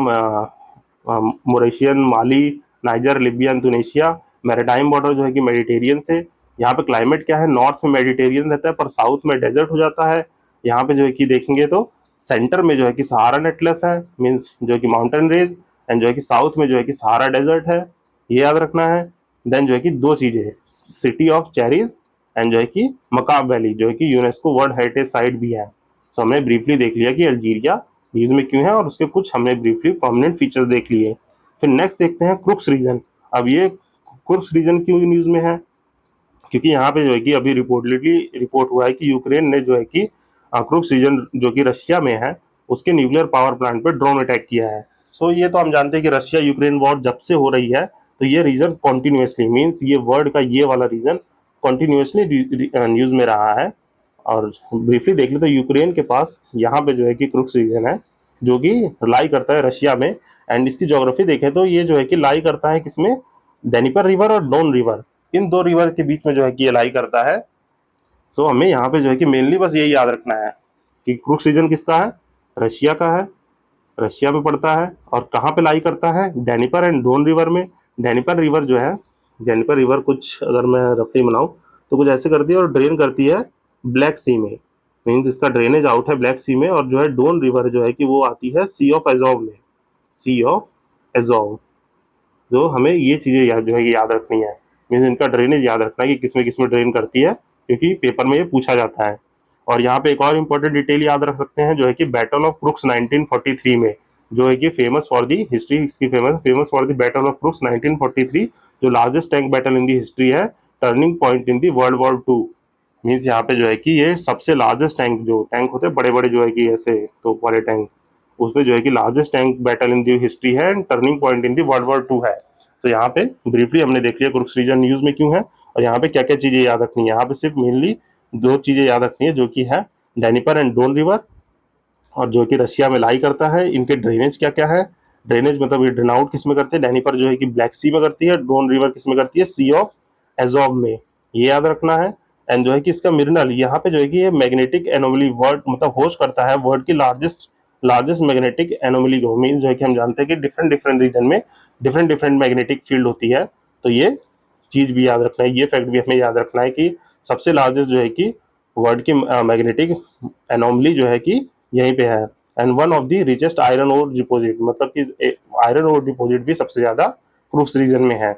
Mauritian, Mali, Niger, Libya, Indonesia. Maritime border जो है कि मेडिटेरियन से। यहाँ पे क्लाइमेट क्या है, नॉर्थ में मेडिटेरियन रहता है पर साउथ में डेजर्ट हो जाता है। यहाँ पे जो है कि देखेंगे तो सेंटर में जो है कि सहारा एटलस है, मीन्स जो है कि माउंटेन रेंज, एंड जो है कि साउथ में जो है कि सहारा डेजर्ट है, ये याद रखना है। देन जो है कि दो चीजें, सिटी ऑफ चेरीज एंड जो है कि मकाब वैली जो है कि यूनेस्को वर्ल्ड हेरिटेज साइट भी है। सो हमने ब्रीफली देख लिया कि अल्जीरिया न्यूज में क्यों है और उसके कुछ हमने ब्रीफली प्रोमिनेंट फीचर्स देख लिए। फिर नेक्स्ट देखते हैं क्रुक्स रीजन। अब ये क्रुक्स रीजन क्यों न्यूज में है, क्योंकि यहाँ पे जो है कि अभी रिपोर्टेडली रिपोर्ट हुआ है कि यूक्रेन ने जो है कि क्रुक्स रीजन जो कि रशिया में है उसके न्यूक्लियर पावर प्लांट पे ड्रोन अटैक किया है। सो ये तो हम जानते हैं कि रशिया यूक्रेन वॉर जब से हो रही है तो ये रीजन कॉन्टिन्यूसली, मीन्स ये वर्ड का ये वाला रीजन कॉन्टिन्यूसली न्यूज में रहा है। और ब्रीफली देख ले तो यूक्रेन के पास यहाँ पे जो है कि क्रुक्स रीजन है जो कि लाई करता है रशिया में। एंड इसकी ज्योग्राफी देखें तो ये जो है कि लाई करता है किसमें, डेनिपर रिवर और डोन रिवर, इन दो रिवर के बीच में जो है कि ये लाई करता है। सो हमें यहाँ पे जो है कि मेनली बस यही याद रखना है कि क्रुक्स रीजन किसका है, रशिया का है, रशिया में पड़ता है और कहाँ पे लाई करता है, डेनिपर एंड डोन रिवर में। डेनिपर रिवर जो है, डेनिपर रिवर कुछ अगर मैं रफली बनाऊँ तो कुछ ऐसे करती है और ड्रेन करती है ब्लैक सी में, मीन्स इसका ड्रेनेज आउट है ब्लैक सी में। और जो है डोन रिवर जो है कि वो आती है सी ऑफ एजोव में, सी ऑफ एजोव। जो हमें ये चीज़ें याद जो है कि याद रखनी है, मीन्स इनका ड्रेनेज याद रखना है कि किस में ड्रेन करती है, क्योंकि पेपर में ये पूछा जाता है। और यहाँ पे एक और इम्पोर्टेंट डिटेल याद रख सकते हैं जो है कि बैटल ऑफ क्रुक्स 1943 में, जो है कि फेमस फॉर दी हिस्ट्री इसकी famous for the battle of Kursk 1943, जो largest tank battle in the history है, turning point in the world war two. Means यहाँ पे जो है कि ये सबसे लार्जेस्ट टैंक, जो टैंक होते हैं बड़े बड़े जो है कि ऐसे तो बड़े टैंक, उसमें जो है कि largest tank battle in the history है and turning point in the world war two है। तो यहाँ पे ब्रीफली हमने देख लिया क्रुक्स रीजन न्यूज में क्यों है और यहाँ पे क्या क्या चीजें याद रखनी है। यहाँ पे सिर्फ मेनली दो चीजें याद रखनी है जो कि है डेनिपर एंड डोन रिवर, और जो कि रशिया में लाई करता है। इनके ड्रेनेज क्या क्या है, ड्रेनेज मतलब ये ड्रेन आउट किस में करते हैं, डेनिपर जो है कि ब्लैक सी में करती है, डोन रिवर किस में करती है, सी ऑफ एजोव में, ये याद रखना है। एंड जो है कि इसका मिनरल यहाँ पे जो है कि ये मैग्नेटिक एनोमली वर्ड मतलब होस्ट करता है वर्ल्ड की लार्जेस्ट लार्जेस्ट मैग्नेटिक एनोमली को। मीन जो है कि हम जानते हैं कि डिफरेंट डिफरेंट रीजन में डिफरेंट डिफरेंट मैग्नेटिक फील्ड होती है। तो ये चीज भी याद रखना है, ये फैक्ट भी हमें याद रखना है कि सबसे लार्जेस्ट जो है कि वर्ल्ड की मैग्नेटिक एनोमली जो है कि यहीं पे है। And one of the richest iron ore deposit, मतलब कि आयरन ओर डिपॉजिट भी सबसे ज्यादा क्रुक्स रीजन में है।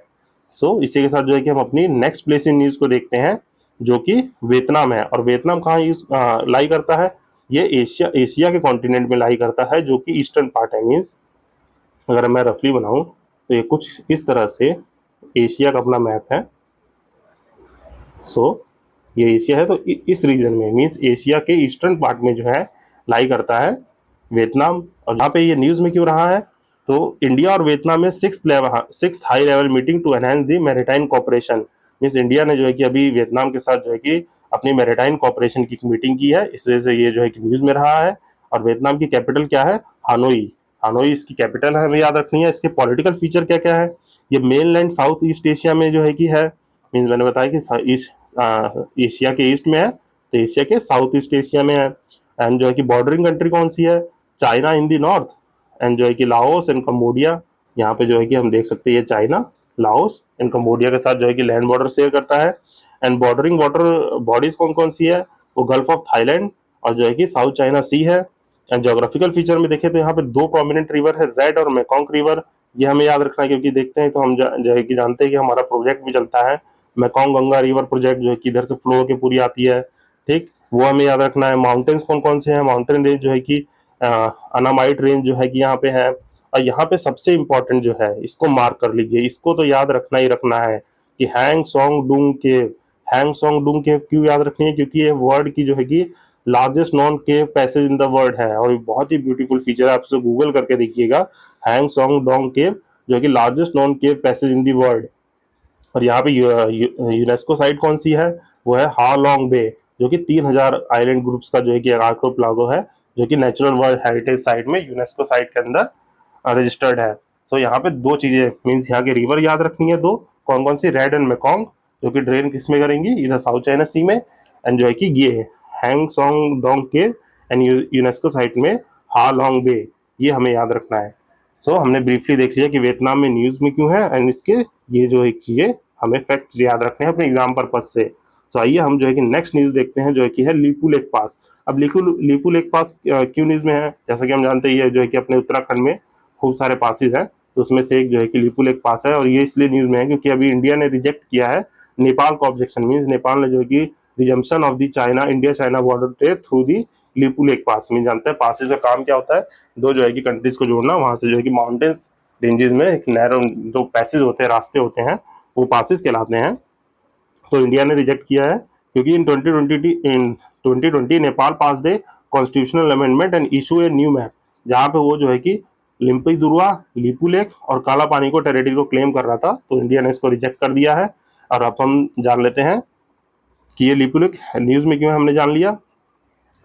सो इसी के साथ जो है कि हम अपनी नेक्स्ट प्लेस इन न्यूज को देखते हैं जो कि वियतनाम है। और वियतनाम कहाँ यूज लाई करता है, ये एशिया एशिया के कॉन्टिनेंट में लाई करता है जो कि ईस्टर्न पार्ट है। मीन्स अगर मैं रफली बनाऊं तो ये कुछ इस तरह से एशिया का अपना मैप है। सो ये एशिया है तो इस रीजन में, मीन्स एशिया के ईस्टर्न पार्ट में जो है लाई करता है वियतनाम। और यहाँ पे ये न्यूज में क्यों रहा है, तो इंडिया और वियतनाम में six high level meeting to enhance the maritime cooperation. Means India ने जो है कि अभी वियतनाम के साथ जो है कि अपनी मैरीटाइम कॉपरेशन की मीटिंग की है, इस वजह से ये जो है कि न्यूज में रहा है। और वियतनाम की कैपिटल क्या है, हानोई, हानोई इसकी कैपिटल है, हमें याद रखनी है। इसके पॉलिटिकल फीचर क्या क्या है, ये main land south east Asia में जो है कि है, मीन्स मैंने बताया कि ईस्ट एशिया के ईस्ट में है, तो एशिया के साउथ ईस्ट एशिया में है। एंड जो है कि बॉर्डरिंग कंट्री कौन सी है, China in the north, and जो है कि लाओस एंड कम्बोडिया। यहाँ पे जो है कि हम देख सकते हैं ये चाइना, लाओस एंड कम्बोडिया के साथ जो है कि लैंड बॉर्डर शेयर करता है। एंड बॉर्डरिंग वाटर बॉडीज कौन कौन सी है, वो गल्फ ऑफ थाईलैंड और जो है कि साउथ चाइना सी है। एंड ज्योग्राफिकल फीचर में देखें तो यहाँ पे दो प्रोमिनेंट रिवर है, रेड और मेकॉन्ग रिवर। ये हमें याद रखना है, क्योंकि देखते हैं तो हम जो है कि जानते हैं कि हमारा प्रोजेक्ट भी चलता है मेकॉन्ग गंगा रिवर प्रोजेक्ट, जो है कि इधर से फ्लो होकर पूरी आती है। ठीक, वो हमें याद रखना है। माउंटेन्स कौन कौन से हैं, माउंटेन रेंज जो है कि अनामाइट रेंज जो है कि यहाँ पे है। और यहाँ पे सबसे इंपॉर्टेंट जो है, इसको मार्क कर लीजिए, इसको तो याद रखना ही रखना है कि हैंग सॉन्ग डूंग केव। हैंग सॉन्ग डूंग केव क्यों याद रखनी है, क्योंकि ये वर्ल्ड की जो है कि largest non cave passage in the world है, और ये बहुत ही ब्यूटीफुल फीचर है, आप इसे गूगल करके देखिएगा। हैंग सॉन्ग डोंग केव जो कि largest non cave passage in the world. और यहाँ पे यूनेस्को साइट कौन सी है, वो है हालॉन्ग बे, जो कि 3000 आइलैंड ग्रुप्स का जो है कि आर्कोपेलागो है, जो कि नेचुरल वर्ल्ड हेरिटेज साइट में यूनेस्को साइट के अंदर रजिस्टर्ड है। सो यहाँ पे दो चीजें मीन्स यहाँ के रिवर याद रखनी है दो, कौन कौन सी, रेड एंड मेकॉन्ग, जो कि ड्रेन किस में करेंगी, इधर साउथ चाइना सी में। एंड जो है कि ये hang song Dong cave and UNESCO site में हालॉन्ग बे, ये हमें याद रखना है। सो हमने ब्रीफली देख लिया कि वियतनाम में न्यूज में क्यों है, एंड इसके ये जो एक चीजें हमें फैक्ट याद रखने हैं अपने एग्जाम पर्पज से। सो आइए हम जो है कि नेक्स्ट न्यूज देखते हैं, जो है कि है लीपू लेक पास। अब लीपू लेक पास क्यों न्यूज में है, जैसा कि हम जानते हैं ये जो है कि अपने उत्तराखंड में खूब सारे पासेज हैं, तो उसमें से एक जो है कि लीपू लेक पास है। और ये इसलिए न्यूज में है क्योंकि अभी इंडिया ने रिजेक्ट किया है नेपाल का ऑब्जेक्शन, मीन्स नेपाल ने जो है कि resumption of the China India China border trade through the Lipulekh pass. Mean जानते हैं पासेज का काम क्या होता है, दो जो है कि कंट्रीज को जोड़ना, वहां से जो है कि माउंटेन्स रेंजेस में एक नैरो जो पैसेज होते हैं, रास्ते होते हैं, वो पासेज कहलाते हैं। तो इंडिया ने रिजेक्ट किया है क्योंकि in 2020 Nepal pass the constitutional amendment and issue a new map, जहाँ पे वो जो है कि लिम्पी दुर्वा, लीपू लेक और काला पानी को टेरिटरी को क्लेम कर रहा था, तो इंडिया ने इसको रिजेक्ट कर दिया है। और अब हम जान लेते हैं कि ये लीपू लेक न्यूज में क्यों है, हमने जान लिया।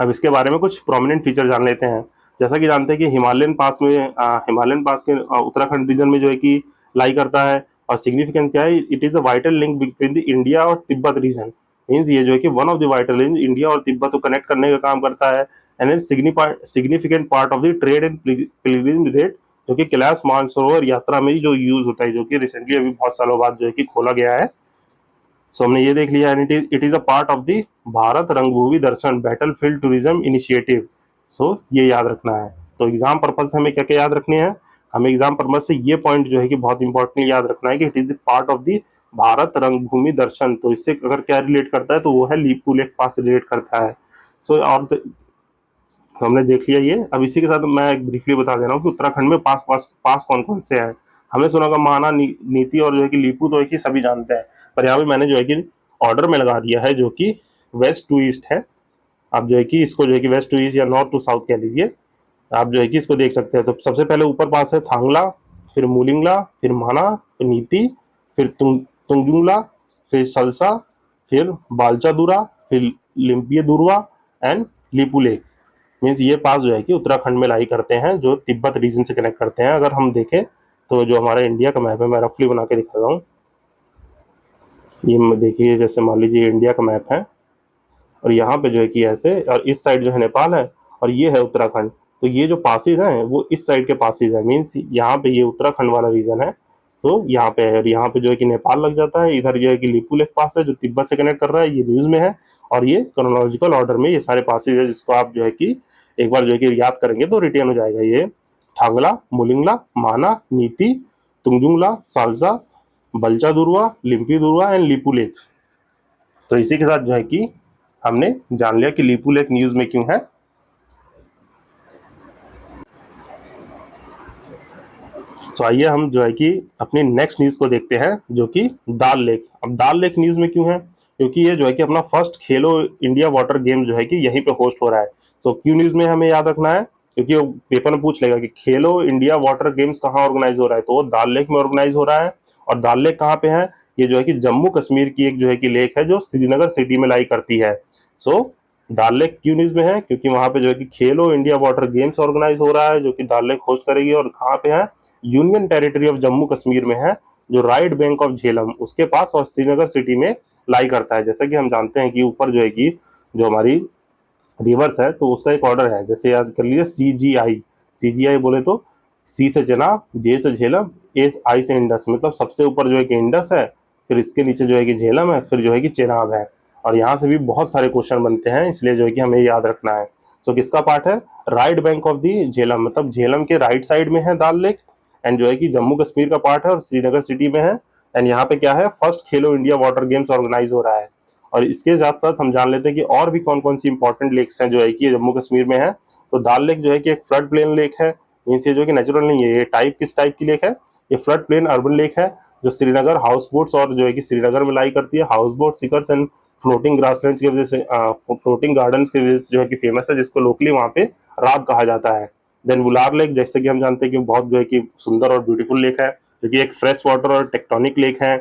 अब इसके बारे में कुछ प्रोमिनेंट फीचर जान लेते हैं। जैसा कि जानते हैं कि हिमालयन पास में हिमालयन पास के उत्तराखंड रीजन में जो है कि लाई करता है। और सिग्निफिकेंस क्या है, it is a vital link between the India और तिब्बत रीजन, मीन्स ये जो है कि one of the vital link India और तिब्बत को कनेक्ट करने का काम करता है। And it significant part of the trade and Pilgrim rate, जो कि कैलाश मानसरोवर यात्रा में जो यूज होता है, जो कि रिसेंटली अभी बहुत सालों बाद जो है कि खोला गया है। सो हमने ये देख लिया, and it is a part of the Bharat रंगभूमि दर्शन बैटल फील्ड टूरिज्म इनिशिएटिव। सो ये याद रखना है। तो एग्जाम पर्पज से हमें क्या क्या याद रखने हैं, हमें एग्जाम पर्पज से ये पॉइंट जो है कि बहुत इंपॉर्टेंट याद रखना है कि it is the part of the Bharat रंगभूमि दर्शन। तो इससे अगर क्या रिलेट करता है, तो वो है लीपू लेक पास से रिलेट करता है। सो और हमने देख लिया ये। अब इसी के साथ मैं ब्रीफली बता दे रहा हूँ कि उत्तराखंड में पास कौन कौन से हैं। हमने सुना होगा माना, नीति और जो है कि लीपू तो है कि सभी जानते हैं, पर यहाँ पे मैंने जो है कि ऑर्डर में लगा दिया है, जो कि वेस्ट टू ईस्ट है। आप जो है कि इसको जो है कि वेस्ट टू ईस्ट या नॉर्थ टू साउथ कह लीजिए, आप जो है कि इसको देख सकते हैं। तो सबसे पहले ऊपर पास है थांगला, फिर मूलिंगला, फिर माना, फिर नीति, फिर तुंगजुंगला, फिर सलसा, फिर बालचादुरा, फिर लिम्पियदुर्वा एंड लीपू लेक। मीन्स ये पास जो है कि उत्तराखंड में लाई करते हैं, जो तिब्बत रीजन से कनेक्ट करते हैं। अगर हम देखें तो जो हमारा इंडिया का मैप है, मैं रफली बना के दिखाता हूँ। ये देखिए, जैसे मान लीजिए इंडिया का मैप है, और यहाँ पे जो है कि ऐसे, और इस साइड जो है नेपाल है, और ये है उत्तराखंड। तो ये जो पासेज हैं वो इस साइड के पासेज है, मीन्स यहाँ पे ये उत्तराखंड वाला रीजन है। तो यहाँ पे है, और यहाँ पे जो है कि नेपाल लग जाता है। इधर जो है कि लीपू लेक पास है, जो तिब्बत से कनेक्ट कर रहा है, ये न्यूज में है। और ये क्रोनोलॉजिकल ऑर्डर में ये सारे पासेज है, जिसको आप जो है कि एक बार जो है कि याद करेंगे तो रिटेन हो जाएगा। ये थांगला, मुलिंगला, माना, नीति, तुंगजुंगला, सालसा, बल्चा दुर्वा, लिम्पी दुर्वा एंड लीपू लेक। तो इसी के साथ जो है कि हमने जान लिया कि लीपू लेक न्यूज में क्यों है। सो आइए हम जो है कि अपनी नेक्स्ट न्यूज को देखते हैं, जो कि दाल लेक। अब दाल लेक न्यूज में क्यों है, क्योंकि ये जो है कि अपना फर्स्ट खेलो इंडिया वाटर गेम जो है कि यहीं पे होस्ट हो रहा है। सो क्यों न्यूज में हमें याद रखना है, क्योंकि वो पेपर में पूछ लेगा कि खेलो इंडिया वाटर गेम्स कहाँ ऑर्गेनाइज हो रहा है, तो वो दाल लेक में ऑर्गेनाइज हो रहा है। और दाल लेक कहाँ पे है, ये जो है कि जम्मू कश्मीर की एक जो है कि लेक है, जो श्रीनगर सिटी में लाई करती है। सो दाल लेक क्यों न्यूज में है, क्योंकि वहां पे जो है कि खेलो इंडिया वाटर गेम्स ऑर्गेनाइज हो रहा है, जो कि दाल लेक होस्ट करेगी। और कहाँ पे है, union territory of Jammu Kashmir में है, जो राइट बैंक ऑफ झेलम उसके पास और श्रीनगर सिटी में लाई करता है। जैसा कि हम जानते हैं कि ऊपर जो है कि जो हमारी रिवर्स है, तो उसका एक ऑर्डर है। जैसे याद कर लीजिए CGI बोले तो सी से चेनाब, जे से झेलम, आई से इंडस, मतलब सबसे ऊपर जो है कि इंडस है, फिर इसके नीचे जो है कि झेलम है, फिर जो है कि चेनाब है। और यहाँ से भी बहुत सारे क्वेश्चन बनते हैं, इसलिए जो है कि हमें याद रखना है। सो किसका पार्ट है? Right bank of the Jhelum, मतलब झेलम के राइट साइड में है दाल लेक, एंड जो है कि जम्मू कश्मीर का पार्ट है और श्रीनगर सिटी में है। एंड यहाँ पे क्या है, फर्स्ट खेलो इंडिया वाटर गेम्स ऑर्गेनाइज हो रहा है। और इसके साथ साथ हम जान लेते हैं कि और भी कौन कौन सी इंपॉर्टेंट लेक्स हैं जो है कि जम्मू कश्मीर में है। तो दाल लेक जो है कि एक फ्लड प्लेन लेक है, मीन्स ये जो कि नेचुरल नहीं है। ये टाइप किस टाइप की लेक है? ये फ्लड प्लेन अर्बन लेक है, जो श्रीनगर हाउस बोट्स और जो है कि श्रीनगर में लाई करती है। House boat, seekers and floating grassland की वजह से, फ्लोटिंग गार्डन की वजह से जो है कि फेमस है, जिसको लोकली वहाँ पे रात कहा जाता है। देन वुलार लेक, जैसे कि हम जानते हैं कि बहुत जो है कि सुंदर और ब्यूटीफुल लेक है, जो कि एक फ्रेश वाटर और टेक्टोनिक लेक है,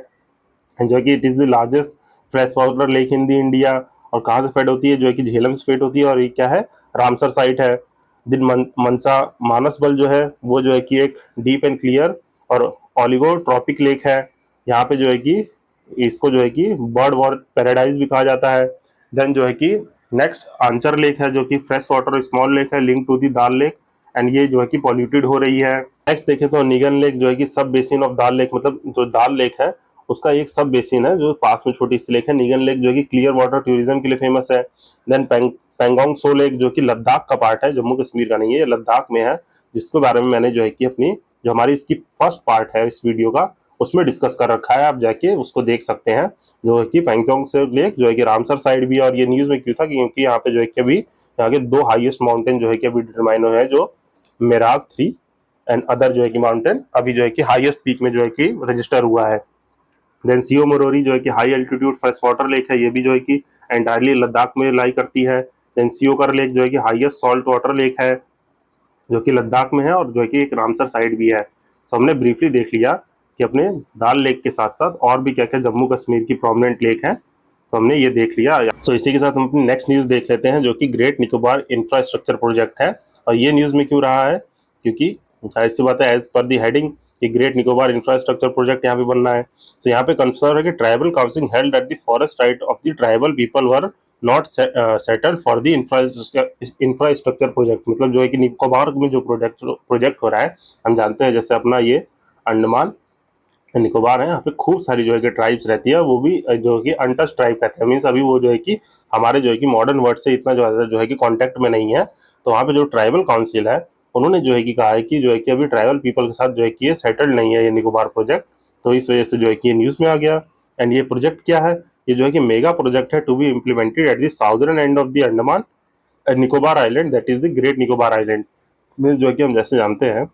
जो कि it is the largest fresh water lake in the India. और कहाँ से फेड होती है? जो है कि झेलम से फेड होती है, और ये क्या है? रामसर साइट है। दिन मनसा मानस बल जो है वो जो है कि एक डीप एंड क्लियर और ऑलिगोट्रॉपिक लेक है। यहाँ पे जो है कि इसको जो है कि बर्ड वॉर पैराडाइज भी कहा जाता है। देन जो है कि नेक्स्ट आंचर लेक है, जो कि फ्रेश वाटर स्मॉल लेक है, link to the Dal lake, and ये जो है कि पॉल्यूटेड हो रही है। नेक्स्ट देखें तो निगन लेक, जो है कि सब बेसिन ऑफ दाल लेक, मतलब जो दाल लेक है उसका एक सब बेसिन है, जो पास में छोटी सी लेक है। निगन लेक जो कि क्लियर वाटर टूरिज्म के लिए फेमस है। देन पेंगोंग सो लेक, जो कि लद्दाख का पार्ट है, जम्मू कश्मीर का नहीं है, ये लद्दाख में है, जिसके बारे में मैंने जो है कि अपनी जो हमारी इसकी फर्स्ट पार्ट है इस वीडियो का, उसमें डिस्कस कर रखा है, आप जाके उसको देख सकते हैं। जो है कि पेंगोंग सो लेक जो है कि रामसर साइड भी है। और ये न्यूज में क्यों था? क्योंकि यहाँ पे जो है कि अभी यहाँ के दो हाईएस्ट माउंटेन जो है कि अभी डिटरमाइन हुए हैं, जो मेराग 3 एंड अदर जो है कि माउंटेन अभी जो है कि हाईएस्ट पीक में जो है कि रजिस्टर हुआ है। देन सीओ मोरोरी जो है कि high altitude fresh water lake है, ये भी जो है कि एंटायरली लद्दाख में लाई करती है। देन सीओकर लेक जो है कि हाईएस्ट सॉल्ट वाटर लेक है, जो कि लद्दाख में है, और जो है कि एक रामसर साइड भी है। तो हमने ब्रीफली देख लिया कि अपने दाल लेक के साथ साथ और भी क्या क्या जम्मू कश्मीर की प्रोमिनेंट लेक है, तो हमने ये देख लिया। सो इसी के साथ हम अपनी नेक्स्ट न्यूज़ देख लेते हैं, जो कि ग्रेट निकोबार इंफ्रास्ट्रक्चर प्रोजेक्ट है। और ये न्यूज़ में क्यों रहा है? क्योंकि जाहिर सी बात है, एज पर दी हेडिंग कि ग्रेट निकोबार इंफ्रास्ट्रक्चर प्रोजेक्ट यहाँ पे बनना है। तो यहाँ पे कंसर्न है कि tribal council held that the forest right of the tribal people were not settled for the infrastructure project. मतलब जो है कि निकोबार में जो प्रोजेक्ट हो रहा है, हम जानते हैं जैसे अपना ये अंडमान निकोबार है, यहाँ पे खूब सारी जो है कि ट्राइब्स रहती है, वो भी जो है कि अनटच ट्राइब कहते हैं। मीन्स अभी वो जो है कि हमारे जो है कि मॉडर्न वर्ड से इतना जो है कि कांटेक्ट में नहीं है। तो वहाँ पे जो ट्राइबल काउंसिल है, उन्होंने जो है कि कहा है कि जो है कि अभी ट्राइबल पीपल के साथ जो है कि ये सेटल्ड नहीं है ये निकोबार प्रोजेक्ट। तो इस वजह से जो है कि ये न्यूज़ में आ गया। एंड ये प्रोजेक्ट क्या है? ये जो है कि मेगा प्रोजेक्ट है to be implemented at the southern end of the Andaman Nicobar island, that is the great Nicobar island. Means जो है कि हम जैसे जानते हैं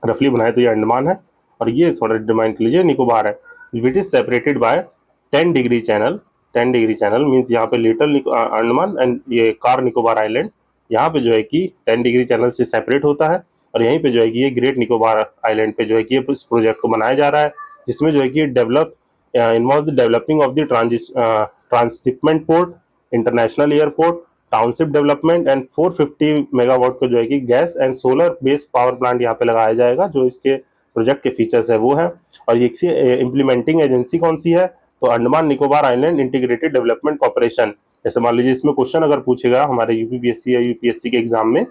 रफली बनाए तो ये अंडमान है, और ये थोड़ा डिमाइंड कर लीजिए निकोबार है, which is separated by 10 degree channel. 10 degree channel means यहाँ पे लिटिल अंडमान एंड ये कार निकोबार आइलैंड, यहाँ पे जो है कि 10 डिग्री चैनल से सेपरेट होता है। और यहीं पे जो है कि ये ग्रेट निकोबार आइलैंड पे जो है कि ये इस प्रोजेक्ट को बनाया जा रहा है, जिसमें जो है कि develop involve the developing of the transshipment port, international airport, township development and 450 megawatt का जो है कि gas and solar based power plant यहाँ पे लगाया जाएगा। जो इसके प्रोजेक्ट के फीचर्स है वो है। और ये इम्प्लीमेंटिंग एजेंसी कौन सी है? तो Andaman Nicobar island integrated development corporation. जैसे मान लीजिए इसमें क्वेश्चन अगर पूछेगा हमारे यूपीपीएससी या यूपीएससी के एग्जाम में,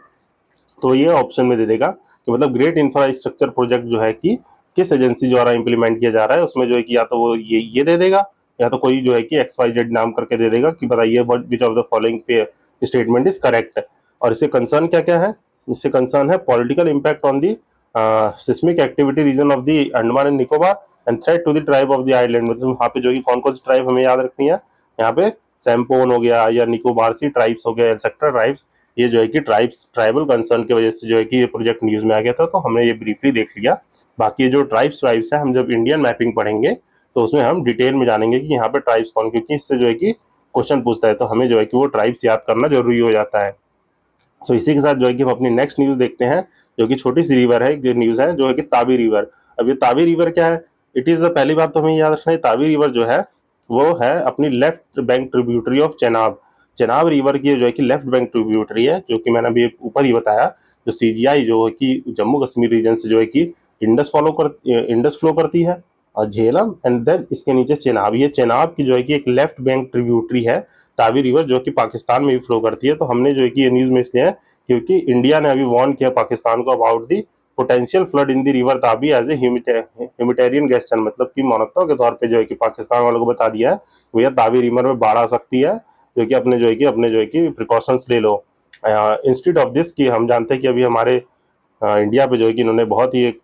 तो ये ऑप्शन में दे देगा कि मतलब ग्रेट इंफ्रास्ट्रक्चर प्रोजेक्ट जो है कि किस एजेंसी द्वारा इंप्लीमेंट किया जा रहा है। उसमें जो है कि या तो वो ये दे देगा, या तो कोई जो है कि XYZ नाम करके दे देगा कि बताइए विच ऑफ द फॉलोइंग पे स्टेटमेंट इज करेक्ट। और इससे कंसर्न क्या क्या है? इससे कंसर्न है political impact on the seismic activity region of the Andaman and Nicobar and threat to the tribe of the island. मतलब वहाँ पे जो कि कौन कौन सी ट्राइब हमें याद रखनी है, यहाँ पे सैम्पोन हो गया या निकोबारसी ट्राइब्स हो गया, एक्सेट्रा ट्राइब्स, ये जो है कि ट्राइबल कंसर्न की वजह से जो है कि ये प्रोजेक्ट न्यूज़ में आ गया था। तो हमने ये ब्रीफली देख लिया। बाकी ये जो ट्राइब्स है, हम जब इंडियन मैपिंग पढ़ेंगे तो उसमें हम डिटेल में जानेंगे कि यहाँ पे ट्राइब्स कौन, क्योंकि इससे जो है कि क्वेश्चन पूछता है, तो हमें जो है कि वो ट्राइब्स याद करना जरूरी हो जाता है। सो इसी के साथ जो है कि हम अपनी नेक्स्ट न्यूज़ देखते हैं, जो कि छोटी सी रिवर है, जो न्यूज़ है, जो है कि तावी रिवर। अब ये तावी रिवर क्या है? इट इज़ पहली बात तो हमें याद रखना है, तावी रिवर जो है वो है अपनी left bank tributary of Chenab. Chenab river की जो है कि लेफ्ट बैंक ट्रिब्यूटरी है, जो कि मैंने अभी ऊपर ही बताया। जो CGI जो है कि जम्मू कश्मीर रीजन से जो है कि इंडस फ्लो करती है, और झेलम, एंड देन इसके नीचे चेनाब। ये चेनाब की जो है कि एक लेफ्ट बैंक ट्रिब्यूटरी है तावी रिवर जो कि पाकिस्तान में भी फ्लो करती है। तो हमने जो है कि ये न्यूज़ में इसलिए है क्योंकि इंडिया ने अभी वार्न किया पाकिस्तान को about the potential flood in the river Tawi as a humanitarian gesture, मतलब कि मानवता के तौर पे जो है कि पाकिस्तान वालों को बता दिया है भैया तावी रिवर में बाढ़ आ सकती है, जो कि अपने जो है कि प्रिकॉशंस ले लो। इंस्टेड ऑफ दिस कि हम जानते हैं कि अभी हमारे इंडिया पे जो है कि इन्होंने बहुत ही एक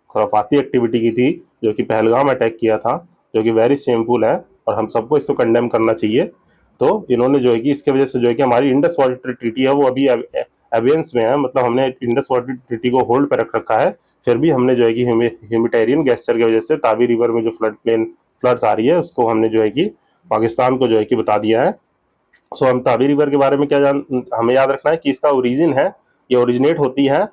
खुराफाती एक्टिविटी की थी, जो कि पहलगाम अटैक किया था, जो कि वेरी शेमफुल है और हम सबको इसको कंडेम करना चाहिए। तो इन्होंने जो है कि इसके वजह से जो है कि हमारी इंडस वाटर ट्रीटी है वो अभी एवियंस में है, मतलब हमने इंडस वाटर ट्रीटी को होल्ड पे रख रखा है, फिर भी हमने जो है कि ह्यूमैनिटेरियन गेस्चर की वजह से तावी रिवर में जो फ्लड्स आ रही है उसको हमने जो है कि पाकिस्तान को जो है कि बता दिया है। सो हम तावी रिवर के बारे में हमें याद रखना है कि इसका ओरिजिन है, ये ओरिजिनेट होती है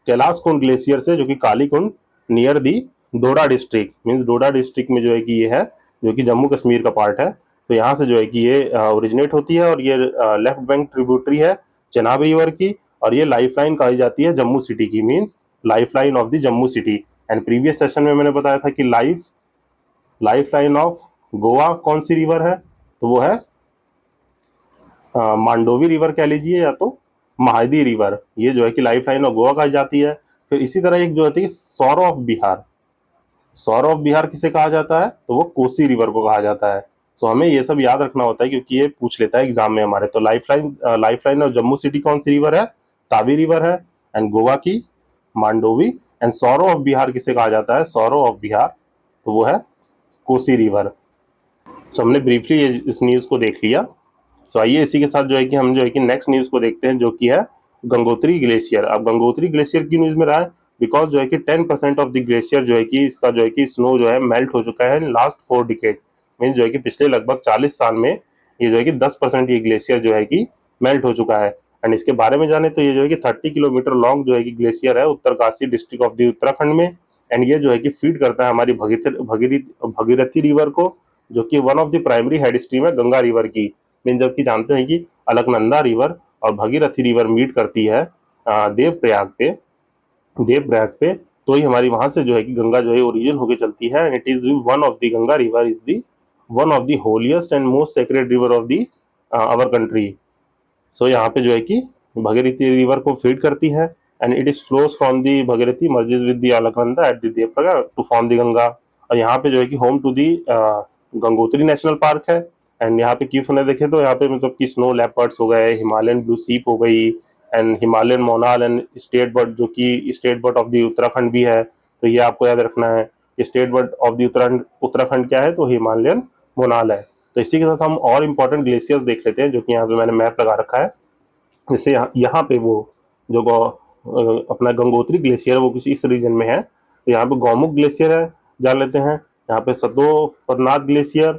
कैलाश कुंड ग्लेशियर से, जो कि Kali Kund near the Doda district, means Doda district में जो है कि ये है, जो कि जम्मू कश्मीर का पार्ट है। तो यहाँ से जो है कि ये ओरिजिनेट होती है और ये लेफ्ट बैंक ट्रिब्यूटरी है चेनाब रिवर की, और ये लाइफलाइन कही जाती है जम्मू सिटी की, means lifeline of the Jammu city. And previous session में मैंने बताया था कि लाइफलाइन ऑफ गोवा कौन सी रिवर है, तो वो है मांडोवी रिवर कह लीजिए या तो महादी रिवर, ये जो है कि लाइफ लाइन ऑफ गोवा कही जाती है। फिर इसी तरह एक जो होती है सौर ऑफ बिहार, सौर ऑफ बिहार किसे कहा जाता है, तो वो कोसी रिवर को कहा जाता है। सो हमें ये सब याद रखना होता है क्योंकि ये पूछ लेता है एग्जाम में हमारे। तो life line of Jammu city कौन सी रिवर है, तावी रिवर है, एंड गोवा की Mandovi, and sorrow of Bihar किसे कहा जाता है, सौरो ऑफ बिहार, तो वो है कोसी रिवर। सो हमने ब्रीफली इस न्यूज को देख लिया। तो आइए इसी के साथ जो है कि हम जो है कि नेक्स्ट न्यूज को देखते हैं, जो कि है गंगोत्री ग्लेशियर। अब गंगोत्री ग्लेशियर की न्यूज में रहा है बिकॉज जो है कि 10% ऑफ द ग्लेशियर जो है कि इसका जो है कि स्नो जो है मेल्ट हो चुका है लास्ट 4 डिकेड, मीन जो है कि पिछले लगभग 40 साल में ये जो है कि 10% ये ग्लेशियर जो है कि मेल्ट हो चुका है। एंड इसके बारे में जाने तो ये जो है कि 30 किलोमीटर लॉन्ग जो है कि ग्लेशियर है Uttarkashi district of the Uttarakhand में। एंड ये जो है कि फीड करता है हमारी भगीरथी रिवर को, जो कि one of the primary head stream है गंगा रिवर की। मीन जबकि जानते हैं कि अलकनंदा रिवर और भगीरथी रिवर मीट करती है देवप्रयाग पे, तो ही हमारी वहां से जो है कि गंगा जो है ओरिजिन होके चलती है। And it is one of the Ganga river is the one of the holiest and most sacred river of the our country. So यहाँ पे जो है कि भगीरथी रिवर को फीड करती है and it is flows from the Bhagirathi merges with the Alaknanda at the Devprayag to form the Ganga. और यहाँ पे जो है कि home to the Gangotri national park है। एंड यहाँ पे क्यों फने देखे तो यहाँ पे मतलब कि स्नो लेपर्ड्स हो गए, हिमालयन ब्लू सीप हो गई, and Himalayan monal, and state bird जो कि state bird of the Uttarakhand भी है। तो ये आपको याद रखना है, state bird of the Uttarakhand क्या है, तो हिमालयन मोनाल है। तो इसी के साथ हम और इम्पोर्टेंट ग्लेशियर्स देख लेते हैं, जो कि यहाँ पे मैंने मैप लगा रखा है। जैसे यहाँ पे वो जो अपना गंगोत्री ग्लेशियर है वो कुछ इस रीजन में है। तो यहाँ पे गौमुख ग्लेशियर है, जान लेते हैं। यहाँ पे सतो पदनाथ ग्लेशियर,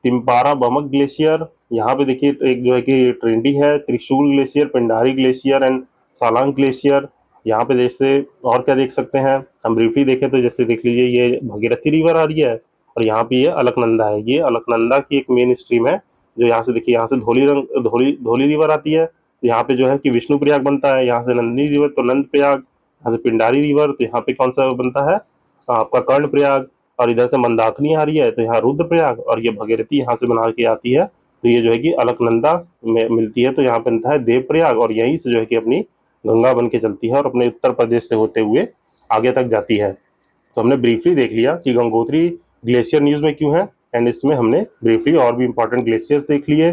तिम्पारा बमक ग्लेशियर, यहाँ पे देखिए एक जो है कि ट्रिनिटी है, Trishul glacier, Pindari glacier and Salang glacier. यहाँ पे जैसे और क्या देख सकते हैं, हम ब्रीफली देखें तो जैसे देख लीजिए ये भगीरथी रिवर आ रही है और यहाँ पे ये अलकनंदा है, ये अलकनंदा की एक मेन स्ट्रीम है। जो यहाँ से देखिए, यहाँ से धोली रिवर आती है, तो यहाँ पे जो है कि विष्णु प्रयाग बनता है। यहाँ से नंदिनी रिवर तो नंद प्रयाग, यहाँ से पिंडारी रिवर तो यहाँ पे कौन सा बनता है, आपका कर्ण प्रयाग। और इधर से मंदाकिनी आ रही है तो यहाँ रुद्रप्रयाग, और ये भगीरथी यहाँ से बना के आती है तो ये जो है कि अलकनंदा में मिलती है, तो यहाँ पे बनता है देवप्रयाग, और यहीं से जो है कि अपनी गंगा बन के चलती है और अपने उत्तर प्रदेश से होते हुए आगे तक जाती है। तो हमने ब्रीफली देख लिया कि गंगोत्री ग्लेशियर न्यूज में क्यों है, एंड इसमें हमने ब्रीफली और भी इंपॉर्टेंट ग्लेशियर्स देख लिए।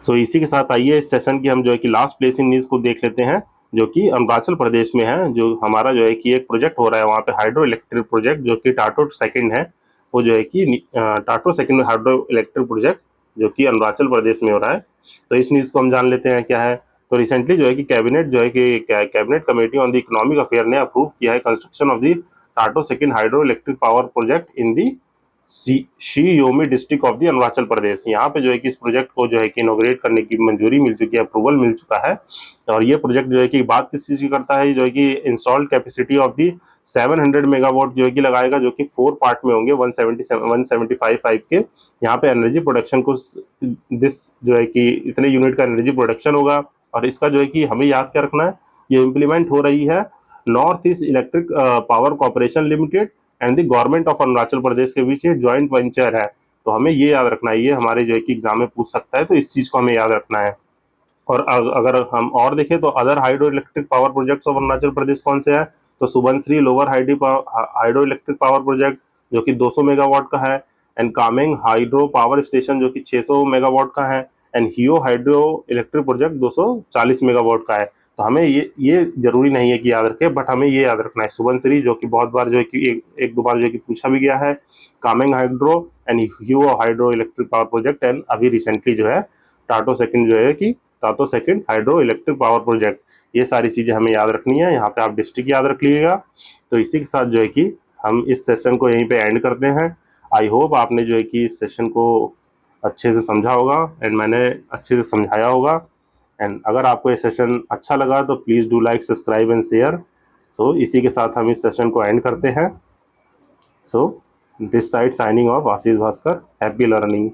सो इसी के साथ आइए इस सेशन की हम जो है कि लास्ट प्लेस इन न्यूज को देख लेते हैं, जो कि अरुणाचल प्रदेश में है। जो हमारा जो है कि एक प्रोजेक्ट हो रहा है वहाँ पे, हाइड्रो इलेक्ट्रिक प्रोजेक्ट, जो कि टाटो सेकंड है। वो जो है कि Tato second hydro electric project जो कि अरुणाचल प्रदेश में हो रहा है। तो इस न्यूज़ को हम जान लेते हैं क्या है। तो रिसेंटली जो है कि cabinet committee on the economic affair ने अप्रूव किया है construction of the Tato second hydro electric power project in the Shi Yomi district of the Arunachal Pradesh. यहाँ पे जो है कि इस प्रोजेक्ट को जो है कि इनोग्रेट करने की मंजूरी मिल चुकी है, अप्रूवल मिल चुका है। और ये प्रोजेक्ट जो है कि बात किस चीज़ की करता है, जो है कि installed capacity of the 700 megawatt जो है कि लगाएगा, जो कि 4 पार्ट में होंगे, 175 के। यहाँ पे एनर्जी प्रोडक्शन को दिस जो है कि इतने यूनिट का एनर्जी प्रोडक्शन होगा। और इसका जो है कि हमें याद क्या रखना है, ये इम्प्लीमेंट हो रही है north east electric power corporation limited and the government of Arunachal Pradesh के बीच ये ज्वाइंट वेंचर है। तो हमें ये याद रखना है, ये हमारे जो है कि एग्जाम में पूछ सकता है, तो इस चीज़ को हमें याद रखना है। और अगर हम और देखें तो other hydro electric power projects of Arunachal Pradesh कौन से हैं, तो Subansiri lower hydro electric power project जो कि 200 मेगावाट का है, and Kameng hydro power station जो कि 600 मेगावाट का है, and Heo hydro electric project 240 megawatt का है। तो हमें ये जरूरी नहीं है कि याद रखें, बट हमें ये याद रखना है सुबनसिरी जो कि बहुत बार जो है कि एक दो बार जो है कि पूछा भी गया है, Kameng hydro and Heo hydro electric power project, and अभी रिसेंटली जो है टाटो सेकंड जो है कि Tato second hydro electric power project. ये सारी चीज़ें हमें याद रखनी है। यहाँ पे आप डिस्ट्रिक्ट याद रख लीजिएगा। तो इसी के साथ जो है कि हम इस सेशन को यहीं पे एंड करते हैं। आई होप आपने जो है कि इस सेशन को अच्छे से समझा होगा एंड मैंने अच्छे से समझाया होगा। एंड अगर आपको ये सेशन अच्छा लगा तो please do like, subscribe and share. So इसी के साथ हम इस सेशन को एंड करते हैं। So this side signing off Ashish Bhaskar. Happy learning.